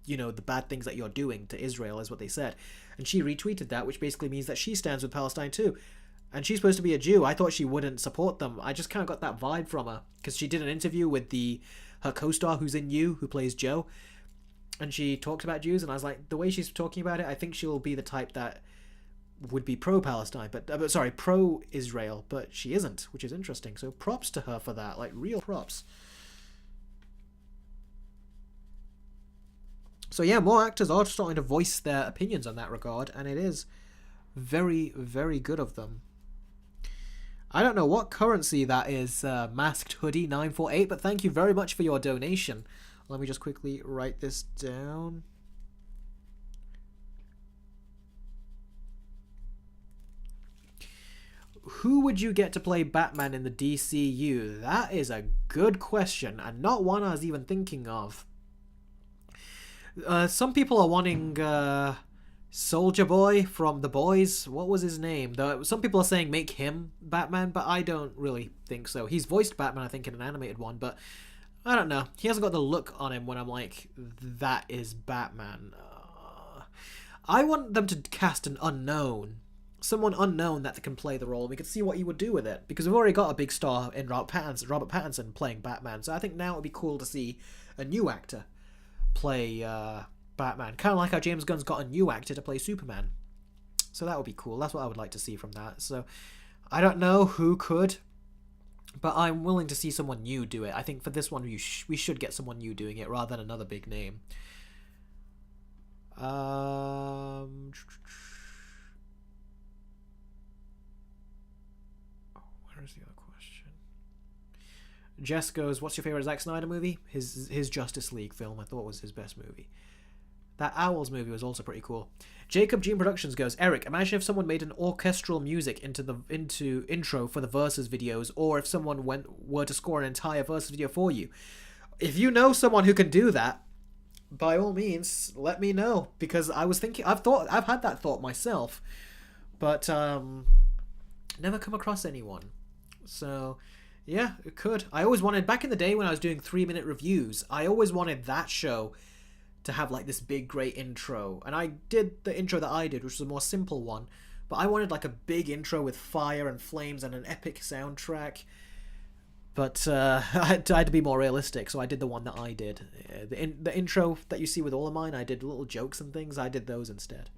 you know, the bad things that you're doing to Israel, is what they said. And she retweeted that, which basically means that she stands with Palestine too. And she's supposed to be a Jew. I thought she wouldn't support them. I just kind of got that vibe from her, because she did an interview with her co-star who's in You, who plays Joe, and she talked about Jews, and I was like, the way she's talking about it, I think she'll be the type that would be pro-Palestine, but sorry, pro-Israel, but she isn't, which is interesting. So props to her for that, like real props. So yeah, more actors are starting to voice their opinions on that regard, and it is very, very good of them. I don't know what currency that is, Masked Hoodie 948, but thank you very much for your donation. Let me just quickly write this down. Who would you get to play Batman in the DCU? That is a good question, and not one I was even thinking of. Some people are wanting Soldier Boy from The Boys. What was his name? Some people are saying make him Batman, but I don't really think so. He's voiced Batman, I think, in an animated one, but I don't know. He hasn't got the look on him when I'm like, that is Batman. I want them to cast an unknown. Someone unknown that can play the role. We could see what he would do with it, because we've already got a big star in Robert Pattinson playing Batman, so I think now it would be cool to see a new actor play Batman. Kind of like how James Gunn's got a new actor to play Superman. So that would be cool. That's what I would like to see from that. So I don't know who could, but I'm willing to see someone new do it. I think for this one we should get someone new doing it rather than another big name. Jess goes, what's your favorite Zack Snyder movie? His Justice League film, I thought was his best movie. That Owls movie was also pretty cool. Jacob Gene Productions goes, Eric, imagine if someone made an orchestral music into intro for the Versus videos, or if someone were to score an entire Versus video for you. If you know someone who can do that, by all means, let me know, because I was thinking, I've had that thought myself, but never come across anyone. So yeah, it could. I always wanted, back in the day when I was doing 3-minute reviews, I always wanted that show to have like this big great intro, and I did the intro that I did, which was a more simple one, but I wanted like a big intro with fire and flames and an epic soundtrack. But I had to be more realistic, so I did the one that I did. The intro that you see with all of mine, I did little jokes and things. I did those instead.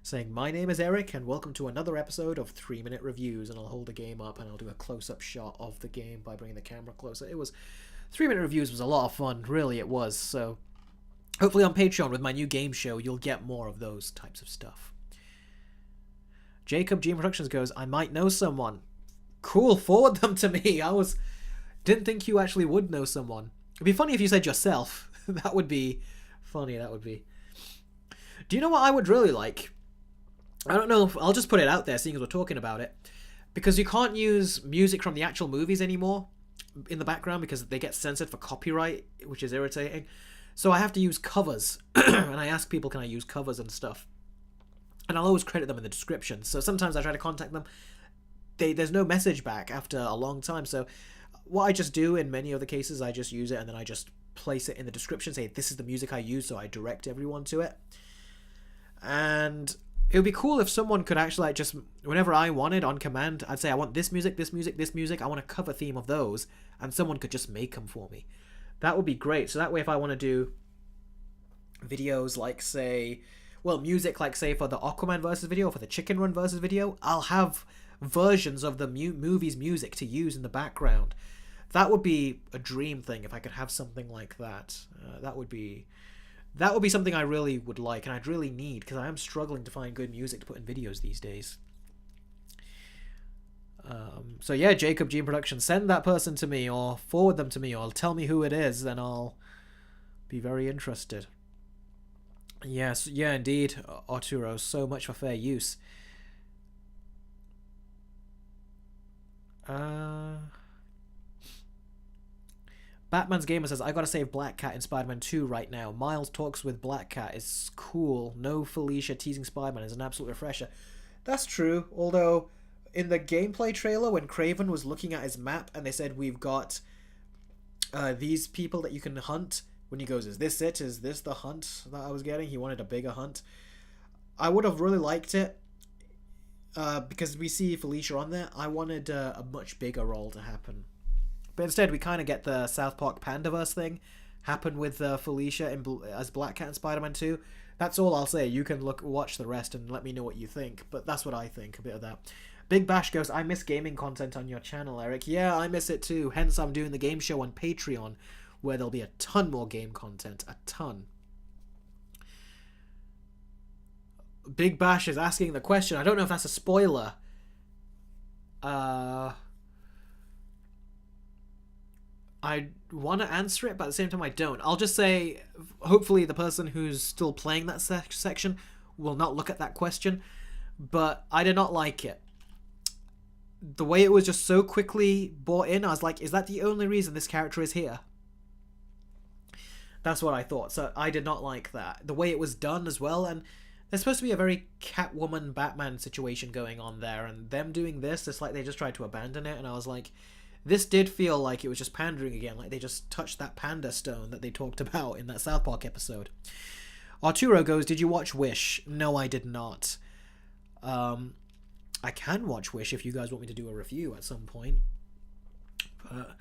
Saying, my name is Eric, and welcome to another episode of 3-minute reviews. And I'll hold the game up, and I'll do a close-up shot of the game by bringing the camera closer. It was 3-minute reviews was a lot of fun, really it was. So hopefully on Patreon with my new game show, you'll get more of those types of stuff. Jacob G Productions goes, I might know someone. Cool, forward them to me. Didn't think you actually would know someone. It'd be funny if you said yourself. That would be funny, that would be. Do you know what I would really like? I don't know, I'll just put it out there seeing as we're talking about it. Because you can't use music from the actual movies anymore in the background because they get censored for copyright, which is irritating. So I have to use covers. And I ask people, can I use covers and stuff? And I'll always credit them in the description. So sometimes I try to contact them. There's no message back after a long time. So what I just do in many of the cases, I just use it and then I just place it in the description, say this is the music I use, so I direct everyone to it. And it would be cool if someone could actually, like, just whenever I wanted on command, I'd say I want this music, this music, this music, I want a cover theme of those, and someone could just make them for me. That would be great. So that way if I want to do videos like, say, well, music like, say, for the Aquaman versus video, for the Chicken Run versus video, I'll have versions of the movie's music to use in the background. That would be a dream thing if I could have something like that. That would be something I really would like, and I'd really need, because I am struggling to find good music to put in videos these days. So yeah, Jacob G Production, send that person to me, or forward them to me, or tell me who it is, and I'll be very interested. Yes, yeah, indeed, Arturo, so much for fair use. Batman's Gamer says, I gotta save Black Cat in Spider-Man 2 right now. Miles talks with Black Cat is cool. No Felicia teasing Spider-Man is an absolute refresher. That's true, although in the gameplay trailer when Kraven was looking at his map and they said we've got these people that you can hunt, when he goes, is this it? Is this the hunt that I was getting? He wanted a bigger hunt. I would have really liked it. Because we see Felicia on there, I wanted a much bigger role to happen. But instead, we kind of get the South Park Pandaverse thing happen with Felicia as Black Cat in Spider-Man 2. That's all I'll say. You can watch the rest and let me know what you think. But that's what I think, a bit of that. Big Bash goes, I miss gaming content on your channel, Eric. Yeah, I miss it too. Hence, I'm doing the game show on Patreon, where there'll be a ton more game content. A ton. Big Bash is asking the question. I don't know if that's a spoiler. I want to answer it, but at the same time I don't. I'll just say, hopefully the person who's still playing that section will not look at that question. But I did not like it. The way it was just so quickly brought in, I was like, is that the only reason this character is here? That's what I thought. So I did not like that. The way it was done as well, and there's supposed to be a very Catwoman Batman situation going on there, and them doing this, it's like they just tried to abandon it, and I was like, this did feel like it was just pandering again, like they just touched that panda stone that they talked about in that South Park episode. Arturo goes, did you watch Wish? No, I did not. I can watch Wish if you guys want me to do a review at some point. But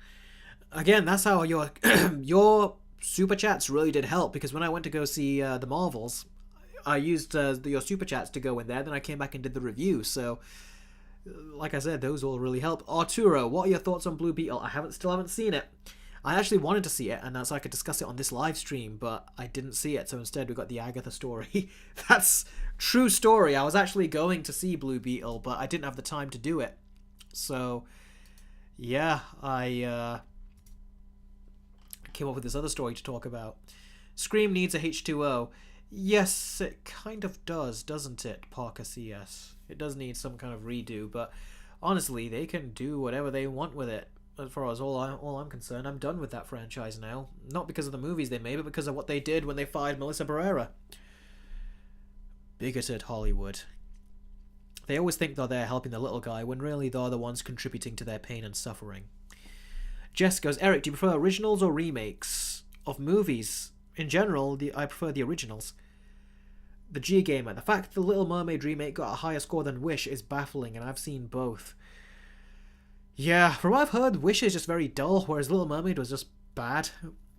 again, that's how your your super chats really did help, because when I went to go see the Marvels, I used your super chats to go in there, then I came back and did the review. So like I said, those all really help. Arturo, what are your thoughts on Blue Beetle? I still haven't seen it. I actually wanted to see it, and so I could discuss it on this live stream, but I didn't see it, so instead we got the Agatha story. That's true story. I was actually going to see Blue Beetle, but I didn't have the time to do it. So Yeah, I came up with this other story to talk about. Scream needs a H2O. Yes, it kind of does, doesn't it, Parker CS? It does need some kind of redo, but honestly, they can do whatever they want with it. As far as all I'm concerned, I'm done with that franchise now. Not because of the movies they made, but because of what they did when they fired Melissa Barerra. Bigoted Hollywood. They always think they're there helping the little guy, when really they're the ones contributing to their pain and suffering. Jess goes, Eric, do you prefer originals or remakes of movies? In general, I prefer the originals. The G Gamer. The fact the Little Mermaid remake got a higher score than Wish is baffling, and I've seen both. Yeah, from what I've heard, Wish is just very dull, whereas Little Mermaid was just bad.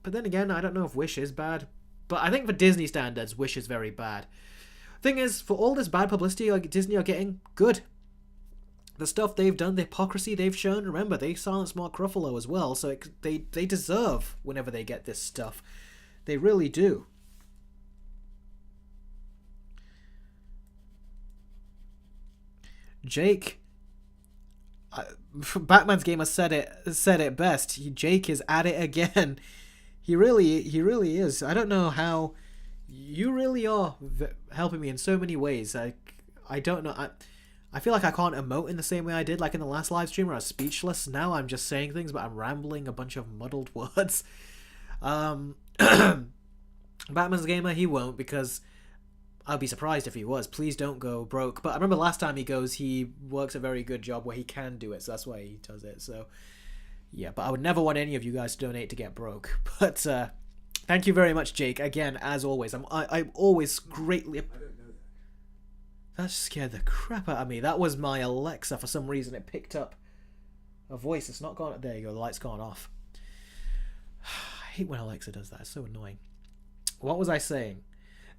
But then again, I don't know if Wish is bad. But I think for Disney standards, Wish is very bad. Thing is, for all this bad publicity like Disney are getting, good. The stuff they've done, the hypocrisy they've shown, remember, they silenced Mark Ruffalo as well, so they deserve whenever they get this stuff. They really do. Jake, Batman's Gamer said it best. Jake is at it again. He really is. I don't know how. You really are helping me in so many ways. I don't know. I feel like I can't emote in the same way I did like in the last live stream where I was speechless. Now I'm just saying things, but I'm rambling a bunch of muddled words. Batman's Gamer, he won't, because I'd be surprised if he was. Please don't go broke. But I remember last time he works a very good job where he can do it, so that's why he does it. So yeah, but I would never want any of you guys to donate to get broke. But thank you very much, Jake. Again, as always, I'm always greatly. I don't know that. That scared the crap out of me. That was my Alexa. For some reason, it picked up a voice. It's not gone. There you go. The light's gone off. I hate when Alexa does that. It's so annoying. What was I saying?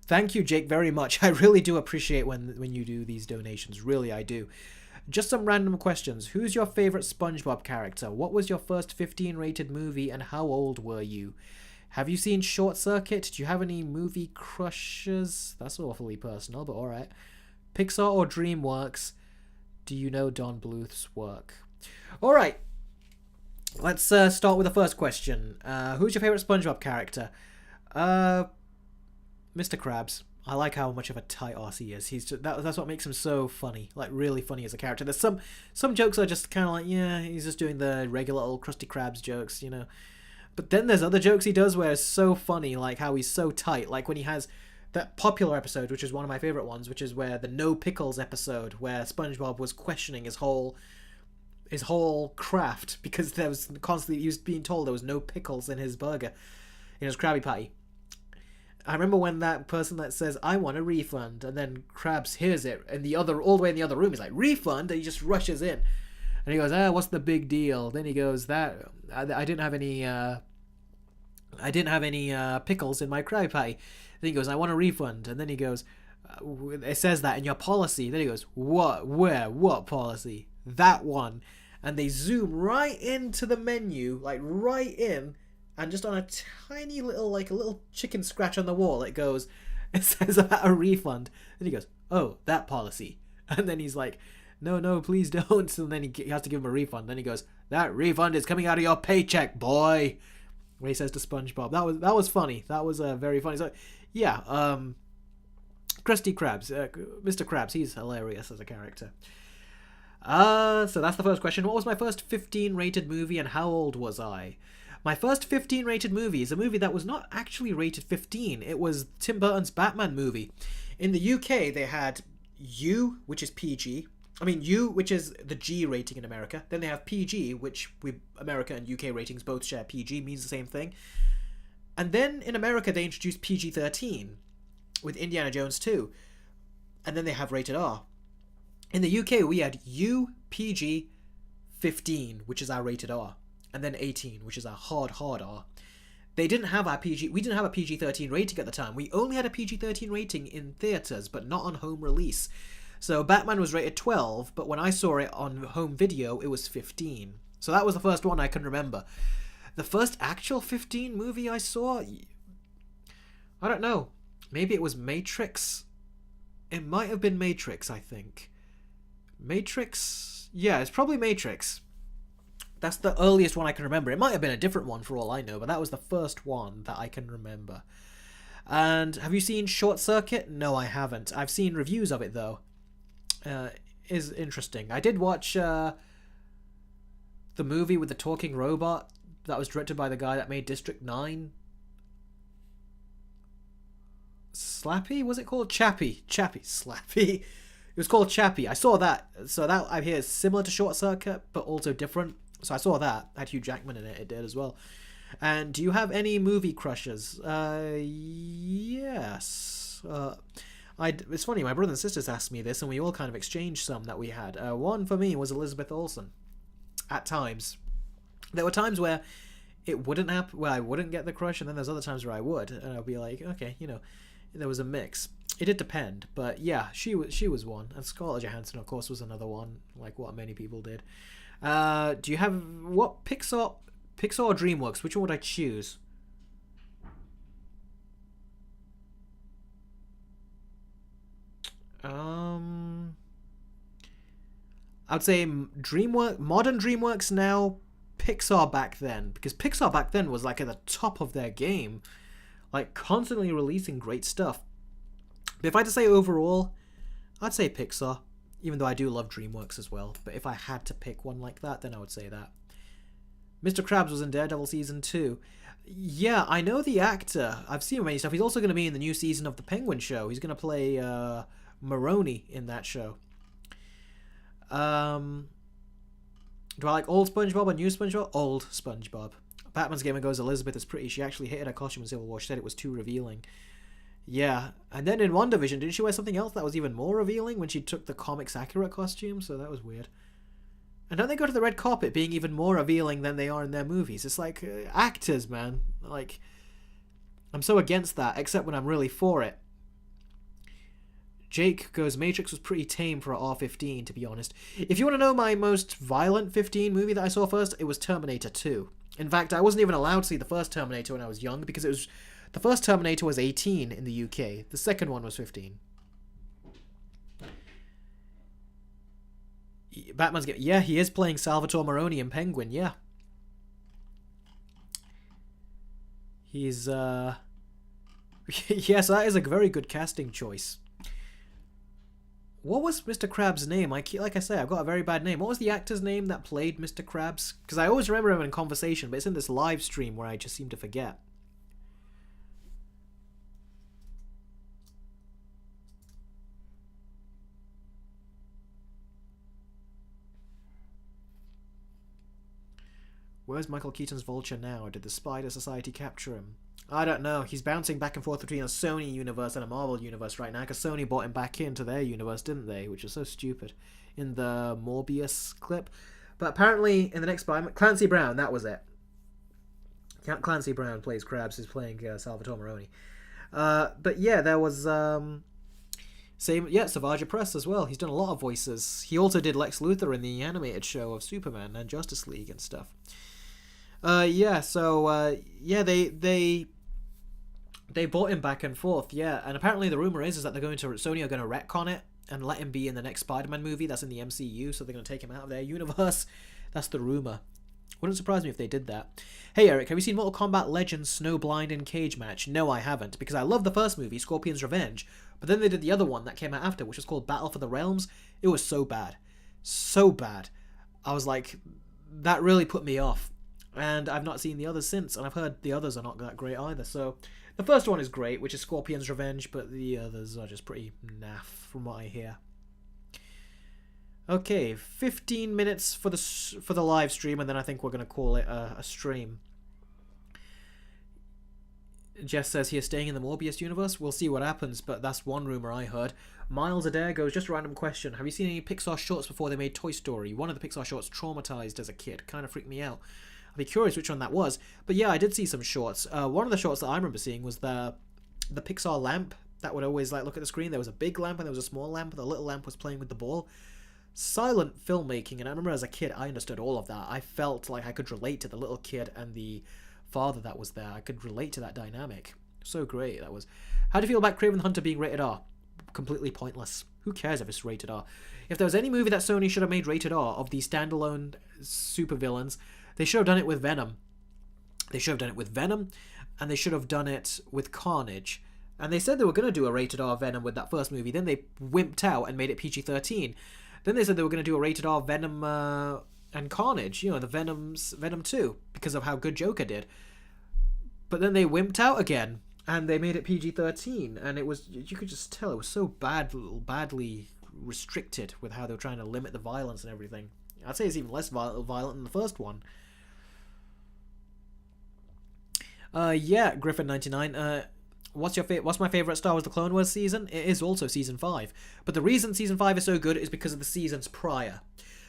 Thank you, Jake, very much. I really do appreciate when you do these donations. Really, I do. Just some random questions. Who's your favorite SpongeBob character? What was your first 15-rated movie, and how old were you? Have you seen Short Circuit? Do you have any movie crushes? That's awfully personal, but alright. Pixar or DreamWorks? Do you know Don Bluth's work? Alright. Let's start with the first question. Who's your favorite SpongeBob character? Mr. Krabs. I like how much of a tight arse he is. That's what makes him so funny, like really funny as a character. There's some jokes are just kind of like, yeah, he's just doing the regular old Krusty Krabs jokes, you know. But then there's other jokes he does where it's so funny, like how he's so tight. Like when he has that popular episode, which is one of my favorite ones, which is where the No Pickles episode, where SpongeBob was questioning his whole craft because he was being told there was no pickles in his burger, in his Krabby Patty. I remember when that person that says, I want a refund, and then Krabs hears it, and all the way in the other room, he's like, refund? And he just rushes in. And he goes, what's the big deal? Then he goes, I didn't have any pickles in my Krabby Patty. Then he goes, I want a refund. And then he goes, it says that in your policy. Then he goes, what? Where? What policy? That one. And they zoom right into the menu, like right in, and just on a tiny little, like a little chicken scratch on the wall, it says about a refund. Then he goes, oh, that policy. And then he's like, no, please don't. And then he has to give him a refund. Then he goes, that refund is coming out of your paycheck, boy. When he says to SpongeBob. That was funny. That was very funny. So, yeah, Krusty Krabs. Mr. Krabs, he's hilarious as a character. So that's the first question. What was my first 15 rated movie and how old was I? My first 15 rated movie is a movie that was not actually rated 15. It was Tim Burton's Batman movie. In the UK, they had U, which is PG. I mean, U, which is the G rating in America. Then they have PG, which America and UK ratings both share PG, means the same thing. And then in America, they introduced PG-13 with Indiana Jones 2. And then they have rated R. In the UK, we had U, PG, 15, which is our rated R. And then 18, which is our hard R. We didn't have a PG-13 rating at the time. We only had a PG-13 rating in theaters, but not on home release. So Batman was rated 12, but when I saw it on home video, it was 15. So that was the first one I can remember. The first actual 15 movie I saw, I don't know. Maybe it was Matrix. It might have been Matrix, I think. Matrix? Yeah, it's probably Matrix. That's the earliest one I can remember. It might have been a different one for all I know, but that was the first one that I can remember. And have you seen Short Circuit? No, I haven't. I've seen reviews of it, though. Is interesting. I did watch the movie with the talking robot that was directed by the guy that made District 9. Slappy? Was it called? Chappie. Slappy. It was called Chappie. I saw that. So that, I hear, is similar to Short Circuit, but also different. So I saw that. It had Hugh Jackman in it. It did as well. And do you have any movie crushes? Yes. It's funny, my brothers and sisters asked me this, and we all kind of exchanged some that we had. One for me was Elizabeth Olsen. At times. There were times where it wouldn't happen, where I wouldn't get the crush, and then there's other times where I would, and I'd be like, okay, you know, there was a mix. It did depend, but yeah, she was one. And Scarlett Johansson, of course, was another one, like what many people did. Do you have, what Pixar or DreamWorks, which one would I choose? I'd say modern DreamWorks now, Pixar back then, because Pixar back then was like at the top of their game, like constantly releasing great stuff. But if I had to say overall, I'd say Pixar, even though I do love DreamWorks as well. But if I had to pick one like that, then I would say that. Mr. Krabs was in Daredevil Season 2. Yeah, I know the actor. I've seen him many stuff. He's also going to be in the new season of The Penguin Show. He's going to play Maroney in that show. Do I like old SpongeBob or new SpongeBob? Old SpongeBob. Batman's Gamer goes, Elizabeth is pretty. She actually hated her costume in Civil War. She said it was too revealing. Yeah, and then in WandaVision, didn't she wear something else that was even more revealing when she took the comics accurate costume? So that was weird. And don't they go to the red carpet being even more revealing than they are in their movies? It's like, actors, man. Like, I'm so against that, except when I'm really for it. Jake goes, Matrix was pretty tame for a R15, to be honest. If you want to know my most violent 15 movie that I saw first, it was Terminator 2. In fact, I wasn't even allowed to see the first Terminator when I was young, because it was... The first Terminator was 18 in the UK. The second one was 15. Batman's getting... Yeah, he is playing Salvatore Maroni in Penguin, yeah. He's, yes, that is a very good casting choice. What was Mr. Krabs' name? Like I say, I've got a very bad name. What was the actor's name that played Mr. Krabs? Because I always remember him in conversation, but it's in this live stream where I just seem to forget. Where's Michael Keaton's Vulture now? Or did the Spider Society capture him? I don't know. He's bouncing back and forth between a Sony universe and a Marvel universe right now, because Sony brought him back into their universe, didn't they? Which is so stupid in the Morbius clip. But apparently in the next Spider-Man, Clancy Brown, that was it. Clancy Brown plays Krabs, is playing Salvatore Maroni. But yeah, there was... Savage Press as well. He's done a lot of voices. He also did Lex Luthor in the animated show of Superman and Justice League and stuff. They brought him back and forth, yeah. And apparently the rumor is that Sony are going to retcon it and let him be in the next Spider-Man movie that's in the MCU, so they're going to take him out of their universe. That's the rumor. Wouldn't surprise me if they did that. Hey Eric, have you seen Mortal Kombat Legends Snowblind in Cage Match? No, I haven't, because I love the first movie, Scorpion's Revenge, but then they did the other one that came out after, which was called Battle for the Realms. It was so bad. So bad. I was like, that really put me off. And I've not seen the others since, and I've heard the others are not that great either. So the first one is great, which is Scorpion's Revenge, but the others are just pretty naff from what I hear. Okay, 15 minutes for the live stream, and then I think we're going to call it a stream. Jess says he is staying in the Morbius universe. We'll see what happens, but that's one rumor I heard. Miles Adair goes, just a random question. Have you seen any Pixar shorts before they made Toy Story? One of the Pixar shorts traumatized as a kid. Kind of freaked me out. I'd be curious which one that was. But yeah, I did see some shorts. One of the shorts that I remember seeing was the Pixar lamp that would always like look at the screen. There was a big lamp and there was a small lamp. The little lamp was playing with the ball. Silent filmmaking, and I remember as a kid I understood all of that. I felt like I could relate to the little kid and the father that was there. I could relate to that dynamic. So great that was. How do you feel about Kraven the Hunter being rated R? Completely pointless. Who cares if it's rated R? If there was any movie that Sony should have made rated R of these standalone supervillains, they should have done it with Venom. They should have done it with Venom, and they should have done it with Carnage. And they said they were going to do a rated R Venom with that first movie. Then they wimped out and made it PG-13. Then they said they were going to do a rated R Venom and Carnage, you know, the Venom 2, because of how good Joker did. But then they wimped out again, and they made it PG-13, and it was, you could just tell it was so badly restricted with how they were trying to limit the violence and everything. I'd say it's even less violent than the first one. Yeah, Griffin99. What's my favorite Star Wars: The Clone Wars season? It is also season 5. But the reason season 5 is so good is because of the seasons prior.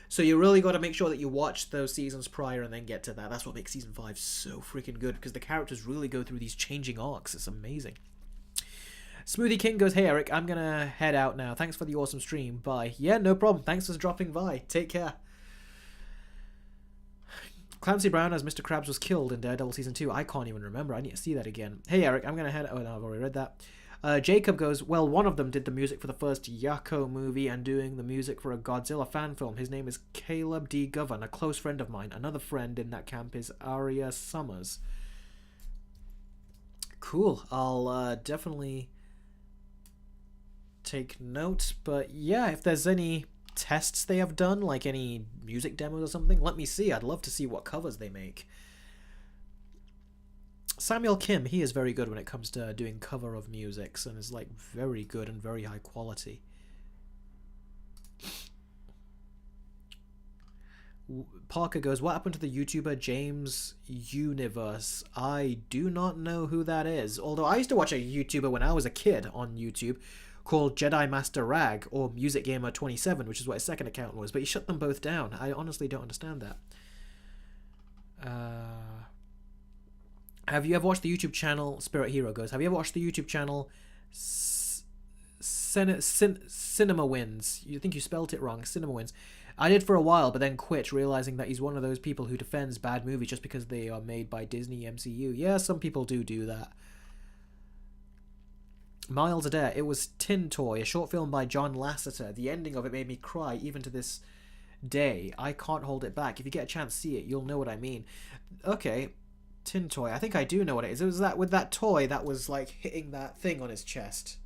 So you really got to make sure that you watch those seasons prior and then get to that. That's what makes season 5 so freaking good, because the characters really go through these changing arcs. It's amazing. Smoothie King goes, "Hey Eric, I'm gonna head out now. Thanks for the awesome stream. Bye." Yeah, no problem. Thanks for dropping by. Take care. Clancy Brown as Mr. Krabs was killed in Daredevil Season 2. I can't even remember. I need to see that again. Hey Eric, I'm gonna head... Oh no, I've already read that. Jacob goes, "Well, one of them did the music for the first Yako movie and doing the music for a Godzilla fan film. His name is Caleb D. Govan, a close friend of mine. Another friend in that camp is Aria Summers." Cool. I'll definitely take note. But yeah, if there's any tests they have done, like any music demos or something, let me see. I'd love to see what covers they make. Samuel Kim, he is very good when it comes to doing cover of musics, and is like very good and very high quality. Parker goes, "What happened to the YouTuber James Universe? I do not know who that is. Although I used to watch a YouTuber when I was a kid on YouTube called Jedi Master Rag, or Music Gamer 27, which is what his second account was, but he shut them both down. I honestly don't understand that. Have you ever watched the YouTube channel, Spirit Hero goes, "Have you ever watched the YouTube channel Cinema Wins?" You think you spelt it wrong, Cinema Wins. "I did for a while, but then quit, realizing that he's one of those people who defends bad movies just because they are made by Disney MCU. Yeah, some people do that. Miles Adair, "It was Tin Toy, a short film by John Lasseter. The ending of it made me cry even to this day. I can't hold it back. If you get a chance to see it, you'll know what I mean." Okay, Tin Toy. I think I do know what it is. It was that with that toy that was like hitting that thing on his chest.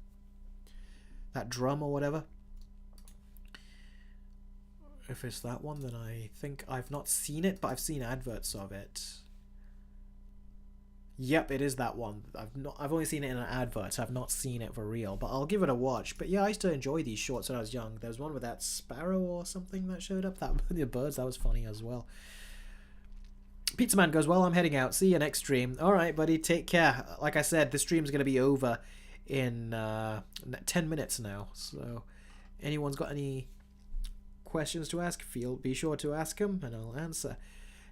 That drum or whatever. If it's that one, then I think I've not seen it, but I've seen adverts of it. Yep, it is that one. I've only seen it in an advert. I've not seen it for real, but I'll give it a watch. But yeah, I used to enjoy these shorts when I was young. There was one with that sparrow or something that showed up. That the birds, that was funny as well. Pizza Man goes, "Well, I'm heading out. See you next stream." Alright, buddy, take care. Like I said, the stream's going to be over in 10 minutes now. So, anyone's got any questions to ask, be sure to ask them, and I'll answer.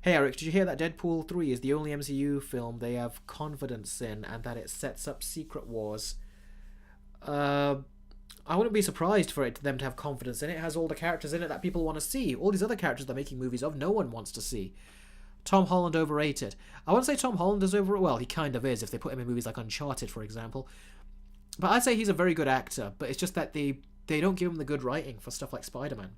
Hey Eric, did you hear that Deadpool 3 is the only MCU film they have confidence in, and that it sets up Secret Wars? I wouldn't be surprised for them to have confidence in it. It has all the characters in it that people want to see. All these other characters they're making movies of, no one wants to see. Tom Holland overrated. I wouldn't say Tom Holland is overrated. Well, he kind of is if they put him in movies like Uncharted, for example. But I'd say he's a very good actor, but it's just that they don't give him the good writing for stuff like Spider-Man.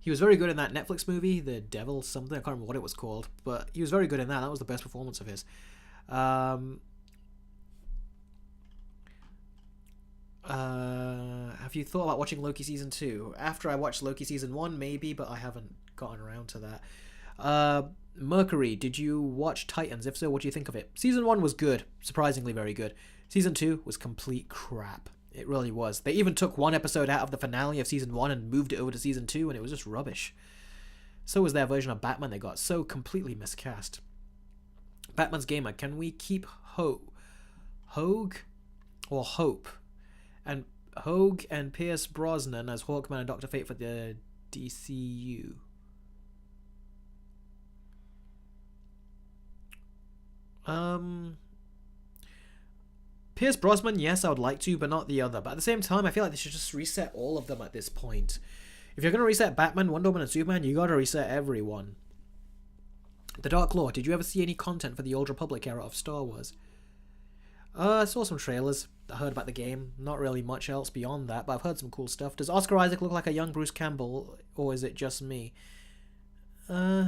He was very good in that Netflix movie, The Devil something. I can't remember what it was called, but he was very good in that. That was the best performance of his. Have you thought about watching Loki Season 2? After I watched Loki Season 1, maybe, but I haven't gotten around to that. Mercury, did you watch Titans? If so, what do you think of it? Season 1 was good. Surprisingly very good. Season 2 was complete crap. It really was. They even took one episode out of the finale of Season 1 and moved it over to Season 2, and it was just rubbish. So was their version of Batman they got. So completely miscast. Batman's Gamer, can we keep Hogue or Hope? And Hogue and Pierce Brosnan as Hawkman and Dr. Fate for the DCU. Pierce Brosnan, yes, I would like to, but not the other. But at the same time, I feel like they should just reset all of them at this point. If you're going to reset Batman, Wonder Woman, and Superman, you gotta reset everyone. The Dark Lord, did you ever see any content for the Old Republic era of Star Wars? I saw some trailers. I heard about the game. Not really much else beyond that, but I've heard some cool stuff. Does Oscar Isaac look like a young Bruce Campbell, or is it just me?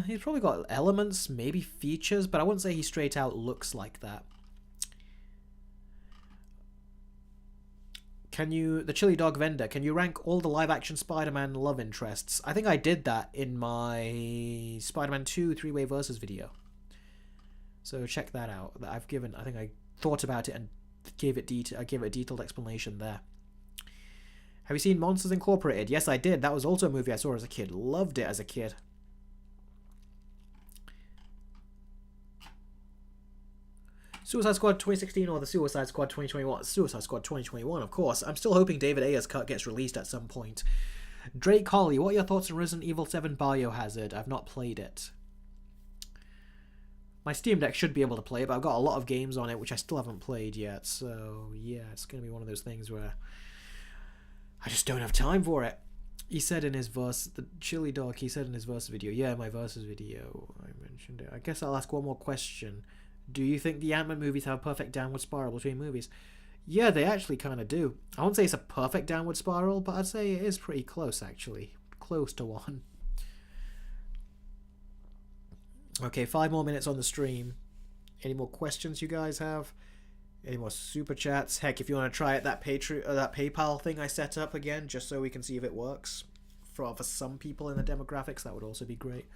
He's probably got elements, maybe features, but I wouldn't say he straight out looks like that. The chili dog vendor, can you rank all the live-action Spider-Man love interests? I think I did that in my Spider-Man 2 3-way versus video. So check that out. I think I thought about it and gave it a detailed explanation there. Have you seen Monsters Incorporated? Yes, I did. That was also a movie I saw as a kid. Loved it as a kid. Suicide Squad 2016 or the Suicide Squad 2021? Suicide Squad 2021, of course. I'm still hoping David Ayer's cut gets released at some point. Drake Colley, what are your thoughts on Resident Evil 7 Biohazard? I've not played it. My Steam Deck should be able to play it, but I've got a lot of games on it which I still haven't played yet. So, yeah, it's going to be one of those things where I just don't have time for it. He said in his verse, the chili dog, he said in his versus video. Yeah, my versus video, I mentioned it. I guess I'll ask one more question. Do you think the Ant-Man movies have a perfect downward spiral between movies? Yeah, they actually kind of do. I won't say it's a perfect downward spiral, but I'd say it is pretty close, actually. Close to one. Okay, 5 more minutes on the stream. Any more questions you guys have? Any more super chats? Heck, if you want to try it, that PayPal thing I set up again, just so we can see if it works. For some people in the demographics, that would also be great.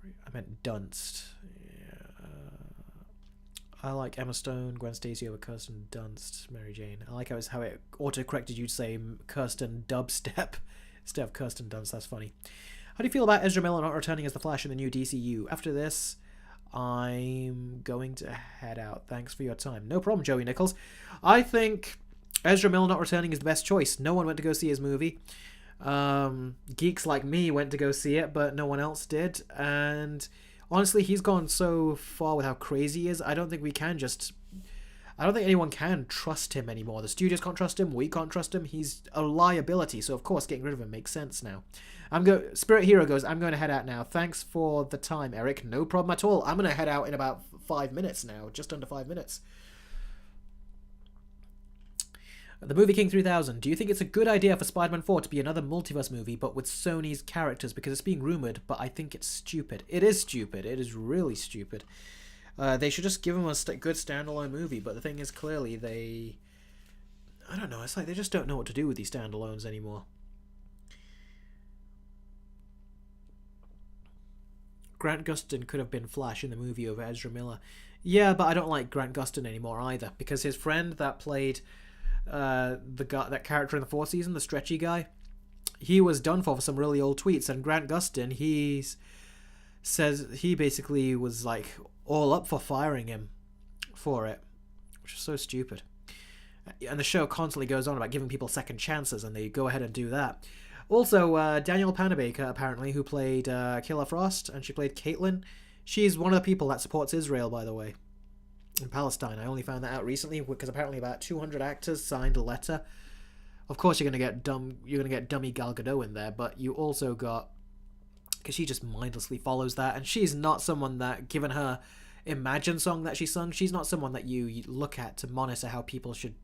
Sorry, I meant Dunst. I like Emma Stone, Gwen Stacy over Kirsten Dunst, Mary Jane. I like how it auto-corrected you to say Kirsten Dubstep instead of Kirsten Dunst. That's funny. How do you feel about Ezra Miller not returning as the Flash in the new DCU? After this, I'm going to head out. Thanks for your time. No problem, Joey Nichols. I think Ezra Miller not returning is the best choice. No one went to go see his movie. Geeks like me went to go see it, but no one else did. And honestly, he's gone so far with how crazy he is. I don't think anyone can trust him anymore. The studios can't trust him. We can't trust him. He's a liability. So, of course, getting rid of him makes sense now. Spirit Hero goes, I'm going to head out now. Thanks for the time, Eric. No problem at all. I'm going to head out in about 5 minutes now. Just under 5 minutes. The Movie King 3000. Do you think it's a good idea for Spider-Man 4 to be another multiverse movie, but with Sony's characters? Because it's being rumoured, but I think it's stupid. It is stupid. It is really stupid. They should just give him a good standalone movie, but the thing is, clearly, I don't know, it's like they just don't know what to do with these standalones anymore. Grant Gustin could have been Flash in the movie over Ezra Miller. Yeah, but I don't like Grant Gustin anymore either, because his friend that played that character in the 4th season, the stretchy guy, he was done for some really old tweets, and Grant Gustin, says he basically was like all up for firing him for it, which is so stupid. And the show constantly goes on about giving people second chances, and they go ahead and do that. Also, Danielle Panabaker, apparently, who played Killer Frost, and she played Caitlin. She's one of the people that supports Israel, by the way, in Palestine. I only found that out recently because apparently about 200 actors signed a letter. Of course, you're gonna get dummy Gal Gadot in there, but you also got, because she just mindlessly follows that, and she's not someone that, given her Imagine song that she sung, she's not someone that you look at to monitor how people should,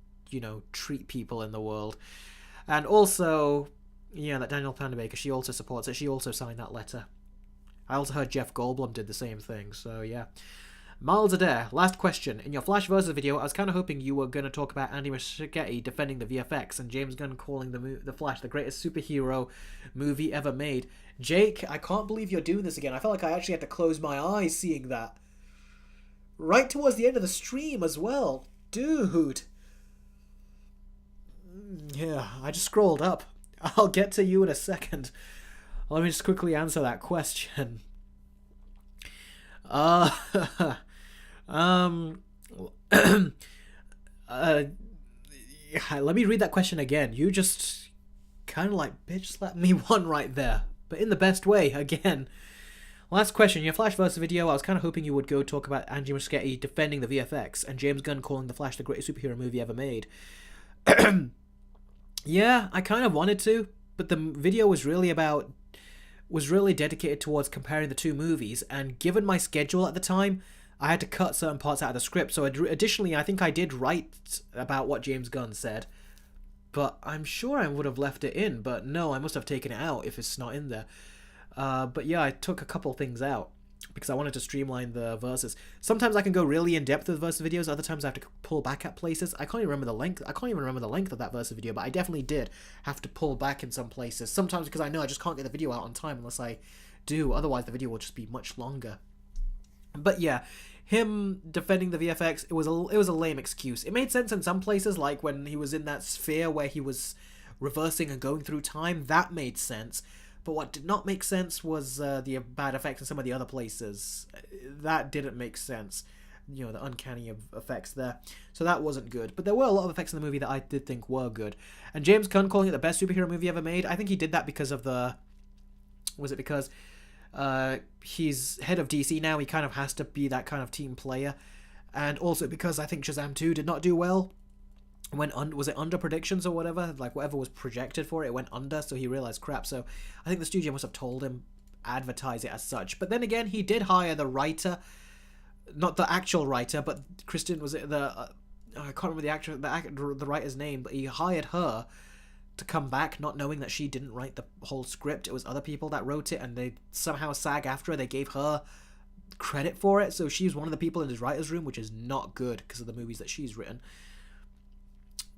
treat people in the world. And also, yeah, that Danielle Panabaker, she also supports it. She also signed that letter. I also heard Jeff Goldblum did the same thing, so yeah. Miles Adair, last question. In your Flash versus video, I was kind of hoping you were going to talk about Andy Muschietti defending the VFX and James Gunn calling the Flash the greatest superhero movie ever made. Jake, I can't believe you're doing this again. I felt like I actually had to close my eyes seeing that. Right towards the end of the stream as well. Dude. Yeah, I just scrolled up. I'll get to you in a second. Let me just quickly answer that question. Let me read that question again. You just kind of like bitch slapped me one right there, but in the best way again. Last question. Your Flash versus video, I was kind of hoping you would go talk about Andy Muschietti defending the VFX and James Gunn calling The Flash the greatest superhero movie ever made. Yeah, I kind of wanted to, but the video was really dedicated towards comparing the two movies, and given my schedule at the time, I had to cut certain parts out of the script. So additionally, I think I did write about what James Gunn said, but I'm sure I would have left it in. But no, I must have taken it out if it's not in there. But yeah, I took a couple things out because I wanted to streamline the verses. Sometimes I can go really in depth with verse videos. Other times I have to pull back at places. I can't even remember the length. I can't even remember the length of that verse video, but I definitely did have to pull back in some places. Sometimes because I know I just can't get the video out on time unless I do. Otherwise, the video will just be much longer. But yeah, him defending the VFX, it was a lame excuse. It made sense in some places, like when he was in that sphere where he was reversing and going through time. That made sense. But what did not make sense was the bad effects in some of the other places. That didn't make sense. You know, the uncanny effects there. So that wasn't good. But there were a lot of effects in the movie that I did think were good. And James Gunn calling it the best superhero movie ever made, I think he did that because of the... Was it because he's head of DC now? He kind of has to be that kind of team player. And also because I think Shazam 2 did not do well. Was it under predictions or whatever? Like whatever was projected for it, it went under, so he realized crap. So I think the studio must have told him advertise it as such. But then again, he did hire the writer, not the actual writer, but Kristen, was it the I can't remember the writer's name, but he hired her to come back, not knowing that she didn't write the whole script. It was other people that wrote it, and they somehow SAG-AFTRA, they gave her credit for it. So she's one of the people in his writer's room, which is not good because of the movies that she's written.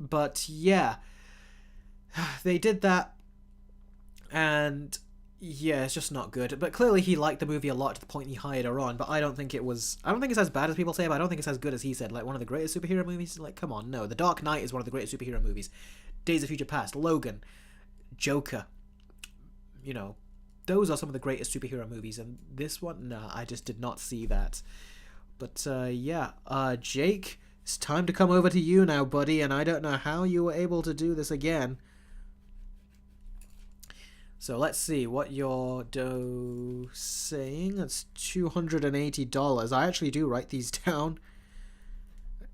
But yeah, they did that, and yeah, it's just not good. But clearly he liked the movie a lot to the point he hired her on. But I don't think it's as bad as people say, but I don't think it's as good as he said. Like one of the greatest superhero movies? Like, come on, no. The Dark Knight is one of the greatest superhero movies. Days of Future Past, Logan, Joker, you know, those are some of the greatest superhero movies. And this one, nah, I just did not see that. But yeah, Jake, it's time to come over to you now, buddy, and I don't know how you were able to do this again. So let's see what you're saying. That's $280. I actually do write these down.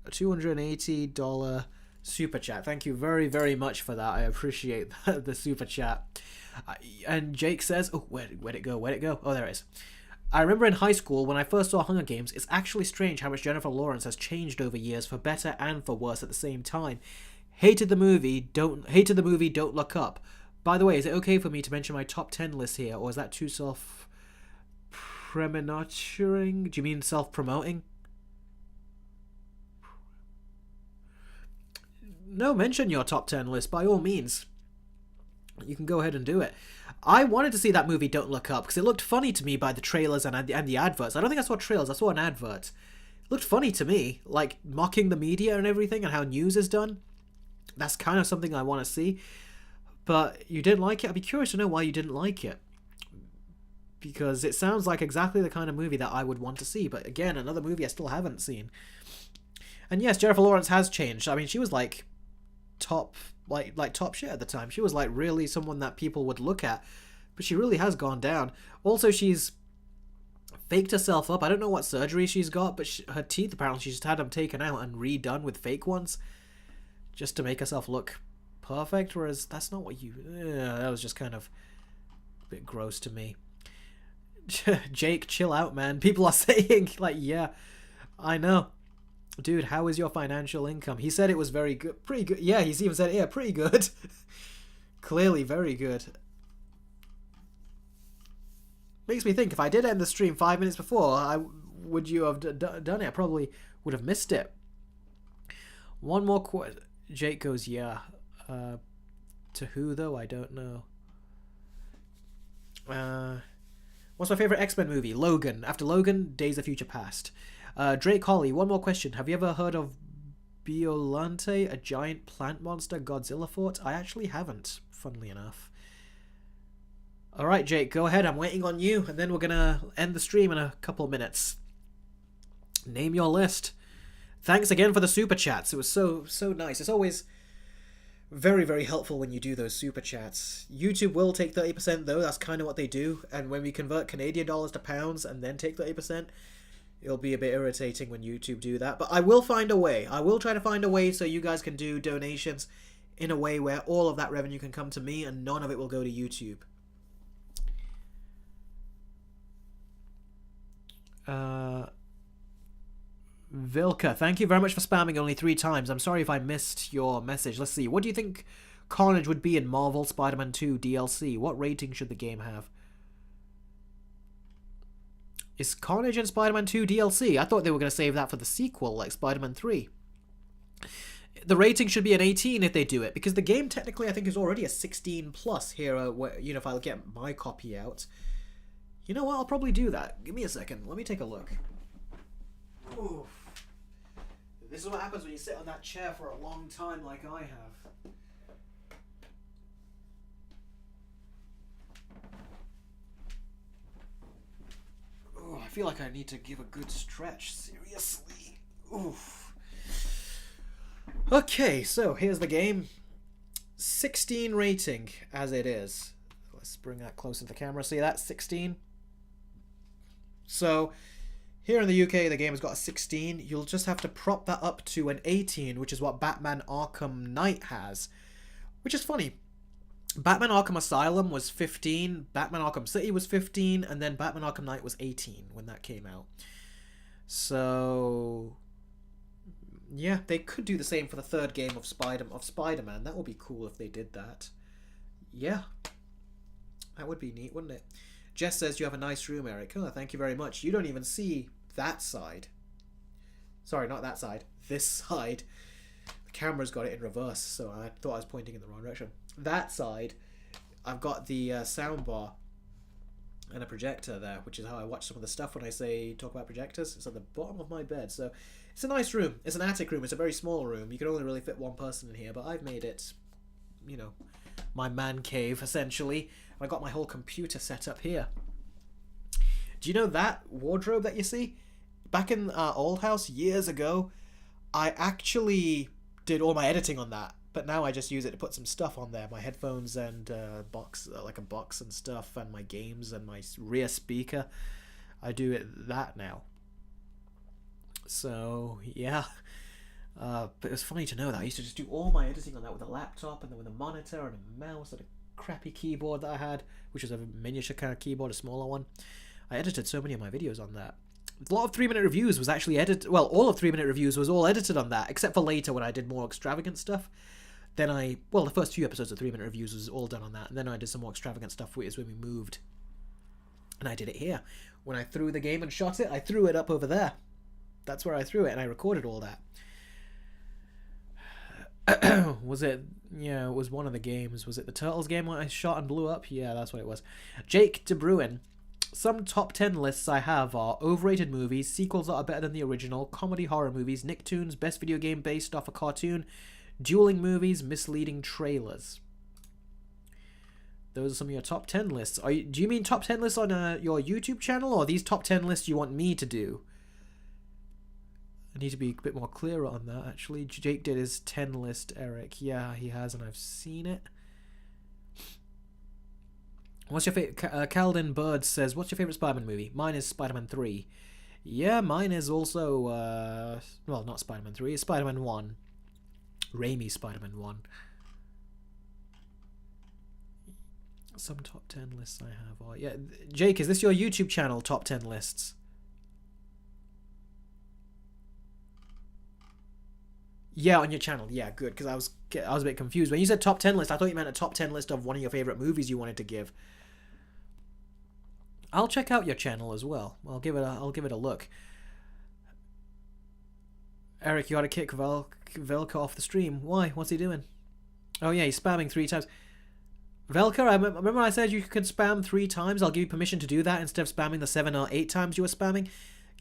$280 super chat. Thank you very, very much for that. I appreciate the super chat. And Jake says, oh, where'd it go? Where'd it go? Oh, there it is. I remember in high school when I first saw Hunger Games, it's actually strange how much Jennifer Lawrence has changed over years, for better and for worse at the same time. Hated the movie, Don't Look Up. By the way, is it okay for me to mention my top 10 list here, or is that too self-premonitoring? Do you mean self-promoting? No, mention your top 10 list, by all means. You can go ahead and do it. I wanted to see that movie Don't Look Up because it looked funny to me by the trailers and the adverts. I don't think I saw trailers, I saw an advert. It looked funny to me, like mocking the media and everything and how news is done. That's kind of something I want to see. But you didn't like it? I'd be curious to know why you didn't like it. Because it sounds like exactly the kind of movie that I would want to see. But again, another movie I still haven't seen. And yes, Jennifer Lawrence has changed. I mean, she was like top shit at the time. She was like really someone that people would look at, but she really has gone down. Also, she's faked herself up. I don't know what surgery she's got, but her teeth, apparently she just had them taken out and redone with fake ones just to make herself look perfect, whereas that's not what that was just kind of a bit gross to me. Jake, chill out, man. People are saying like, yeah, I know. Dude, how is your financial income? He said it was very good. Pretty good. Yeah, he's even said, yeah, pretty good. Clearly very good. Makes me think, if I did end the stream 5 minutes before, would you have done it? I probably would have missed it. One more question. Jake goes, yeah. To who, though? I don't know. What's my favorite X-Men movie? Logan. After Logan, Days of Future Past. Drake Holly, one more question. Have you ever heard of Biolante, a giant plant monster Godzilla fort? I actually haven't, funnily enough. Alright, Jake, go ahead. I'm waiting on you, and then we're gonna end the stream in a couple of minutes. Name your list. Thanks again for the super chats. It was so nice. It's always very, very helpful when you do those super chats. YouTube will take 30% though. That's kind of what they do. And when we convert Canadian dollars to pounds and then take 30%, it'll be a bit irritating when YouTube do that. But I will find a way. I will try to find a way so you guys can do donations in a way where all of that revenue can come to me and none of it will go to YouTube. Vilka, thank you very much for spamming only 3 times. I'm sorry if I missed your message. Let's see. What do you think Carnage would be in Marvel Spider-Man 2 DLC? What rating should the game have? Is Carnage in Spider-Man 2 DLC? I thought they were going to save that for the sequel, like Spider-Man 3. The rating should be an 18 if they do it, because the game technically I think is already a 16 plus here, where, you know, if I'll get my copy out. You know what, I'll probably do that. Give me a second, let me take a look. Oof. This is what happens when you sit on that chair for a long time like I have. Oh, I feel like I need to give a good stretch, seriously. Oof. Okay, so here's the game. 16 rating as it is. Let's bring that closer to the camera. See that? 16. So here in the UK, the game has got a 16. You'll just have to prop that up to an 18, which is what Batman Arkham Knight has. Which is funny. Batman Arkham Asylum was 15, Batman Arkham City was 15, and then Batman Arkham Knight was 18 when that came out. So yeah, they could do the same for the third game of Spider-Man. That would be cool if they did that. Yeah. That would be neat, wouldn't it? Jess says you have a nice room, Eric. Oh, thank you very much. You don't even see that side. Sorry, not that side. This side. The camera's got it in reverse, so I thought I was pointing in the wrong direction. That side, I've got the soundbar and a projector there, which is how I watch some of the stuff when I talk about projectors. It's at the bottom of my bed, so it's a nice room. It's an attic room. It's a very small room. You can only really fit one person in here, but I've made it, you know, my man cave, essentially. I got my whole computer set up here. Do you know that wardrobe that you see? Back in our old house years ago, I actually did all my editing on that, but now I just use it to put some stuff on there. My headphones and box, like a box and stuff, and my games and my rear speaker. I do that now. So yeah, but it was funny to know that I used to just do all my editing on that with a laptop and then with a monitor and a mouse and a crappy keyboard that I had, which was a miniature kind of keyboard, a smaller one. I edited so many of my videos on that. A lot of 3-minute reviews was actually edited. Well, all of 3-minute reviews was all edited on that, except for later when I did more extravagant stuff. Then the first few episodes of 3-minute reviews was all done on that, and then I did some more extravagant stuff, which is when we moved. And I did it here. When I threw the game and shot it, I threw it up over there. That's where I threw it, and I recorded all that. Was it? Yeah, it was one of the games. Was it the Turtles game when I shot and blew up? Yeah, that's what it was. Jake De Bruin. Some top 10 lists I have are overrated movies, sequels that are better than the original, comedy horror movies, Nicktoons, best video game based off a cartoon, dueling movies, misleading trailers. Those are some of your top 10 lists. Do you mean top 10 lists on your YouTube channel, or these top 10 lists you want me to do? I need to be a bit more clearer on that, actually. Jake did his 10 list, Eric. Yeah, he has, and I've seen it. What's your favorite? Calden Bird says, what's your favorite Spider-Man movie? Mine is Spider-Man 3. Yeah, mine is also, well, not Spider-Man 3, it's Spider-Man 1. Raimi Spider-Man 1. Some top 10 lists I have. Oh, yeah, Jake, is this your YouTube channel, top 10 lists? Yeah, on your channel. Yeah, good, because I was a bit confused. When you said top 10 list, I thought you meant a top 10 list of one of your favorite movies you wanted to give. I'll check out your channel as well. I'll give it a look. Eric, you gotta kick Velka off the stream. Why? What's he doing? Oh yeah, he's spamming 3 times. Velka, I remember I said you could spam 3 times. I'll give you permission to do that instead of spamming the 7 or 8 times you were spamming.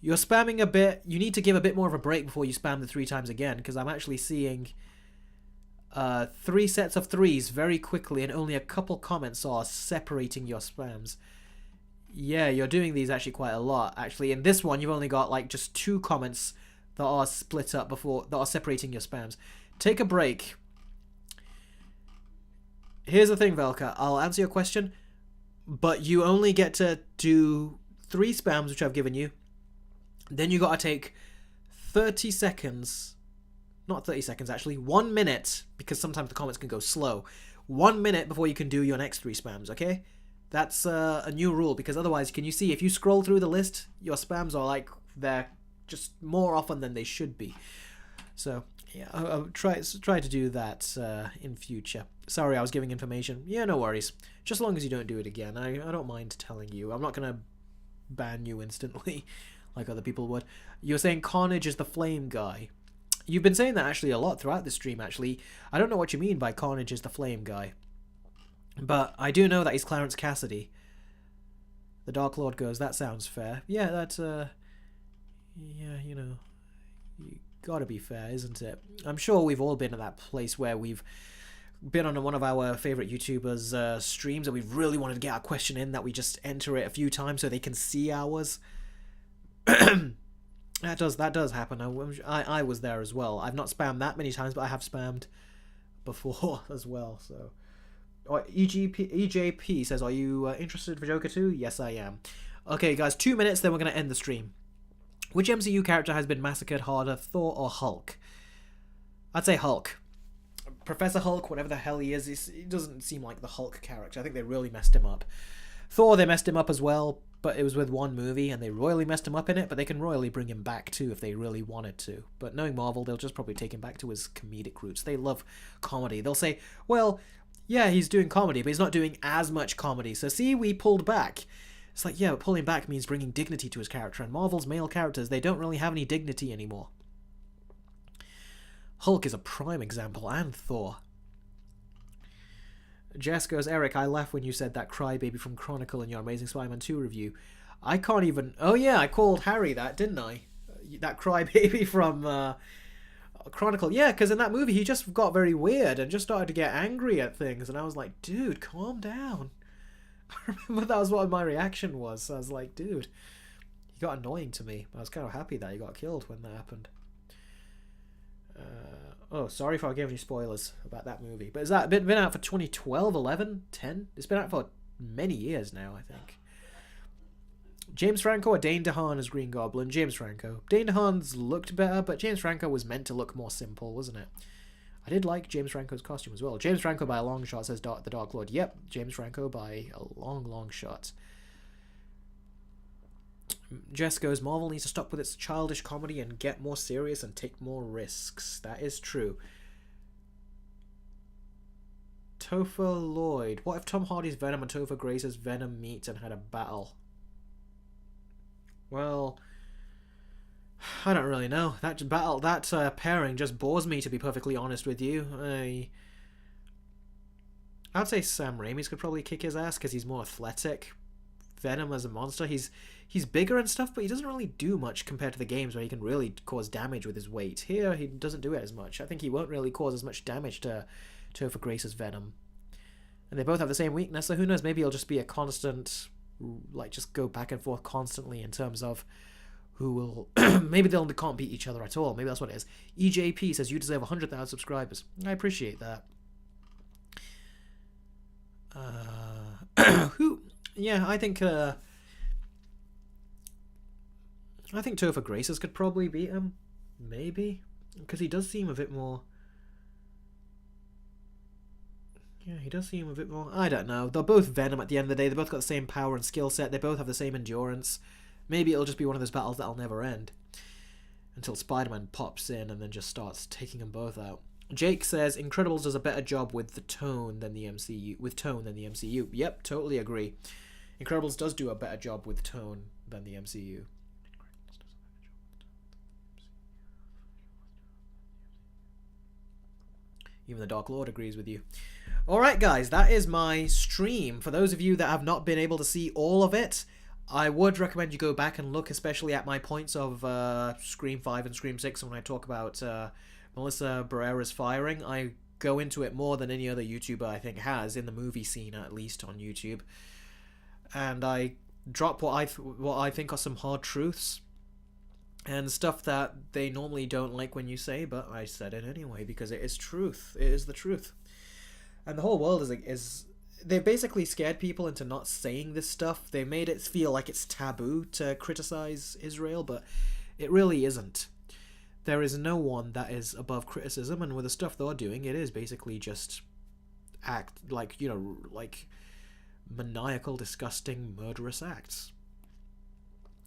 You're spamming a bit. You need to give a bit more of a break before you spam the 3 times again, because I'm actually seeing 3 sets of 3s very quickly, and only a couple comments are separating your spams. Yeah, you're doing these actually quite a lot. Actually, in this one, you've only got like just 2 comments that are split up that are separating your spams. Take a break. Here's the thing, Velka. I'll answer your question, but you only get to do 3 spams, which I've given you. Then you got to take 30 seconds. Not 30 seconds, actually. 1 minute, because sometimes the comments can go slow. 1 minute before you can do your next 3 spams, okay? That's a new rule, because otherwise, can you see, if you scroll through the list, your spams are like, they're just more often than they should be. So yeah, I'll try to do that in future. Sorry, I was giving information. Yeah, no worries. Just as long as you don't do it again. I don't mind telling you. I'm not gonna ban you instantly like other people would. You're saying Carnage is the flame guy. You've been saying that actually a lot throughout the stream, actually. I don't know what you mean by Carnage is the flame guy. But I do know that he's Clarence Cassidy. The Dark Lord goes, that sounds fair. Yeah, that's, yeah, you know, you gotta be fair, isn't it? I'm sure we've all been at that place where we've been on one of our favourite YouTubers' streams and we've really wanted to get our question in, that we just enter it a few times so they can see ours. That does happen. I was there as well. I've not spammed that many times, but I have spammed before as well, so... EJP says, are you interested for Joker 2? Yes, I am. Okay, guys, 2 minutes, then we're going to end the stream. Which MCU character has been massacred harder, Thor or Hulk? I'd say Hulk. Professor Hulk, whatever the hell he is, he doesn't seem like the Hulk character. I think they really messed him up. Thor, they messed him up as well, but it was with one movie, and they royally messed him up in it, but they can royally bring him back too if they really wanted to. But knowing Marvel, they'll just probably take him back to his comedic roots. They love comedy. They'll say, well... yeah, he's doing comedy, but he's not doing as much comedy. So see, we pulled back. It's like, yeah, but pulling back means bringing dignity to his character. And Marvel's male characters, they don't really have any dignity anymore. Hulk is a prime example, and Thor. Jess goes, Eric, I laughed when you said that crybaby from Chronicle in your Amazing Spider-Man 2 review. I can't even... oh yeah, I called Harry that, didn't I? That crybaby from... Chronicle, yeah, because in that movie he just got very weird and just started to get angry at things, and I was like, dude, calm down. I remember that was what my reaction was. So I was like, dude, he got annoying to me. I was kind of happy that he got killed when that happened. Oh, sorry if I gave any spoilers about that movie, but is that been out for 2012, 11, 10? It's been out for many years now, I think. James Franco or Dane DeHaan as Green Goblin? James Franco. Dane DeHaan's looked better, but James Franco was meant to look more simple, wasn't it? I did like James Franco's costume as well. James Franco by a long shot, says the Dark Lord. Yep, James Franco by a long shot. Jess goes, Marvel needs to stop with its childish comedy and get more serious and take more risks. That is true. Topher Lloyd. What if Tom Hardy's Venom and Topher Grace's Venom meet and had a battle? Well, I don't really know. That pairing just bores me, to be perfectly honest with you. I'd say Sam Raimi's could probably kick his ass because he's more athletic. Venom as a monster, he's bigger and stuff, but he doesn't really do much compared to the games where he can really cause damage with his weight. Here, he doesn't do it as much. I think he won't really cause as much damage to Topher Grace's Venom. And they both have the same weakness, so who knows, maybe it'll just be a constant... like, just go back and forth constantly in terms of who will... maybe they can't beat each other at all. Maybe that's what it is. EJP says, you deserve 100,000 subscribers. I appreciate that. Who... yeah, I think Topher Grace's could probably beat him. Maybe. Because he does seem a bit more... yeah, he does seem a bit more... I don't know. They're both Venom at the end of the day. They both got the same power and skill set. They both have the same endurance. Maybe it'll just be one of those battles that'll never end. Until Spider-Man pops in and then just starts taking them both out. Jake says, Incredibles does a better job with tone than the MCU. Yep, totally agree. Incredibles does do a better job with tone than the MCU. Even the Dark Lord agrees with you. Alright guys, that is my stream. For those of you that have not been able to see all of it, I would recommend you go back and look especially at my points of Scream 5 and Scream 6 when I talk about Melissa Barerra's firing. I go into it more than any other YouTuber I think has, in the movie scene at least on YouTube. And I drop what I think are some hard truths. And stuff that they normally don't like when you say, but I said it anyway because it is truth. It is the truth. And the whole world is they've basically scared people into not saying this stuff. They made it feel like it's taboo to criticize Israel, but it really isn't. There is no one that is above criticism, and with the stuff they're doing, it is basically just like maniacal, disgusting, murderous acts.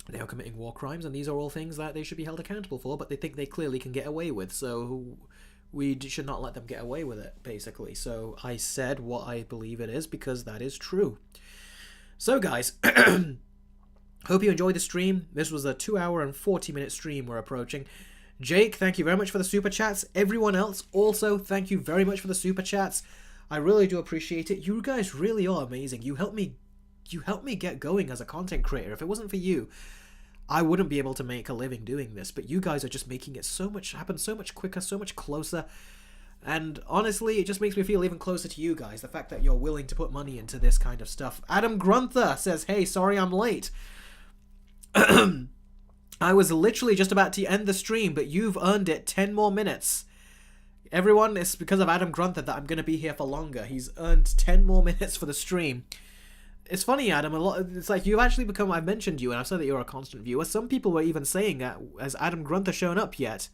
They are committing war crimes, and these are all things that they should be held accountable for, but they think they clearly can get away with, so we should not let them get away with it, basically. So I said what I believe it is, because that is true. So guys, hope you enjoyed the stream. This was a 2-hour and 40-minute stream we're approaching. Jake, thank you very much for the super chats. Everyone else, also, thank you very much for the super chats. I really do appreciate it. You guys really are amazing. You helped me get going as a content creator. If it wasn't for you, I wouldn't be able to make a living doing this, but you guys are just making it happen so much quicker, so much closer. And honestly, it just makes me feel even closer to you guys, the fact that you're willing to put money into this kind of stuff. Adam Grunther says, hey, sorry I'm late. I was literally just about to end the stream, but you've earned it 10 more minutes. Everyone, it's because of Adam Grunther that I'm going to be here for longer. He's earned 10 more minutes for the stream. It's funny, Adam, it's like you've actually become, I've mentioned you, and I've said that you're a constant viewer. Some people were even saying that, has Adam Grunther shown up yet?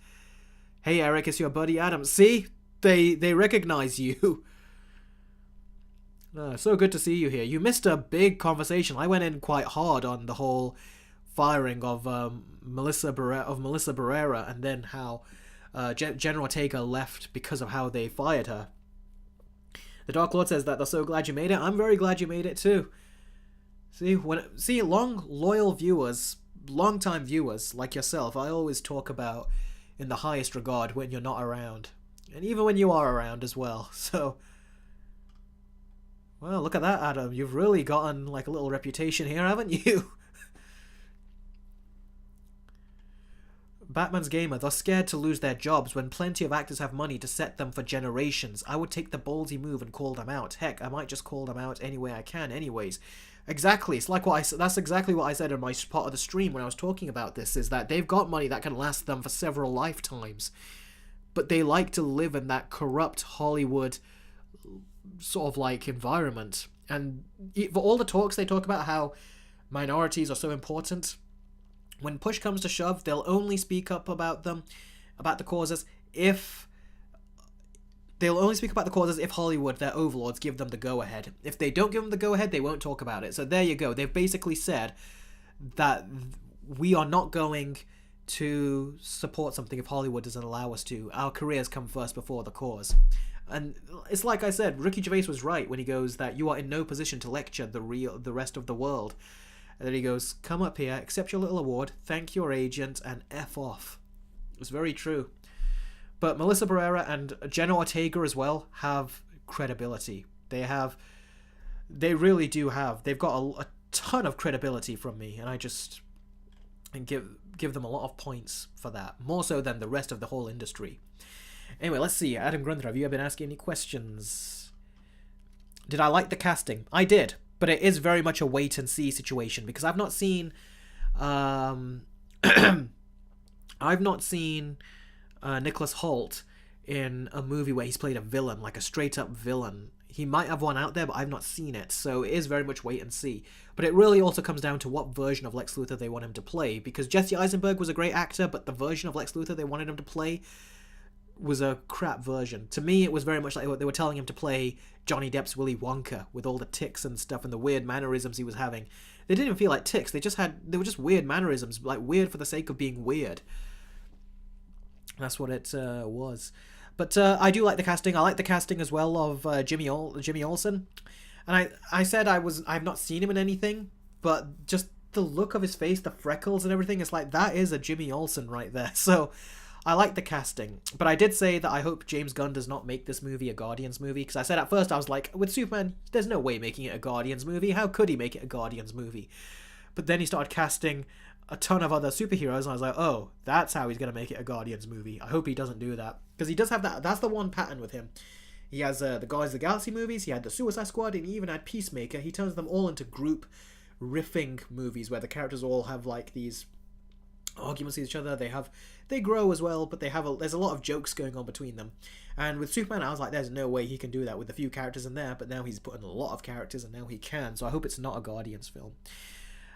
Hey, Eric, it's your buddy Adam. See? They recognize you. So good to see you here. You missed a big conversation. I went in quite hard on the whole firing of Melissa Barerra, and then how Jenna Ortega left because of how they fired her. The Dark Lord says that they're so glad you made it. I'm very glad you made it too. See, loyal viewers, long-time viewers like yourself, I always talk about in the highest regard when you're not around. And even when you are around as well. So, well, look at that, Adam. You've really gotten like a little reputation here, haven't you? Batman's Gamer, they're scared to lose their jobs when plenty of actors have money to set them for generations. I would take the ballsy move and call them out. Heck, I might just call them out any way I can anyways. Exactly. It's like that's exactly what I said in my part of the stream when I was talking about this, is that they've got money that can last them for several lifetimes. But they like to live in that corrupt Hollywood sort of like environment. And for all the talks they talk about how minorities are so important, when push comes to shove, they'll only speak up about them, about the causes, if Hollywood, their overlords, give them the go-ahead. If they don't give them the go-ahead, they won't talk about it. So there you go. They've basically said that we are not going to support something if Hollywood doesn't allow us to. Our careers come first before the cause. And it's like I said, Ricky Gervais was right when he goes that you are in no position to lecture the rest of the world. And then he goes, come up here, accept your little award, thank your agent, and F off. It was very true. But Melissa Barerra and Jenna Ortega as well have credibility. They really do have. They've got a ton of credibility from me, and I just give them a lot of points for that. More so than the rest of the whole industry. Anyway, let's see. Adam Grunther, have you been asking any questions? Did I like the casting? I did. But it is very much a wait-and-see situation, because I've not seen... Nicholas Hoult in a movie where he's played a villain, like a straight-up villain. He might have one out there, but I've not seen it, so it is very much wait and see. But it really also comes down to what version of Lex Luthor they want him to play, because Jesse Eisenberg was a great actor, but the version of Lex Luthor they wanted him to play was a crap version. To me, it was very much like they were telling him to play Johnny Depp's Willy Wonka with all the tics and stuff and the weird mannerisms he was having. They didn't even feel like tics. They were just weird mannerisms, like weird for the sake of being weird. That's what it was. But I do like the casting. I like the casting as well of Jimmy Olsen. And I said I've not seen him in anything, but just the look of his face, the freckles and everything, it's like that is a Jimmy Olsen right there. So I like the casting. But I did say that I hope James Gunn does not make this movie a Guardians movie, because I said at first I was like, with Superman, there's no way making it a Guardians movie. How could he make it a Guardians movie? But then he started casting a ton of other superheroes, and I was like, oh, that's how he's going to make it a Guardians movie. I hope he doesn't do that, because he does have that. That's the one pattern with him. He has the Guardians of the Galaxy movies, he had the Suicide Squad, and he even had Peacemaker. He turns them all into group riffing movies where the characters all have like these arguments with each other. They grow as well, but there's a lot of jokes going on between them. And with Superman, I was like, there's no way he can do that with a few characters in there, but now he's put in a lot of characters, and now he can. So I hope it's not a Guardians film.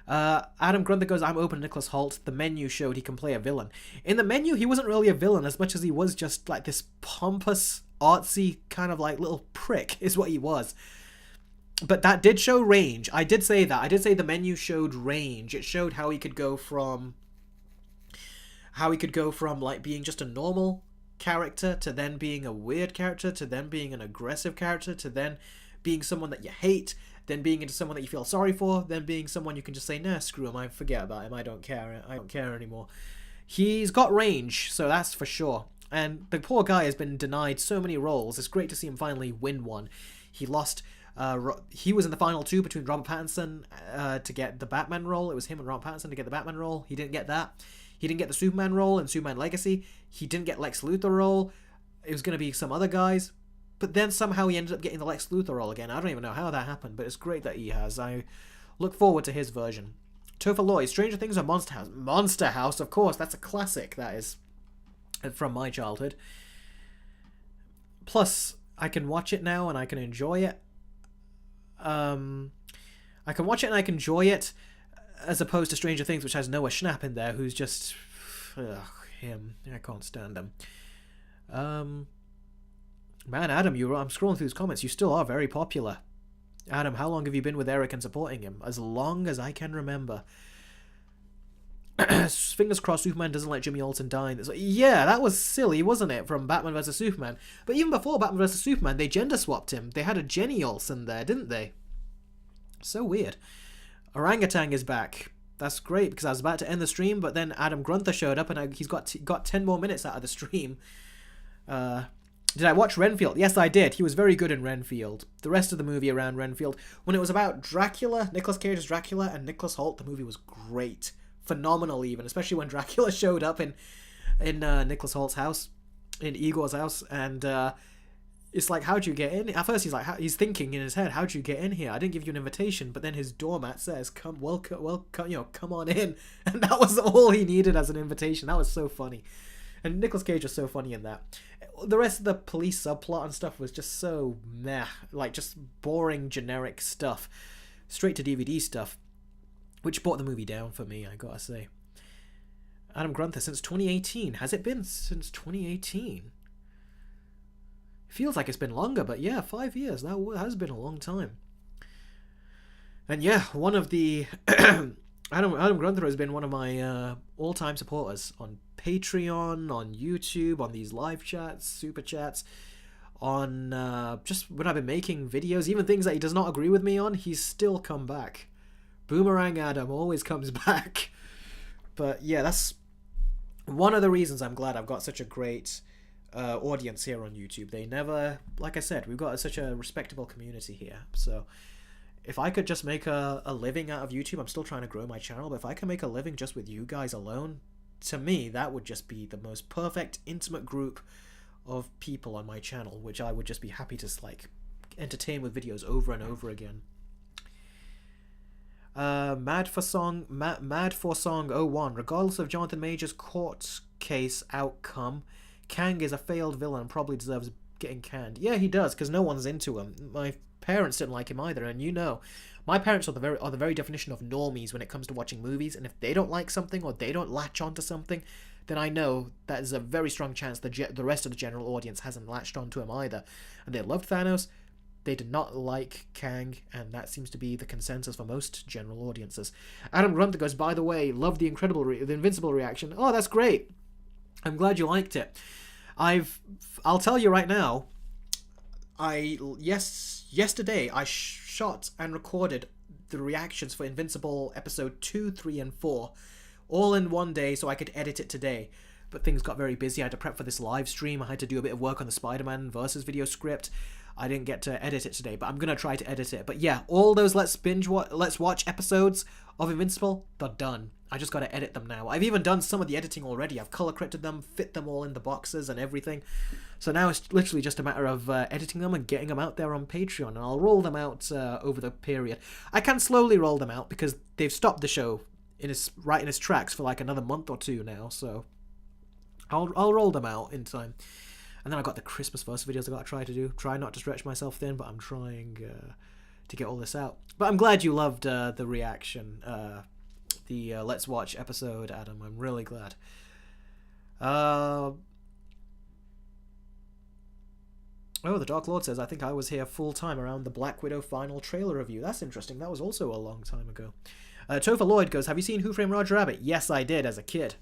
Adam Grunther goes, I'm open to Nicholas Hoult. The menu showed he can play a villain. In the menu, he wasn't really a villain as much as he was just like this pompous, artsy kind of like little prick is what he was. But that did show range. I did say that. I did say the menu showed range. It showed how he could go from like being just a normal character to then being a weird character to then being an aggressive character to then being someone that you hate, then being into someone that you feel sorry for, then being someone you can just say, nah, screw him, I forget about him, I don't care anymore. He's got range, so that's for sure. And the poor guy has been denied so many roles. It's great to see him finally win one. He lost. He was in the final two between Robert Pattinson to get the Batman role. It was him and Robert Pattinson to get the Batman role. He didn't get that. He didn't get the Superman role in Superman Legacy. He didn't get Lex Luthor role. It was going to be some other guys. But then somehow he ended up getting the Lex Luthor role again. I don't even know how that happened, but it's great that he has. I look forward to his version. Topher Lloyd, Stranger Things or Monster House? Monster House, of course. That's a classic, that is. From my childhood. Plus, I can watch it now and I can enjoy it. I can watch it and I can enjoy it, as opposed to Stranger Things, which has Noah Schnapp in there, who's just him. I can't stand him. Man, Adam, I'm scrolling through his comments. You still are very popular. Adam, how long have you been with Eric and supporting him? As long as I can remember. Fingers crossed Superman doesn't let Jimmy Olsen die. Yeah, that was silly, wasn't it, from Batman vs. Superman? But even before Batman vs. Superman, they gender swapped him. They had a Jenny Olsen there, didn't they? So weird. Orangutan is back. That's great, because I was about to end the stream, but then Adam Grunther showed up, and he's got 10 more minutes out of the stream. Did I watch Renfield? Yes, I did. He was very good in Renfield. The rest of the movie around Renfield, when it was about Dracula, Nicolas Cage's Dracula, and Nicholas Hoult, the movie was great. Phenomenal, even, especially when Dracula showed up in Nicholas Holt's house, in Igor's house, and it's like, how'd you get in? At first he's thinking in his head, how'd you get in here? I didn't give you an invitation. But then his doormat says, come on in. And that was all he needed as an invitation. That was so funny. And Nicolas Cage was so funny in that. The rest of the police subplot and stuff was just so meh, like just boring generic stuff, straight to DVD stuff, which brought the movie down for me, I gotta say. Adam Grunther, since 2018. Has it been since 2018? Feels like it's been longer, but yeah, 5 years. That has been a long time. And yeah, one of the... Adam Grunther has been one of my all-time supporters on Patreon, on YouTube, on these live chats, super chats, on just when I've been making videos, even things that he does not agree with me on, he's still come back. Boomerang Adam always comes back. But yeah, that's one of the reasons I'm glad I've got such a great audience here on YouTube. They never, like I said, we've got such a respectable community here. So if I could just make a living out of YouTube, I'm still trying to grow my channel, but if I can make a living just with you guys alone, to me, that would just be the most perfect, intimate group of people on my channel, which I would just be happy to like entertain with videos over and over again. Mad for Song 01. Regardless of Jonathan Major's court case outcome, Kang is a failed villain and probably deserves getting canned. Yeah, he does, because no one's into him. My parents didn't like him either, and you know, my parents are the very definition of normies when it comes to watching movies, and if they don't like something or they don't latch onto something, then I know that there's a very strong chance the rest of the general audience hasn't latched onto him either. And they loved Thanos. They did not like Kang, and that seems to be the consensus for most general audiences. Adam Grunther goes, by the way, loved the Invincible reaction. Oh, that's great. I'm glad you liked it. I'll tell you right now, yesterday I shot and recorded the reactions for Invincible episode 2, 3, and 4 all in one day so I could edit it today. But things got very busy. I had to prep for this live stream. I had to do a bit of work on the Spider-Man versus video script. I didn't get to edit it today, but I'm gonna try to edit it. But yeah, all those Let's Watch episodes of Invincible, they're done. I just gotta edit them now. I've even done some of the editing already. I've color corrected them, fit them all in the boxes and everything. So now it's literally just a matter of editing them and getting them out there on Patreon, and I'll roll them out over the period. I can slowly roll them out because they've stopped the show in its tracks for like another month or two now. So I'll roll them out in time. And then I got the Christmas verse videos I got to try to do. Try not to stretch myself thin, but I'm trying to get all this out. But I'm glad you loved the reaction, the Let's Watch episode, Adam. I'm really glad. Oh, the Dark Lord says, I think I was here full time around the Black Widow final trailer review. That's interesting. That was also a long time ago. Topher Lloyd goes, have you seen Who Framed Roger Rabbit? Yes, I did as a kid.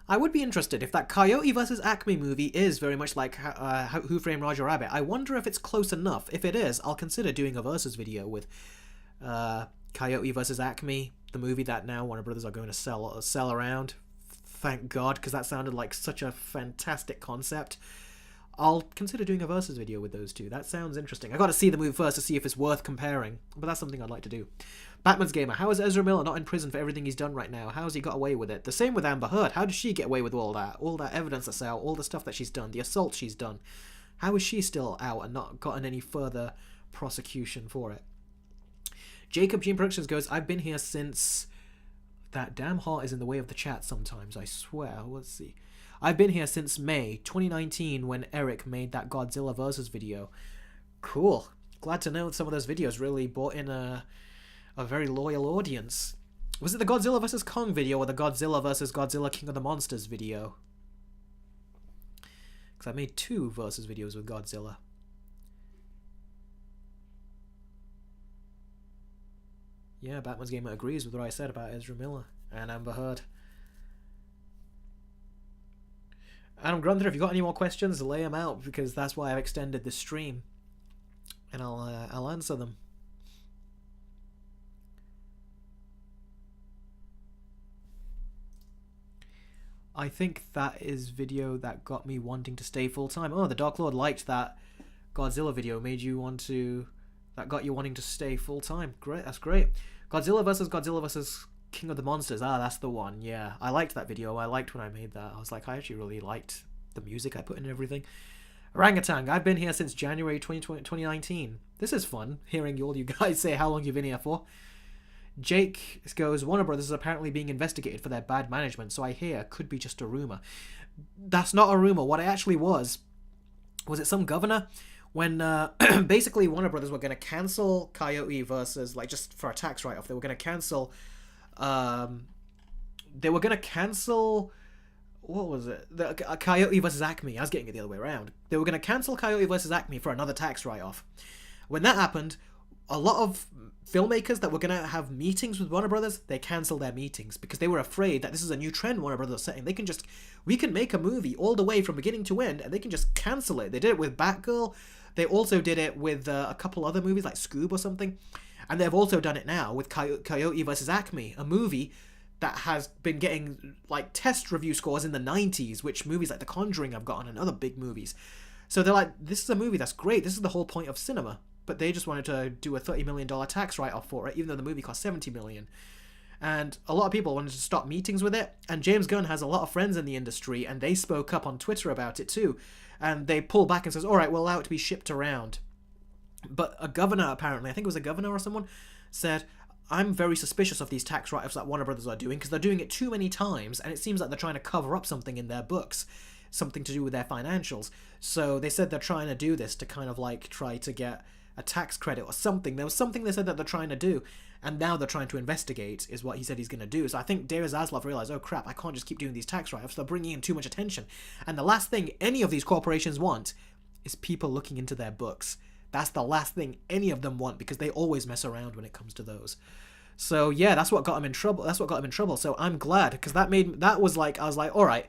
I would be interested if that Coyote vs. Acme movie is very much like Who Framed Roger Rabbit. I wonder if it's close enough. If it is, I'll consider doing a versus video with Coyote vs. Acme, the movie that now Warner Brothers are going to sell around. Thank God, because that sounded like such a fantastic concept. I'll consider doing a versus video with those two. That sounds interesting. I got to see the movie first to see if it's worth comparing, but that's something I'd like to do. Batman's Gamer, how is Ezra Miller not in prison for everything he's done right now? How's he got away with it? The same with Amber Heard. How did she get away with all that? All that evidence that's out, all the stuff that she's done, the assault she's done. How is she still out and not gotten any further prosecution for it? Jacob Gene Productions goes, I've been here since... That damn heart is in the way of the chat sometimes, I swear. Let's see. I've been here since May 2019 when Eric made that Godzilla vs. video. Cool. Glad to know some of those videos really brought in a very loyal audience. Was it the Godzilla vs. Kong video or the Godzilla vs. Godzilla King of the Monsters video? Because I made 2 versus videos with Godzilla. Yeah, Batman's Gamer agrees with what I said about Ezra Miller and Amber Heard. Adam Grunther, if you got any more questions, lay them out, because that's why I've extended this stream. And I'll answer them. I think that is video that got me wanting to stay full-time. Oh, the Dark Lord liked that Godzilla video, made you want to... That got you wanting to stay full-time. Great, that's great. Godzilla vs. King of the Monsters. Ah, that's the one. Yeah, I liked that video. I liked when I made that. I was like, I actually really liked the music I put in and everything. Orangutan, I've been here since January 2019. This is fun, hearing all you guys say how long you've been here for. Jake goes, Warner Brothers is apparently being investigated for their bad management, so I hear could be just a rumor. That's not a rumor. What it actually was it some governor? When basically Warner Brothers were going to cancel Coyote versus, like, just for a tax write-off, they were going to cancel, what was it? The Coyote versus Acme. I was getting it the other way around. They were going to cancel Coyote versus Acme for another tax write-off. When that happened, a lot of filmmakers that were going to have meetings with Warner Brothers, they cancelled their meetings because they were afraid that this is a new trend Warner Brothers setting. We can make a movie all the way from beginning to end and they can just cancel it. They did it with Batgirl. They also did it with a couple other movies like Scoob or something. And they've also done it now with Coyote vs. Acme, a movie that has been getting like test review scores in the 90s, which movies like The Conjuring have gotten and other big movies. So they're like, this is a movie that's great. This is the whole point of cinema. But they just wanted to do a $30 million tax write-off for it, even though the movie cost $70 million. And a lot of people wanted to stop meetings with it. And James Gunn has a lot of friends in the industry, and they spoke up on Twitter about it too. And they pull back and says, all right, we'll allow it to be shipped around. But a governor, apparently, I think it was a governor or someone, said, I'm very suspicious of these tax write-offs that Warner Brothers are doing because they're doing it too many times, and it seems like they're trying to cover up something in their books, something to do with their financials. So they said they're trying to do this to kind of like try to get a tax credit or something. There was something they said that they're trying to do, and now they're trying to investigate, is what he said he's going to do. So I think David Zaslav realized, oh crap, I can't just keep doing these tax write-offs. They're bringing in too much attention. And the last thing any of these corporations want is people looking into their books. That's the last thing any of them want, because they always mess around when it comes to those. So yeah, that's what got him in trouble. So I'm glad, because I was like, all right.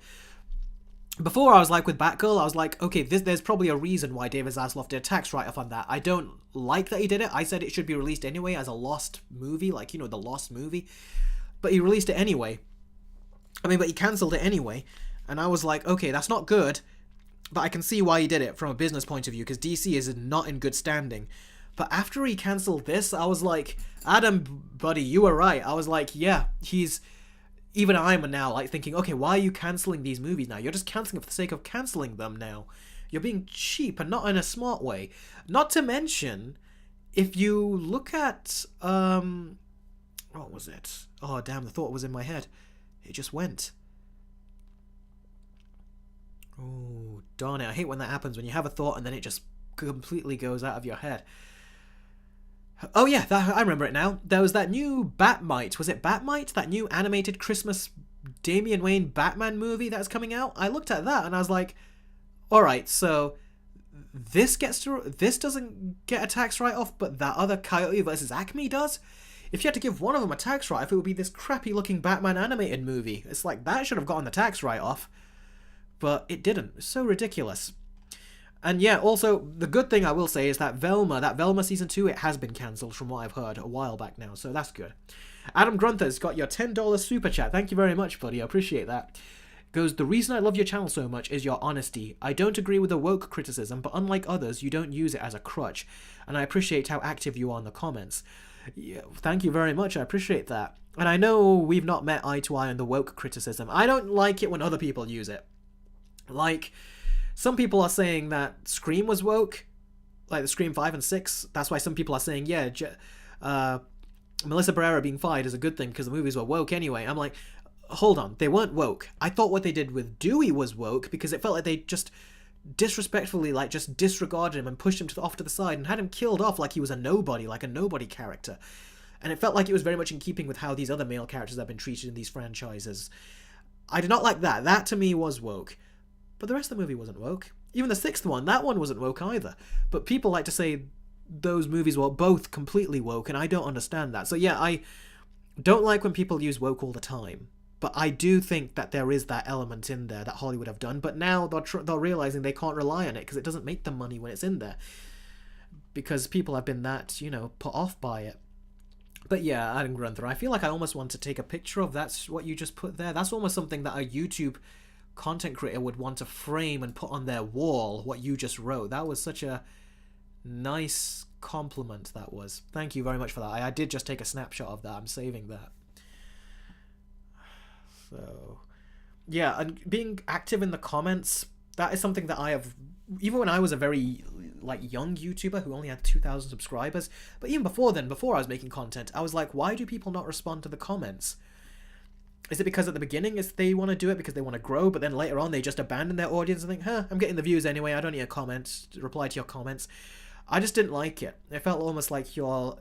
Before I was like with Batgirl, I was like, okay, there's probably a reason why David Zaslav did a tax write-off on that. I don't like that he did it. I said it should be released anyway as a lost movie, like, the Lost movie. But he released it anyway. But he cancelled it anyway. And I was like, okay, that's not good. But I can see why he did it from a business point of view, because DC is not in good standing. But after he cancelled this, I was like, Adam, buddy, you were right. I was like, yeah, even I'm now like thinking, okay, why are you cancelling these movies now? You're just cancelling it for the sake of cancelling them now. You're being cheap and not in a smart way. Not to mention, if you look at, what was it? Oh, damn, the thought was in my head. It just went. Oh, darn it. I hate when that happens, when you have a thought and then it just completely goes out of your head. Oh yeah, I remember it now. There was that new Batmite. Was it Batmite? That new animated Christmas Damian Wayne Batman movie that's coming out? I looked at that and I was like, alright, so this doesn't get a tax write-off, but that other Coyote versus Acme does. If you had to give one of them a tax write-off, it would be this crappy-looking Batman animated movie. It's like, that should have gotten the tax write-off, but it didn't. It's so ridiculous. And yeah, also, the good thing I will say is that Velma Season 2, it has been cancelled from what I've heard a while back now, so that's good. Adam Grunther's got your $10 super chat. Thank you very much, buddy. I appreciate that. Goes, the reason I love your channel so much is your honesty. I don't agree with the woke criticism, but unlike others, you don't use it as a crutch. And I appreciate how active you are in the comments. Yeah, thank you very much. I appreciate that. And I know we've not met eye to eye on the woke criticism. I don't like it when other people use it. Like, some people are saying that Scream was woke, like the Scream 5 and 6. That's why some people are saying, yeah, Melissa Barerra being fired is a good thing because the movies were woke anyway. I'm like, hold on, they weren't woke. I thought what they did with Dewey was woke because it felt like they just disrespectfully, like, just disregarded him and pushed him off to the side and had him killed off like he was a nobody, like a nobody character. And it felt like it was very much in keeping with how these other male characters have been treated in these franchises. I did not like that. That, to me, was woke. But the rest of the movie wasn't woke. Even the 6th one, that one wasn't woke either. But people like to say those movies were both completely woke, and I don't understand that. So yeah, I don't like when people use woke all the time. But I do think that there is that element in there that Hollywood have done. But now they're realizing they can't rely on it because it doesn't make them money when it's in there. Because people have been that, put off by it. But yeah, Adam Grunther, I feel like I almost want to take a picture of that's what you just put there. That's almost something that a YouTube content creator would want to frame and put on their wall, what you just wrote. That was such a nice compliment, that was. Thank you very much for that. I did just take a snapshot of that. I'm saving that. So, yeah, and being active in the comments, that is something that I have, even when I was a very, young YouTuber who only had 2,000 subscribers, but even before then, before I was making content, I was like, why do people not respond to the comments? Is it because at the beginning they want to do it because they want to grow, but then later on they just abandon their audience and think, I'm getting the views anyway, I don't need a comment, reply to your comments. I just didn't like it. It felt almost like you're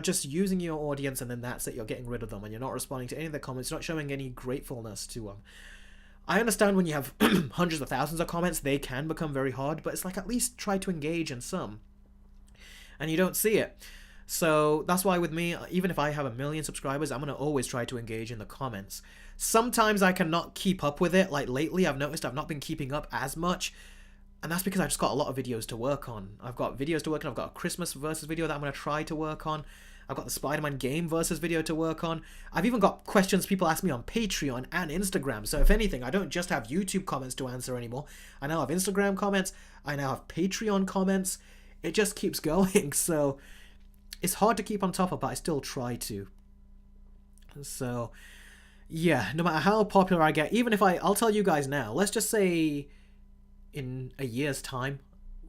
just using your audience and then that's it, you're getting rid of them and you're not responding to any of the comments, not showing any gratefulness to them. I understand when you have hundreds of thousands of comments, they can become very hard, but it's like at least try to engage in some. And you don't see it. So that's why with me, even if I have 1 million subscribers, I'm going to always try to engage in the comments. Sometimes I cannot keep up with it. Like lately, I've noticed I've not been keeping up as much. And that's because I've just got a lot of videos to work on. I've got videos to work on. I've got a Christmas versus video that I'm going to try to work on. I've got the Spider-Man game versus video to work on. I've even got questions people ask me on Patreon and Instagram. So if anything, I don't just have YouTube comments to answer anymore. I now have Instagram comments. I now have Patreon comments. It just keeps going. So it's hard to keep on top of, but I still try to. So, yeah, no matter how popular I get, even if I'll tell you guys now, let's just say in a year's time,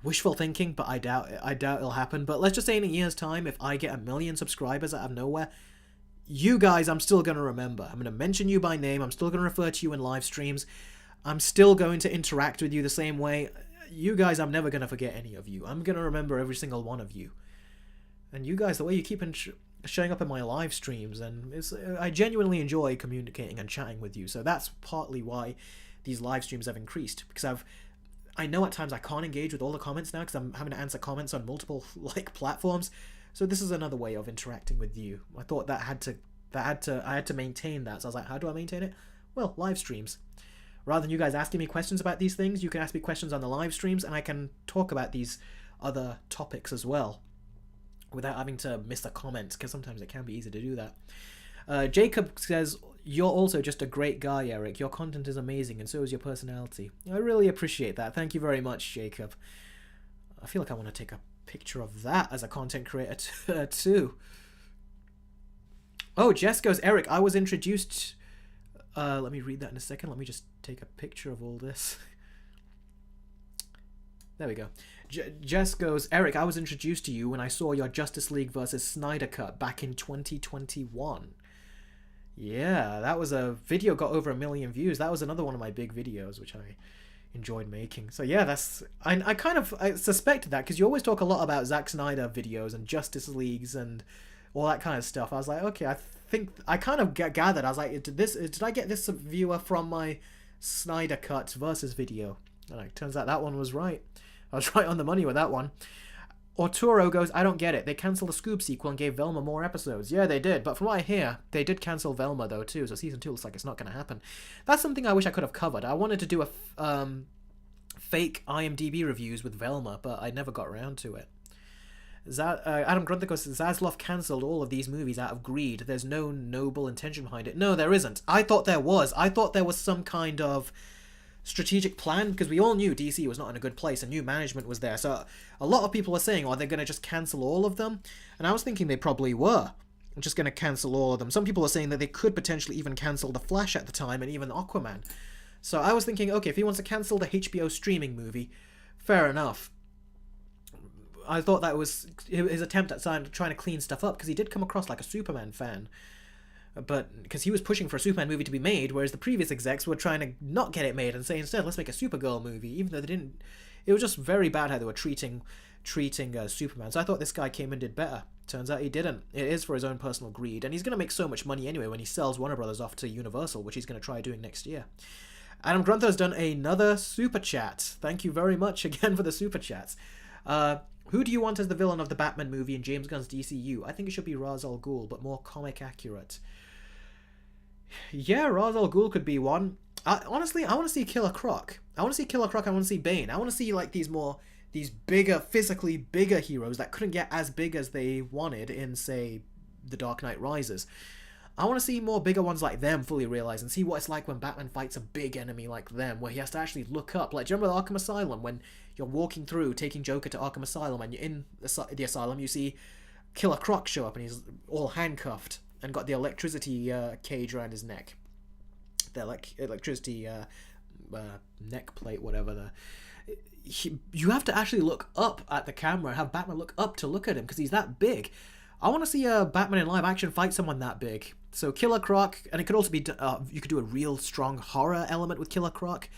wishful thinking, but I doubt it'll happen, but let's just say in a year's time, if I get 1 million subscribers out of nowhere, you guys, I'm still going to remember. I'm going to mention you by name, I'm still going to refer to you in live streams, I'm still going to interact with you the same way. You guys, I'm never going to forget any of you. I'm going to remember every single one of you. And you guys, the way you keep showing up in my live streams, and I genuinely enjoy communicating and chatting with you. So that's partly why these live streams have increased, because I know at times I can't engage with all the comments now because I'm having to answer comments on multiple platforms. So this is another way of interacting with you. I thought I had to maintain that. So I was like, how do I maintain it? Well, live streams. Rather than you guys asking me questions about these things, you can ask me questions on the live streams, and I can talk about these other topics as well, without having to miss a comment, because sometimes it can be easy to do that. Jacob says, you're also just a great guy, Eric. Your content is amazing, and so is your personality. I really appreciate that. Thank you very much, Jacob. I feel like I want to take a picture of that as a content creator too. Oh, Jess goes, Eric, I was introduced... let me read that in a second. Let me just take a picture of all this. There we go. Jess goes, Eric, I was introduced to you when I saw your Justice League vs. Snyder cut back in 2021. Yeah, that was a video, got over 1 million views. That was another one of my big videos, which I enjoyed making. So yeah, I suspected that, because you always talk a lot about Zack Snyder videos and Justice Leagues and all that kind of stuff. I was like, okay, I think I kind of gathered. I was like, did I get this viewer from my Snyder cut versus video? And it turns out that one was right. I was right on the money with that one. Arturo goes, I don't get it. They cancelled the Scoob sequel and gave Velma more episodes. Yeah, they did. But from what I hear, they did cancel Velma, though, too. So season 2 looks like it's not going to happen. That's something I wish I could have covered. I wanted to do a fake IMDb reviews with Velma, but I never got around to it. Adam Grunther goes, Zaslav cancelled all of these movies out of greed. There's no noble intention behind it. No, there isn't. I thought there was. I thought there was some kind of strategic plan, because we all knew DC was not in a good place and new management was there. So a lot of people were saying, oh, they're going to just cancel all of them. And I was thinking they probably were just going to cancel all of them. Some people are saying that they could potentially even cancel The Flash at the time and even Aquaman. So I was thinking, okay, if he wants to cancel the HBO streaming movie, fair enough. I thought that was his attempt at trying to clean stuff up, because he did come across like a Superman fan. But because he was pushing for a Superman movie to be made, whereas the previous execs were trying to not get it made and say instead, let's make a Supergirl movie, even though they didn't. It was just very bad how they were treating Superman. So I thought this guy came and did better. Turns out he didn't. It is for his own personal greed, and he's going to make so much money anyway when he sells Warner Brothers off to Universal, which he's going to try doing next year. Adam Grunther has done another super chat. Thank you very much again for the super chats. Who do you want as the villain of the Batman movie in James Gunn's DCU? I think it should be Ra's al Ghul, but more comic accurate. Yeah, Ra's al Ghul could be one. Honestly, I want to see Killer Croc. I want to see Killer Croc. I want to see Bane. I want to see like these bigger, physically bigger heroes that couldn't get as big as they wanted in, say, The Dark Knight Rises. I want to see more bigger ones like them fully realized and see what it's like when Batman fights a big enemy like them, where he has to actually look up. Like, do you remember Arkham Asylum, when you're walking through, taking Joker to Arkham Asylum, and you're in the asylum, you see Killer Croc show up, and he's all handcuffed and got the electricity cage around his neck. The electricity neck plate, whatever. You have to actually look up at the camera, have Batman look up to look at him, because he's that big. I want to see Batman in live action fight someone that big. So Killer Croc, and it could also be, you could do a real strong horror element with Killer Croc.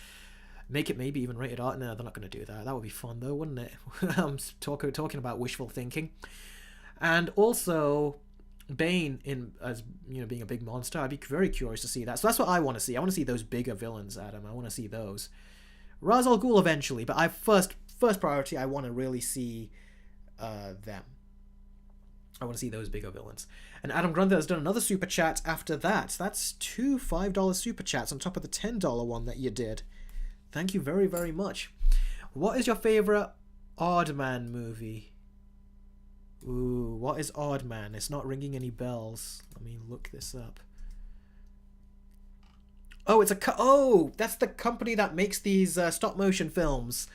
Make it maybe even rated R. No, they're not going to do that. That would be fun though, wouldn't it? I'm talking about wishful thinking. And also Bane as being a big monster. I'd be very curious to see that. So that's what I want to see. I want to see those bigger villains, Adam. I want to see those. Ra's al Ghul eventually, but first priority, I want to really see them. I want to see those bigger villains. And Adam Grunther has done another super chat after that. That's 2 $5 super chats on top of the $10 one that you did. Thank you very, very much. What is your favorite Odd Man movie? Ooh, what is Odd Man? It's not ringing any bells. Let me look this up. Oh, that's the company that makes these stop motion films,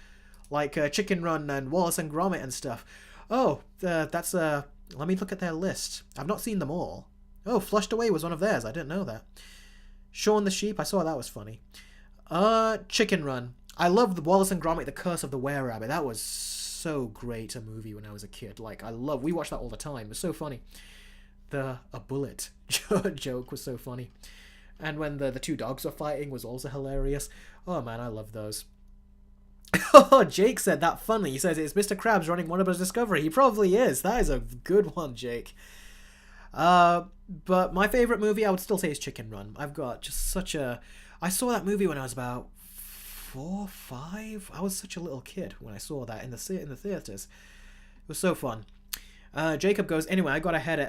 like Chicken Run and Wallace and Gromit and stuff. Oh, that's let me look at their list. I've not seen them all. Oh, Flushed Away was one of theirs. I didn't know that. Shaun the Sheep. I saw that was funny. Chicken Run. I loved the Wallace and Gromit: The Curse of the Were-Rabbit. That was so great a movie when I was a kid. Like, we watched that all the time. It was so funny. A bullet joke was so funny. And when the two dogs were fighting was also hilarious. Oh man, I love those. Oh, Jake said that funny. He says it's Mr. Krabs running Warner Bros. Discovery. He probably is. That is a good one, Jake. But my favorite movie, I would still say, is Chicken Run. I've got just such a... I saw that movie when I was about 4, 5. I was such a little kid when I saw that in the theaters. It was so fun. Jacob goes, anyway, I got to head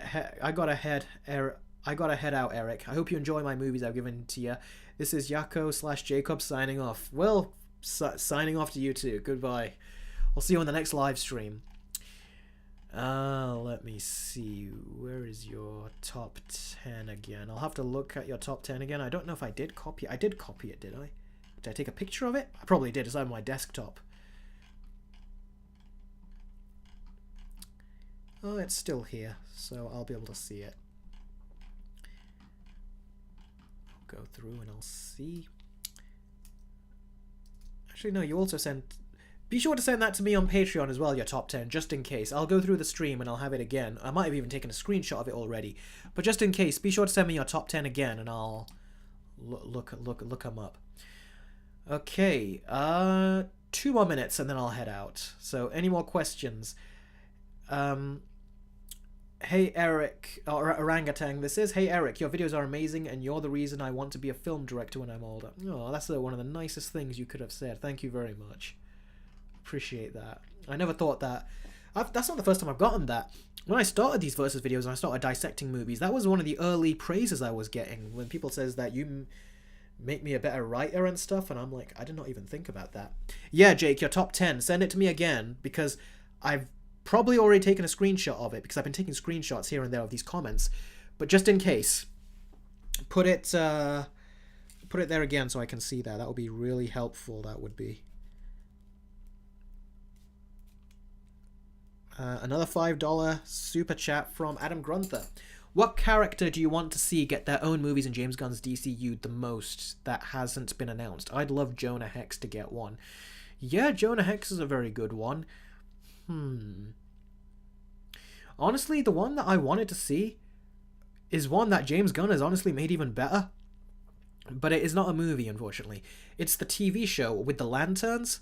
out, Eric. I hope you enjoy my movies I've given to you. This is Yako/Jacob signing off. Well, signing off to you too. Goodbye. I'll see you on the next live stream. Let me see. Where is your top 10 again? I'll have to look at your top 10 again. I don't know if I did copy it. I did copy it, did I? Did I take a picture of it? I probably did. It's on my desktop. Oh, it's still here, so I'll be able to see it. I'll go through and I'll see. Actually, no, you also sent... Be sure to send that to me on Patreon as well, your top 10, just in case. I'll go through the stream and I'll have it again. I might have even taken a screenshot of it already. But just in case, be sure to send me your top 10 again and I'll look them up. Okay, 2 more minutes and then I'll head out. So, any more questions? Hey Eric, or Orangutan, this is, hey Eric, your videos are amazing and you're the reason I want to be a film director when I'm older. Oh, that's one of the nicest things you could have said. Thank you very much. appreciate that. I never thought that. That's not the first time I've gotten that. When I started these versus videos and I started dissecting movies, that was one of the early praises I was getting. When people says that you make me a better writer and stuff, and I'm like, I did not even think about that. Yeah, Jake, your top 10. Send it to me again, because I've probably already taken a screenshot of it, because I've been taking screenshots here and there of these comments. But just in case, put it there again so I can see that. That would be really helpful. That would be. Another $5 super chat from Adam Grunther. What character do you want to see get their own movies in James Gunn's DCU the most that hasn't been announced? I'd love Jonah Hex to get one. Yeah, Jonah Hex is a very good one. Honestly, the one that I wanted to see is one that James Gunn has honestly made even better. But it is not a movie, unfortunately. It's the TV show with the Lanterns.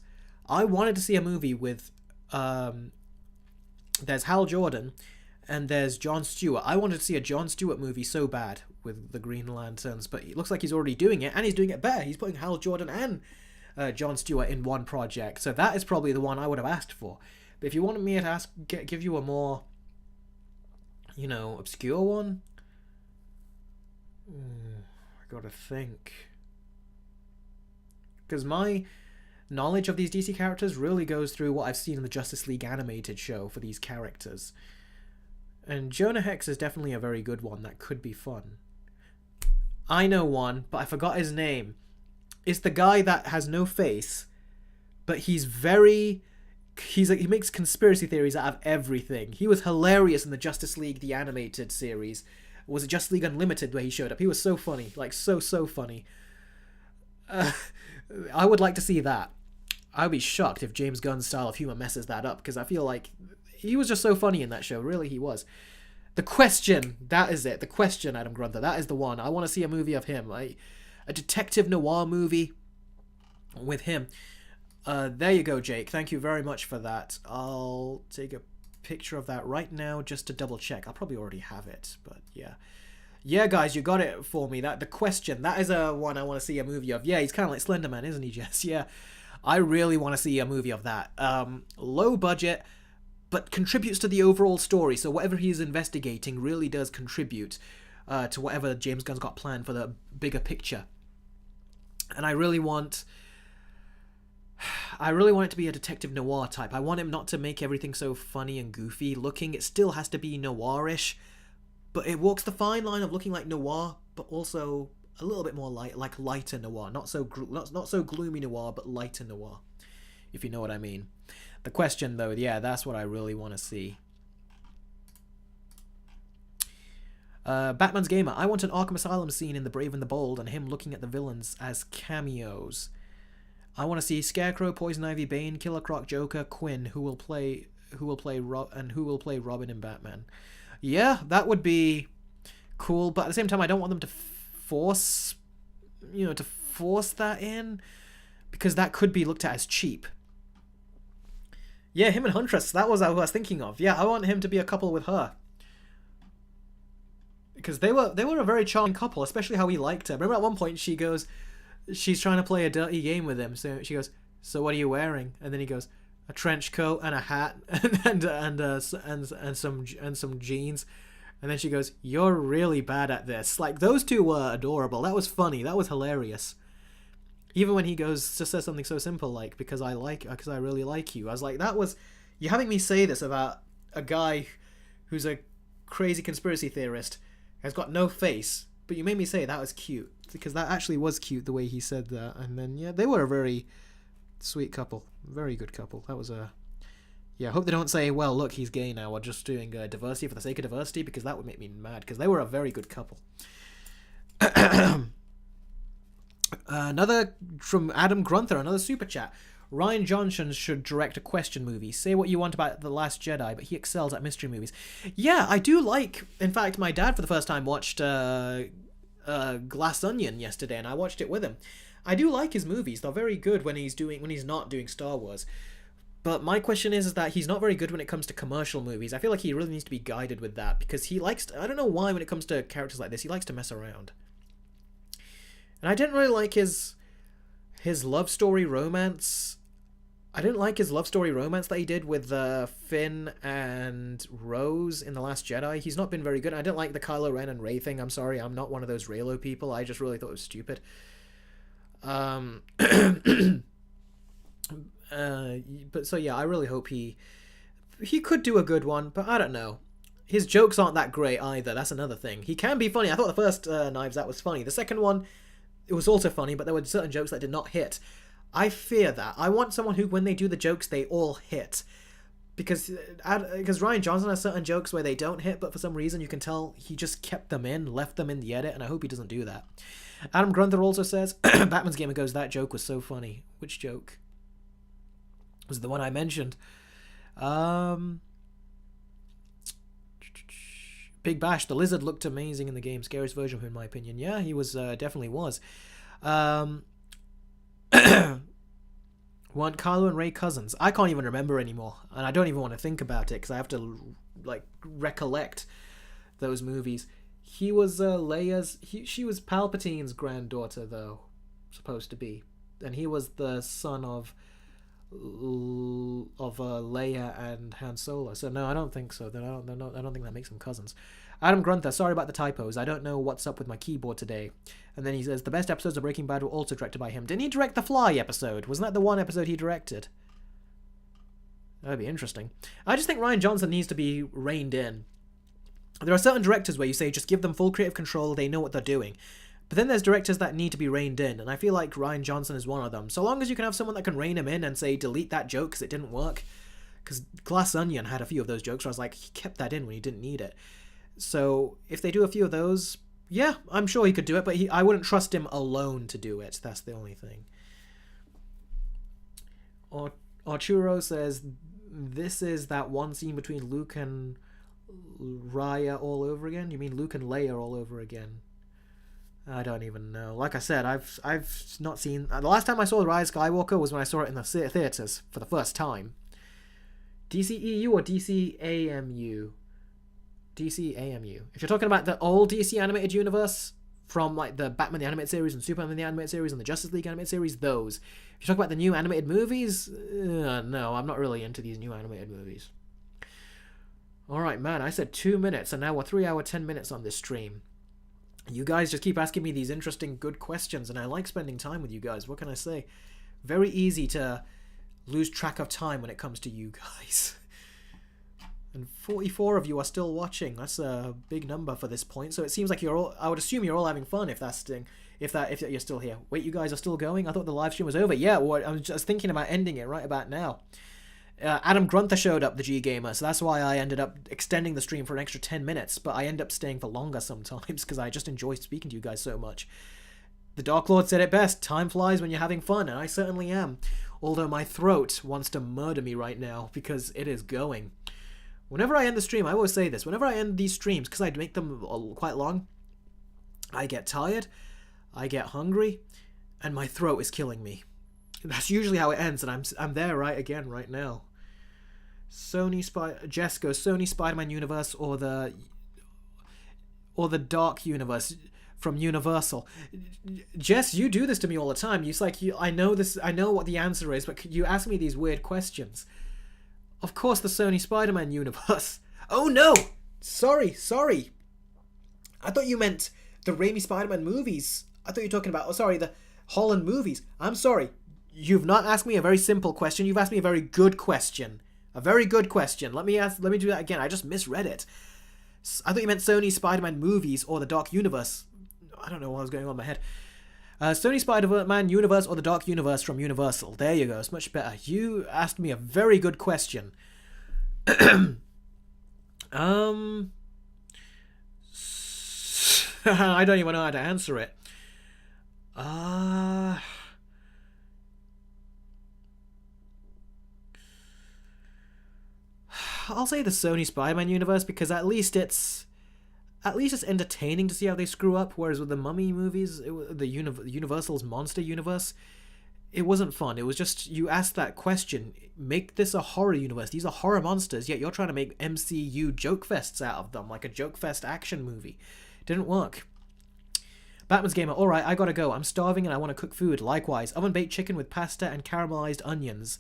I wanted to see a movie with... there's Hal Jordan and there's Jon Stewart. I wanted to see a Jon Stewart movie so bad with the Green Lanterns, but it looks like he's already doing it, and he's doing it better. He's putting Hal Jordan and Jon Stewart in one project, so that is probably the one I would have asked for. But if you wanted me to give you a more, obscure one, I gotta think. Because my knowledge of these DC characters really goes through what I've seen in the Justice League animated show for these characters. And Jonah Hex is definitely a very good one that could be fun. I know one, but I forgot his name. It's the guy that has no face, but he makes conspiracy theories out of everything. He was hilarious in the Justice League, the animated series. Was it Justice League Unlimited where he showed up? He was so funny. Like, so funny. I would like to see that. I'd be shocked if James Gunn's style of humor messes that up, because I feel like he was just so funny in that show. Really, he was. The Question, that is it. The Question, Adam Grunther, that is the one. I want to see a movie of him. A detective noir movie with him. There you go, Jake. Thank you very much for that. I'll take a picture of that right now just to double check. I'll probably already have it, but yeah. Yeah, guys, you got it for me. The Question, that is a one I want to see a movie of. Yeah, he's kind of like Slender Man, isn't he, Jess? Yeah, I really want to see a movie of that. Low budget, but contributes to the overall story. So whatever he's investigating really does contribute to whatever James Gunn's got planned for the bigger picture. And I really want it to be a detective noir type. I want him not to make everything so funny and goofy looking. It still has to be noirish, but it walks the fine line of looking like noir, but also a little bit more lighter noir. Not so gloomy noir, but lighter noir, if you know what I mean. The Question, though, yeah, that's what I really want to see. Batman's Gamer. I want an Arkham Asylum scene in The Brave and the Bold, and him looking at the villains as cameos. I want to see Scarecrow, Poison Ivy, Bane, Killer Croc, Joker, Quinn, who will play Robin in Batman. Yeah, that would be cool, but at the same time, I don't want them to force that in, because that could be looked at as cheap. Yeah, him and Huntress, that was who I was thinking of. Yeah, I want him to be a couple with her, because they were a very charming couple, especially how he liked her. Remember at one point she's trying to play a dirty game with him, so she goes, "So what are you wearing?" And then he goes, "A trench coat and a hat and some jeans." And then she goes, "You're really bad at this." Like, those two were adorable. That was funny. That was hilarious. Even when he just says something so simple like, because I really like you. I was like, you're having me say this about a guy who's a crazy conspiracy theorist, has got no face, but you made me say that was cute, because that actually was cute the way he said that. And then, yeah, they were a very sweet couple. Very good couple. That was yeah, I hope they don't say, well, look, he's gay now, or just doing diversity for the sake of diversity, because that would make me mad, because they were a very good couple. Another from Adam Grunther, another super chat. Rian Johnson should direct a Question movie. Say what you want about The Last Jedi, but he excels at mystery movies. Yeah, I do like... In fact, my dad for the first time watched Glass Onion yesterday, and I watched it with him. I do like his movies. They're very good when he's not doing Star Wars. But my question is that he's not very good when it comes to commercial movies. I feel like he really needs to be guided with that, because he likes to, I don't know why when it comes to characters like this, he likes to mess around. And I didn't really like his love story romance. I didn't like his love story romance that he did with Finn and Rose in The Last Jedi. He's not been very good. I didn't like the Kylo Ren and Rey thing. I'm sorry, I'm not one of those Reylo people. I just really thought it was stupid. But so yeah, I really hope he could do a good one, but I don't know. His jokes aren't that great either. That's another thing. He can be funny. I thought the first Knives Out was funny. The second one, it was also funny, but there were certain jokes that did not hit. I fear that. I want someone who, when they do the jokes, they all hit. Because Rian Johnson has certain jokes where they don't hit, but for some reason you can tell he just kept them in, left them in the edit, and I hope he doesn't do that. Adam Grunther also says, Batman's Gamer goes, that joke was so funny. Which joke? Was the one I mentioned. Big Bash, the lizard looked amazing in the game. Scariest version of him, in my opinion. Yeah, he was, definitely was. Want Kylo and Rey cousins? I can't even remember anymore, and I don't even want to think about it because I have to like recollect those movies. He was Leia's. She was Palpatine's granddaughter, though, supposed to be, and he was the son of Leia and Han Solo. So no, I don't think so. I don't think that makes them cousins. Adam Grunther, sorry about the typos. I don't know what's up with my keyboard today. And then he says, the best episodes of Breaking Bad were also directed by him. Didn't he direct the Fly episode? Wasn't that the one episode he directed? That'd be interesting. I just think Rian Johnson needs to be reined in. There are certain directors where you say, just give them full creative control, they know what they're doing. But then there's directors that need to be reined in, and I feel like Rian Johnson is one of them. So long as you can have someone that can rein him in and say, delete that joke because it didn't work. Because Glass Onion had a few of those jokes where I was like, he kept that in when he didn't need it. So if they do a few of those, yeah, I'm sure he could do it, but I wouldn't trust him alone to do it. That's the only thing. Arturo says, this is that one scene between Luke and Raya all over again? You mean Luke and Leia all over again? I don't even know. Like I said, I've not seen... The last time I saw Rise of Skywalker was when I saw it in the theaters for the first time. DCEU or DCAMU? DCAMU. If you're talking about the old DC animated universe from like the Batman the Animated Series and Superman the Animated Series and the Justice League Animated Series, those. If you talk about the new animated movies, no, I'm not really into these new animated movies. Alright, man, I said 2 minutes and now we're 3 hours 10 minutes on this stream. You guys just keep asking me these interesting, good questions, and I like spending time with you guys. What can I say? Very easy to lose track of time when it comes to you guys. And 44 of you are still watching. That's a big number for this point. So it seems like you're all... I would assume you're all having fun if that's thing. If you're still here. Wait, you guys are still going? I thought the live stream was over. Yeah, well, I was just thinking about ending it right about now. Adam Grunther showed up, the G Gamer, so that's why I ended up extending the stream for an extra 10 minutes, but I end up staying for longer sometimes because I just enjoy speaking to you guys so much. The Dark Lord said it best, time flies when you're having fun, and I certainly am. Although my throat wants to murder me right now because it is going. Whenever I end the stream, I always say this, whenever I end these streams, because I make them quite long, I get tired, I get hungry, and my throat is killing me. That's usually how it ends, and I'm there right now. Jess goes, Sony Spider-Man universe or the Dark Universe from Universal. Jess, you do this to me all the time. I know what the answer is, but you ask me these weird questions. Of course, the Sony Spider-Man universe. Oh no! Sorry. I thought you meant the Raimi Spider-Man movies. I thought you were talking about, the Holland movies. I'm sorry. You've not asked me a very simple question. You've asked me a very good question. A very good question. Let me do that again. I just misread it. I thought you meant Sony Spider-Man movies or the Dark Universe. I don't know what was going on in my head. Sony Spider-Man universe or the Dark Universe from Universal. There you go. It's much better. You asked me a very good question. I don't even know how to answer it. I'll say the Sony Spider-Man universe because at least it's entertaining to see how they screw up. Whereas with the Mummy movies, Universal's monster universe, it wasn't fun. It was just, you asked that question, make this a horror universe. These are horror monsters, yet you're trying to make MCU joke fests out of them, like a joke fest action movie. Didn't work. Batman's Gamer, alright, I gotta go. I'm starving and I want to cook food. Likewise, oven-baked chicken with pasta and caramelized onions.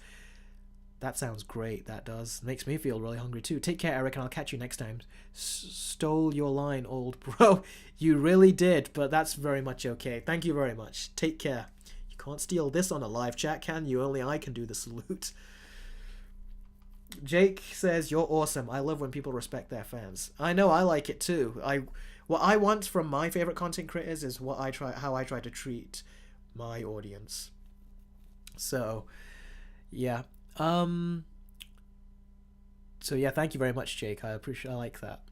That sounds great, that does. Makes me feel really hungry too. Take care, Eric, and I'll catch you next time. Stole your line, old bro. You really did, but that's very much okay. Thank you very much. Take care. You can't steal this on a live chat, can you? Only I can do the salute. Jake says, you're awesome. I love when people respect their fans. I know, I like it too. What I want from my favorite content creators is how I try to treat my audience. So, yeah. So yeah, thank you very much, Jake. I like that.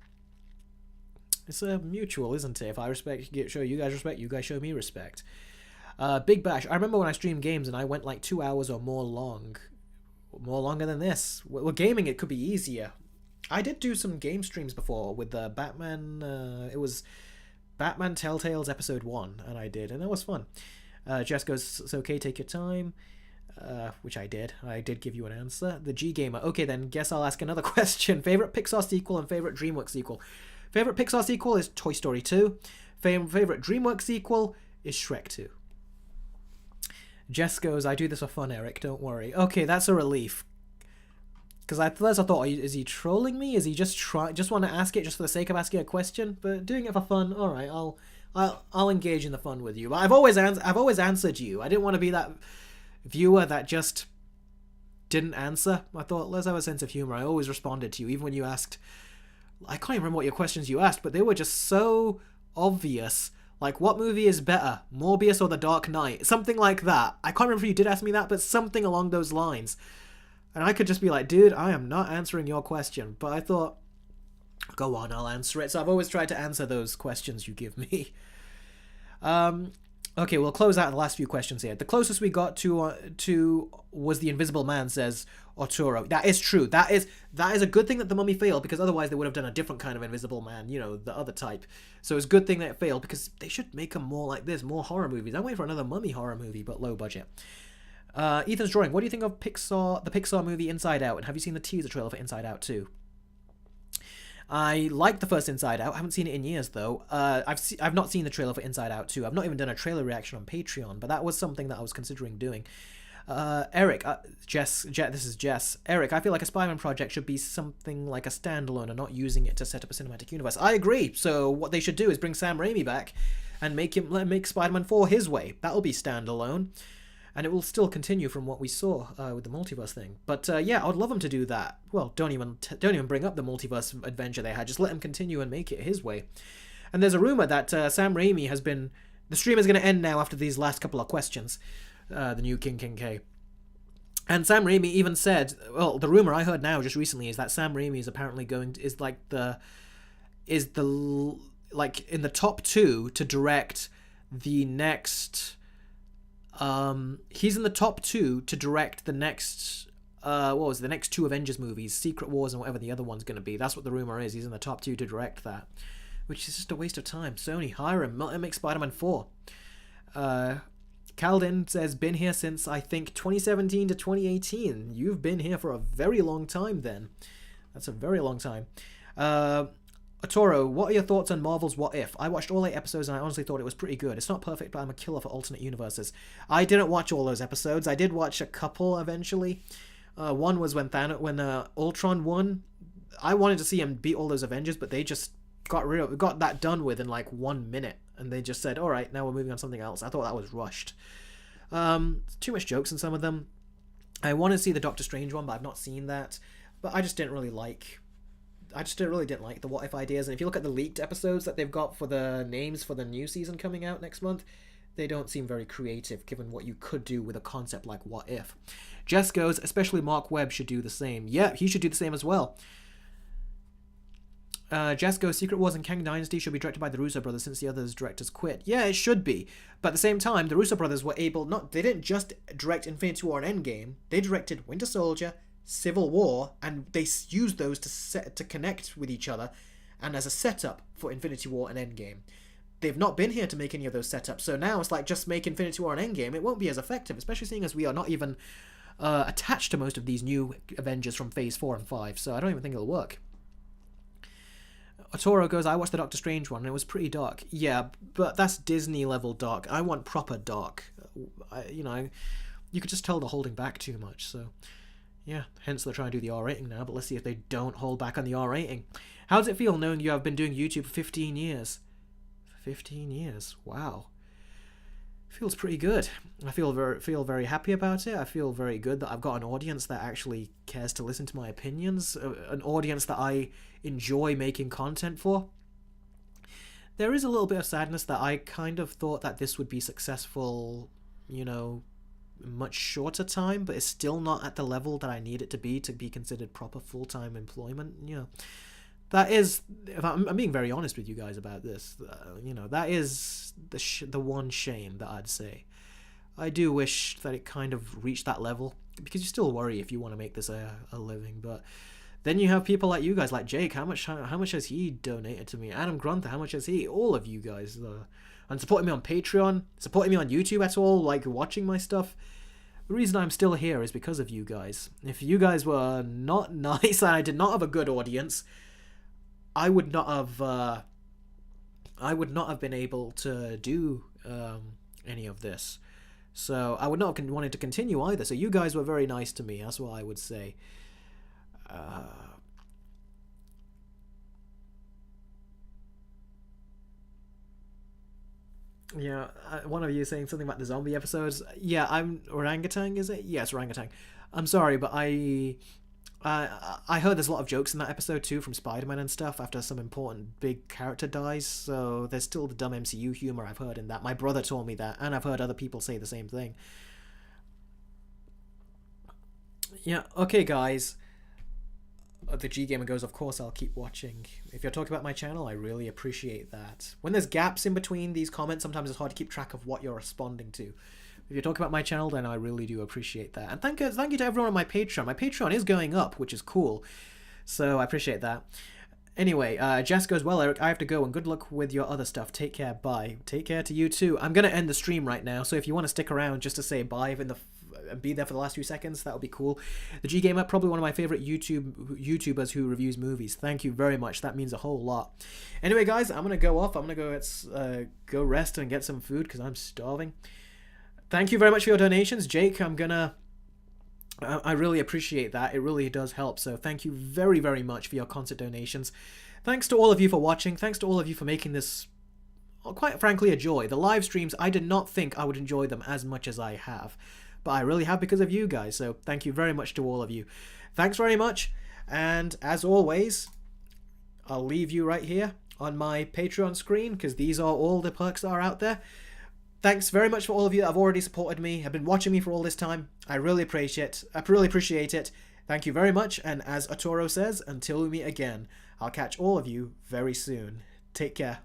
It's a mutual, isn't it? If I show you guys respect, you guys show me respect. Big Bash. I remember when I streamed games and I went like 2 hours or more longer than this. Well, gaming, it could be easier. I did do some game streams before with Batman. It was Batman Telltales Episode 1, and that was fun. Jess goes, it's okay, take your time. Which I did. I did give you an answer. The G Gamer. Okay, then guess I'll ask another question. Favorite Pixar sequel and favorite DreamWorks sequel. Favorite Pixar sequel is Toy Story 2. Favorite DreamWorks sequel is Shrek 2. Jess goes, I do this for fun, Eric, don't worry. Okay, that's a relief. Because at first I thought, is he trolling me? Is he just want to ask it just for the sake of asking a question? But doing it for fun, alright, I'll engage in the fun with you. But I've always answered you. I didn't want to be that viewer that just didn't answer. I thought, let's have a sense of humor. I always responded to you, even when you asked. I can't even remember what your questions you asked, but they were just so obvious. Like, what movie is better, Morbius or The Dark Knight? Something like that. I can't remember if you did ask me that, but something along those lines. And I could just be like, dude, I am not answering your question. But I thought, go on, I'll answer it. So I've always tried to answer those questions you give me. Okay, we'll close out the last few questions here. The closest we got to was The Invisible Man, says Arturo. That is true. That is a good thing that The Mummy failed, because otherwise they would have done a different kind of Invisible Man, you know, the other type. So it's a good thing that it failed, because they should make them more like this, more horror movies. I'm waiting for another Mummy horror movie, but low budget. Ethan's drawing. What do you think of the Pixar movie Inside Out? And have you seen the teaser trailer for Inside Out 2? I liked the first Inside Out. I haven't seen it in years, though. I've not seen the trailer for Inside Out 2. I've not even done a trailer reaction on Patreon, but that was something that I was considering doing. Eric, this is Jess. Eric, I feel like a Spider-Man project should be something like a standalone and not using it to set up a cinematic universe. I agree. So what they should do is bring Sam Raimi back and make Spider-Man 4 his way. That'll be standalone. And it will still continue from what we saw with the multiverse thing. But yeah, I'd love him to do that. Well, don't even bring up the multiverse adventure they had. Just let him continue and make it his way. And there's a rumor that Sam Raimi has been... The stream is going to end now after these last couple of questions. The new King K. And Sam Raimi even said... Well, the rumor I heard now just recently is that Sam Raimi is apparently like in the top 2 to direct the next... he's in the top 2 to direct the next, the next 2 Avengers movies, Secret Wars and whatever the other one's going to be. That's what the rumor is. He's in the top 2 to direct that, which is just a waste of time. Sony, hire him. Let him make Spider-Man 4. Calden says, been here since, I think, 2017 to 2018. You've been here for a very long time then. That's a very long time. Toro, what are your thoughts on Marvel's What If? I watched all 8 episodes and I honestly thought it was pretty good. It's not perfect, but I'm a killer for alternate universes. I didn't watch all those episodes. I did watch a couple eventually. One was when Ultron won. I wanted to see him beat all those Avengers, but they just got that done with in like 1 minute. And they just said, alright, now we're moving on to something else. I thought that was rushed. Too much jokes in some of them. I want to see the Doctor Strange one, but I've not seen that. But I just really didn't like the What If ideas. And if you look at the leaked episodes that they've got for the names for the new season coming out next month, they don't seem very creative given what you could do with a concept like What If. Jess goes, especially Mark Webb should do the same. Yeah, he should do the same as well. Jess goes, Secret Wars and Kang Dynasty should be directed by the Russo brothers since the others directors quit. Yeah, it should be. But at the same time, the Russo brothers were they didn't just direct Infinity War and Endgame. They directed Winter Soldier, Civil War, and they used those to connect with each other and as a setup for Infinity War and Endgame. They've not been here to make any of those setups, so now it's like just make Infinity War and Endgame. It won't be as effective, especially seeing as we are not even attached to most of these new Avengers from Phase 4 and 5, so I don't even think it'll work. Toro goes, I watched the Doctor Strange one and it was pretty dark. Yeah, but that's Disney level dark. I want proper dark. You could just tell they're holding back too much, so... Yeah, hence they're trying to do the R rating now, but let's see if they don't hold back on the R rating. How does it feel knowing you have been doing YouTube for 15 years? 15 years, wow. Feels pretty good. I feel very happy about it. I feel very good that I've got an audience that actually cares to listen to my opinions, an audience that I enjoy making content for. There is a little bit of sadness that I kind of thought that this would be successful, you know, much shorter time, but it's still not at the level that I need it to be considered proper full-time employment. You know, that is, if I'm being very honest with you guys about this, you know, that is the one shame that I'd say. I do wish that it kind of reached that level, because you still worry if you want to make this a living, but then you have people like you guys, like Jake. How much has he donated to me? Adam Grunther, how much has he? All of you guys, and supporting me on Patreon, supporting me on YouTube at all, like watching my stuff. The reason I'm still here is because of you guys. If you guys were not nice and I did not have a good audience, I would not have been able to do any of this. So I would not have wanted to continue either. So you guys were very nice to me. That's what I would say. Yeah, one of you saying something about the zombie episodes. Yeah, I'm orangutan, is it? Yes, orangutan. I'm sorry, but I heard there's a lot of jokes in that episode too from Spider-Man and stuff after some important big character dies, so there's still the dumb MCU humor I've heard in that. My brother told me that, and I've heard other people say the same thing. Yeah, okay guys. The G Gamer goes, of course I'll keep watching. If you're talking about my channel, I really appreciate that. When there's gaps in between these comments, sometimes it's hard to keep track of what you're responding to. If you're talking about my channel, then I really do appreciate that. And thank you to everyone on my Patreon. My Patreon is going up, which is cool. So I appreciate that. Anyway, Jess goes, well, Eric, I have to go, and good luck with your other stuff. Take care, bye. Take care to you too. I'm going to end the stream right now, so if you want to stick around just to say bye and be there for the last few seconds, that would be cool. The G Gamer, probably one of my favorite YouTubers who reviews movies. Thank you very much. That means a whole lot. Anyway, guys, I'm going to go off. I'm going to go rest and get some food because I'm starving. Thank you very much for your donations. Jake, I really appreciate that. It really does help. So thank you very, very much for your constant donations. Thanks to all of you for watching. Thanks to all of you for making this, quite frankly, a joy. The live streams, I did not think I would enjoy them as much as I have. But I really have because of you guys. So thank you very much to all of you. Thanks very much. And as always, I'll leave you right here on my Patreon screen because these are all the perks that are out there. Thanks very much for all of you that have already supported me, have been watching me for all this time. I really appreciate it. Thank you very much, and as Arturo says, until we meet again, I'll catch all of you very soon. Take care.